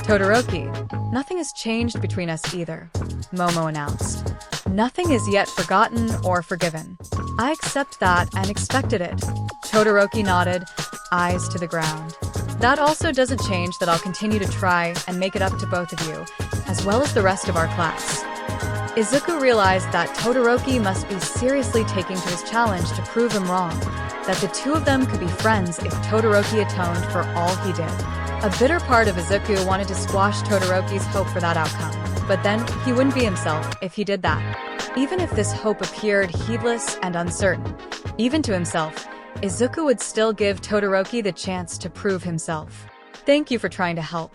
Todoroki, nothing has changed between us either, Momo announced. Nothing is yet forgotten or forgiven. I accept that and expected it. Todoroki nodded, eyes to the ground. That also doesn't change that I'll continue to try and make it up to both of you, as well as the rest of our class. Izuku realized that Todoroki must be seriously taking to his challenge to prove him wrong, that the two of them could be friends if Todoroki atoned for all he did. A bitter part of Izuku wanted to squash Todoroki's hope for that outcome, but then he wouldn't be himself if he did that. Even if this hope appeared heedless and uncertain, even to himself, Izuku would still give Todoroki the chance to prove himself. Thank you for trying to help,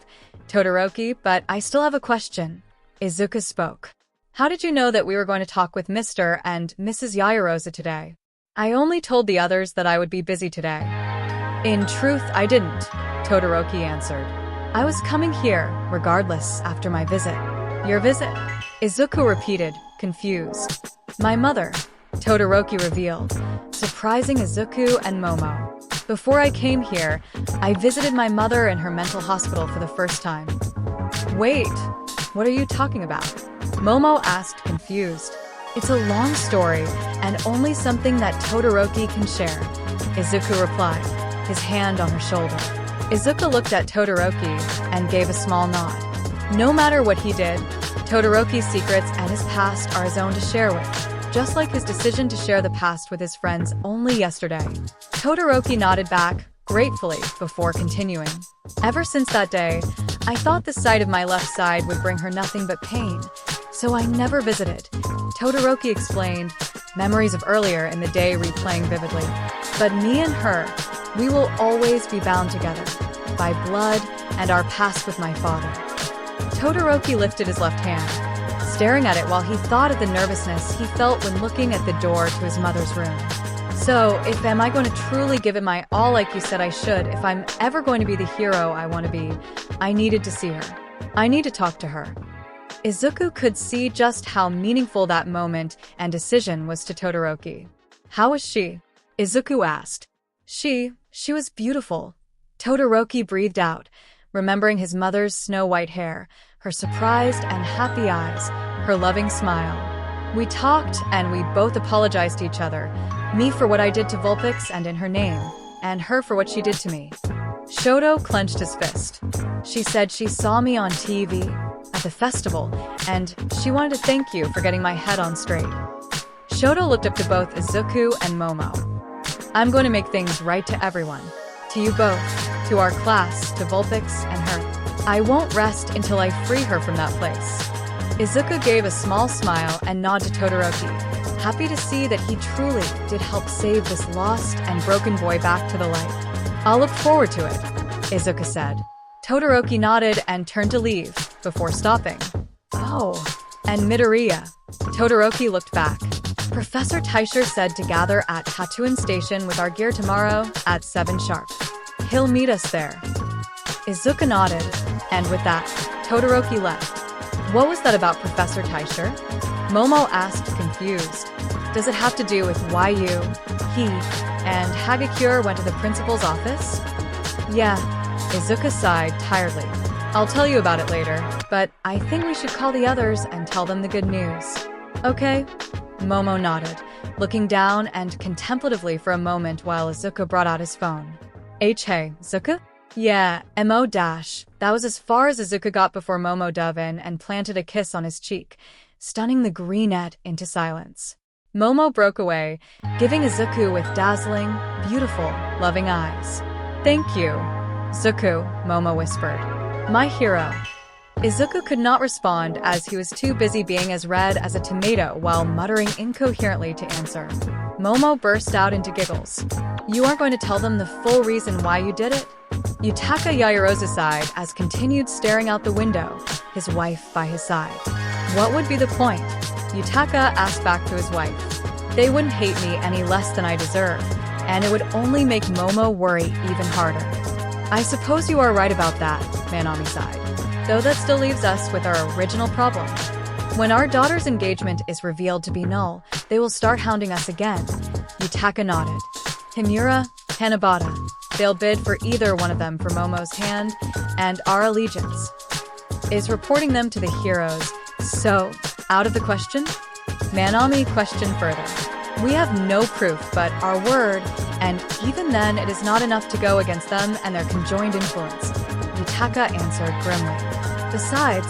Todoroki, but I still have a question. Izuku spoke. How did you know that we were going to talk with Mr. and Mrs. Yayarosa today? I only told the others that I would be busy today. In truth, I didn't, Todoroki answered. I was coming here, regardless, after my visit. Your visit? Izuku repeated, confused. My mother, Todoroki revealed, surprising Izuku and Momo. Before I came here, I visited my mother in her mental hospital for the first time. Wait, what are you talking about? Momo asked, confused. It's a long story, and only something that Todoroki can share, Izuku replied, his hand on her shoulder. Izuku looked at Todoroki and gave a small nod. No matter what he did, Todoroki's secrets and his past are his own to share with, just like his decision to share the past with his friends only yesterday. Todoroki nodded back, gratefully, before continuing. Ever since that day, I thought the sight of my left side would bring her nothing but pain, so I never visited. Todoroki explained, memories of earlier in the day replaying vividly. But me and her, we will always be bound together, by blood and our past with my father. Todoroki lifted his left hand, staring at it while he thought of the nervousness he felt when looking at the door to his mother's room. So, if am I going to truly give it my all like you said I should, if I'm ever going to be the hero I want to be, I needed to see her. I need to talk to her. Izuku could see just how meaningful that moment and decision was to Todoroki. How was she? Izuku asked. She was beautiful. Todoroki breathed out, remembering his mother's snow-white hair, her surprised and happy eyes, her loving smile. We talked and we both apologized to each other, me for what I did to Vulpix and in her name, and her for what she did to me. Shoto clenched his fist. She said she saw me on TV at the festival, and she wanted to thank you for getting my head on straight. Shoto looked up to both Izuku and Momo. I'm going to make things right to everyone. To you both, to our class, to Vulpix and her. I won't rest until I free her from that place. Izuku gave a small smile and nod to Todoroki, happy to see that he truly did help save this lost and broken boy back to the light. I'll look forward to it, Izuku said. Todoroki nodded and turned to leave, before stopping. Oh, and Midoriya. Todoroki looked back. Professor Taisher said to gather at Tatooine Station with our gear tomorrow at 7 sharp. He'll meet us there. Izuku nodded, and with that, Todoroki left. What was that about Professor Taisher? Momo asked, confused. Does it have to do with why you, he, and Hagakure went to the principal's office? Yeah, Izuku sighed tiredly. I'll tell you about it later, but I think we should call the others and tell them the good news. Okay? Momo nodded, looking down and contemplatively for a moment while Izuku brought out his phone. Hey, Izuku? Yeah, Mo-. That was as far as Izuku got before Momo dove in and planted a kiss on his cheek, stunning the greenette into silence. Momo broke away, giving Izuku with dazzling, beautiful, loving eyes. Thank you, Izuku, Momo whispered. My hero. Izuku could not respond as he was too busy being as red as a tomato while muttering incoherently to answer. Momo burst out into giggles. You aren't going to tell them the full reason why you did it? Yutaka Yayarosa sighed as continued staring out the window, his wife by his side. What would be the point? Yutaka asked back to his wife. They wouldn't hate me any less than I deserve, and it would only make Momo worry even harder. I suppose you are right about that, Manami sighed. Though that still leaves us with our original problem. When our daughter's engagement is revealed to be null, they will start hounding us again. Yutaka nodded. Himura, Hanabata, They'll bid for either one of them for Momo's hand, and our allegiance is reporting them to the heroes. So, out of the question? Manami questioned further. We have no proof but our word, and even then it is not enough to go against them and their conjoined influence, Yutaka answered grimly. Besides,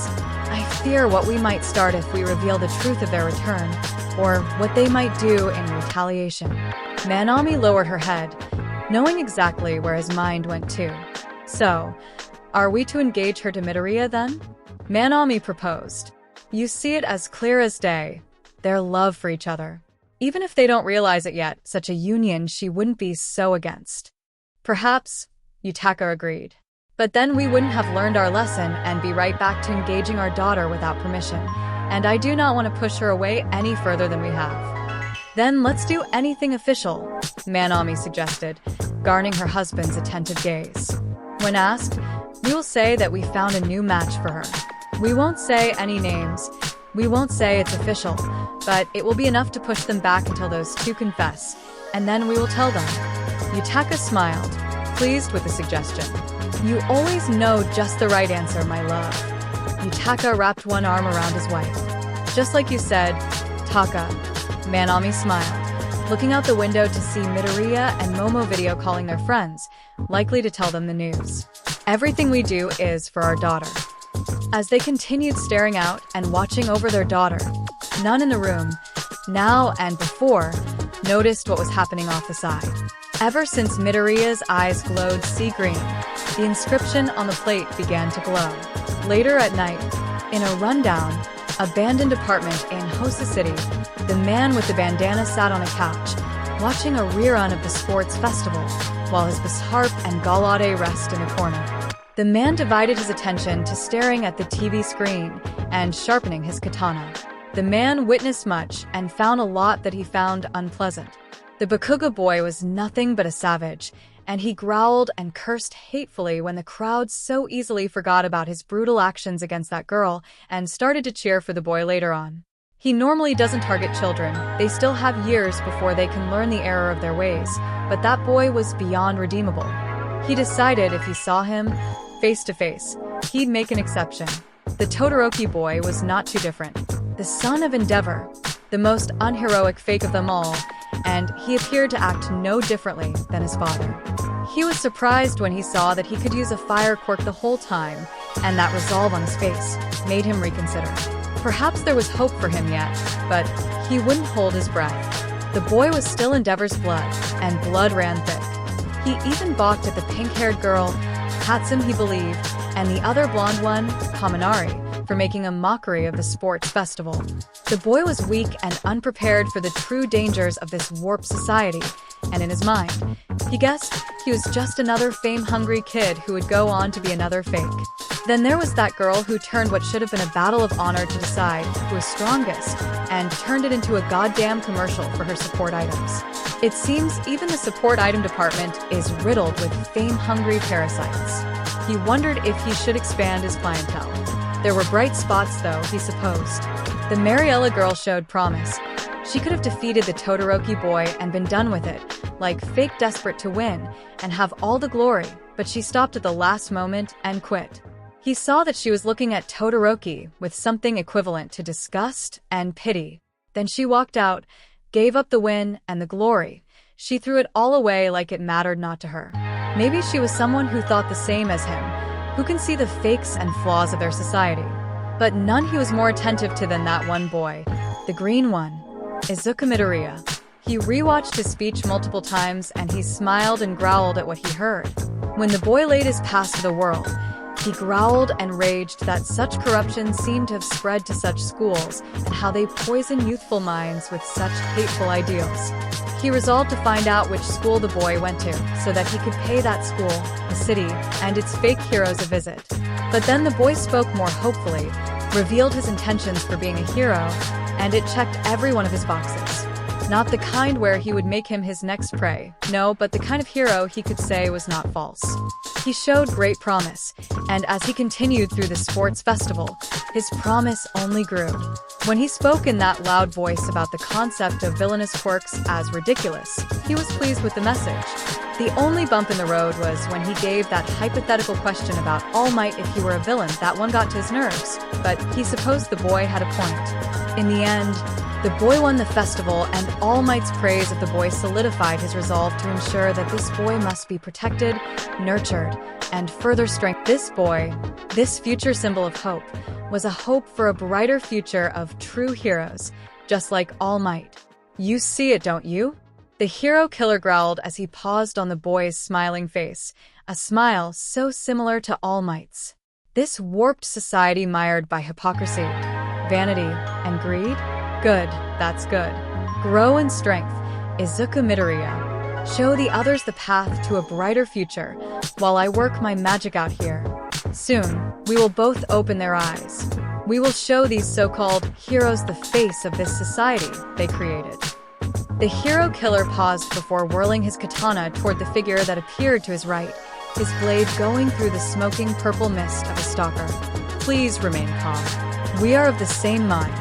I fear what we might start if we reveal the truth of their return, or what they might do in retaliation. Manami lowered her head, knowing exactly where his mind went to. So, are we to engage her to Midoriya then? Manami proposed. You see it as clear as day, their love for each other. Even if they don't realize it yet, such a union she wouldn't be so against. Perhaps, Yutaka agreed. But then we wouldn't have learned our lesson and be right back to engaging our daughter without permission, and I do not want to push her away any further than we have. Then let's do anything official, Manami suggested, garnering her husband's attentive gaze. When asked, we will say that we found a new match for her. We won't say any names. We won't say it's official, but it will be enough to push them back until those two confess, and then we will tell them. Yutaka smiled, pleased with the suggestion. You always know just the right answer, my love. Yutaka wrapped one arm around his wife. Just like you said, Taka. Manami smiled, looking out the window to see Midoriya and Momo video calling their friends, likely to tell them the news. Everything we do is for our daughter. As they continued staring out and watching over their daughter, none in the room, now and before, noticed what was happening off the side. Ever since Midoriya's eyes glowed sea green, the inscription on the plate began to glow. Later at night, in a rundown, abandoned apartment in Hosa City, the man with the bandana sat on a couch, watching a rerun of the sports festival, while his Bisharp and Galade rest in the corner. The man divided his attention to staring at the TV screen and sharpening his katana. The man witnessed much and found a lot that he found unpleasant. The Bakuga boy was nothing but a savage, and he growled and cursed hatefully when the crowd so easily forgot about his brutal actions against that girl and started to cheer for the boy later on. He normally doesn't target children. They still have years before they can learn the error of their ways, but that boy was beyond redeemable. He decided if he saw him face to face, he'd make an exception. The Todoroki boy was not too different. The son of Endeavor, the most unheroic fake of them all, and he appeared to act no differently than his father. He was surprised when he saw that he could use a fire quirk the whole time, and that resolve on his face made him reconsider. Perhaps there was hope for him yet, but he wouldn't hold his breath. The boy was still Endeavor's blood, and blood ran thick. He even balked at the pink-haired girl, Hatsum he believed, and the other blonde one, Kaminari, for making a mockery of the sports festival. The boy was weak and unprepared for the true dangers of this warped society, and in his mind, he guessed he was just another fame-hungry kid who would go on to be another fake. Then there was that girl who turned what should have been a battle of honor to decide who was strongest, and turned it into a goddamn commercial for her support items. It seems even the support item department is riddled with fame-hungry parasites. He wondered if he should expand his clientele. There were bright spots, though, he supposed. The Mariella girl showed promise. She could have defeated the Todoroki boy and been done with it, like fake desperate to win, and have all the glory, but she stopped at the last moment and quit. He saw that she was looking at Todoroki with something equivalent to disgust and pity. Then she walked out, gave up the win and the glory. She threw it all away like it mattered not to her. Maybe she was someone who thought the same as him, who can see the fakes and flaws of their society. But none he was more attentive to than that one boy, the green one, Izuku Midoriya. He rewatched his speech multiple times and he smiled and growled at what he heard. When the boy laid his past to the world, he growled and raged that such corruption seemed to have spread to such schools and how they poison youthful minds with such hateful ideals. He resolved to find out which school the boy went to so that he could pay that school, the city, and its fake heroes a visit. But then the boy spoke more hopefully, revealed his intentions for being a hero, and it checked every one of his boxes. Not the kind where he would make him his next prey, no, but the kind of hero he could say was not false. He showed great promise, and as he continued through the sports festival, his promise only grew. When he spoke in that loud voice about the concept of villainous quirks as ridiculous, he was pleased with the message. The only bump in the road was when he gave that hypothetical question about All Might if he were a villain. That one got to his nerves, but he supposed the boy had a point. In the end, the boy won the festival, and All Might's praise of the boy solidified his resolve to ensure that this boy must be protected, nurtured, and further strengthened. This boy, this future symbol of hope, was a hope for a brighter future of true heroes, just like All Might. You see it, don't you? The hero killer growled as he paused on the boy's smiling face, a smile so similar to All Might's. This warped society mired by hypocrisy, vanity, and greed? Good, that's good. Grow in strength, Izuku Midoriya. Show the others the path to a brighter future, while I work my magic out here. Soon, we will both open their eyes. We will show these so-called heroes the face of this society they created. The hero killer paused before whirling his katana toward the figure that appeared to his right, his blade going through the smoking purple mist of a stalker. Please remain calm. We are of the same mind.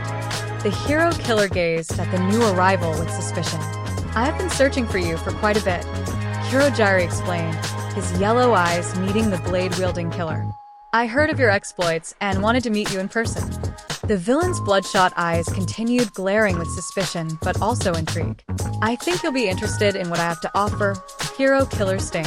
The hero killer gazed at the new arrival with suspicion. I have been searching for you for quite a bit, Hirojiri explained, his yellow eyes meeting the blade-wielding killer. I heard of your exploits and wanted to meet you in person. The villain's bloodshot eyes continued glaring with suspicion, but also intrigue. I think you'll be interested in what I have to offer, Hero Killer Stain.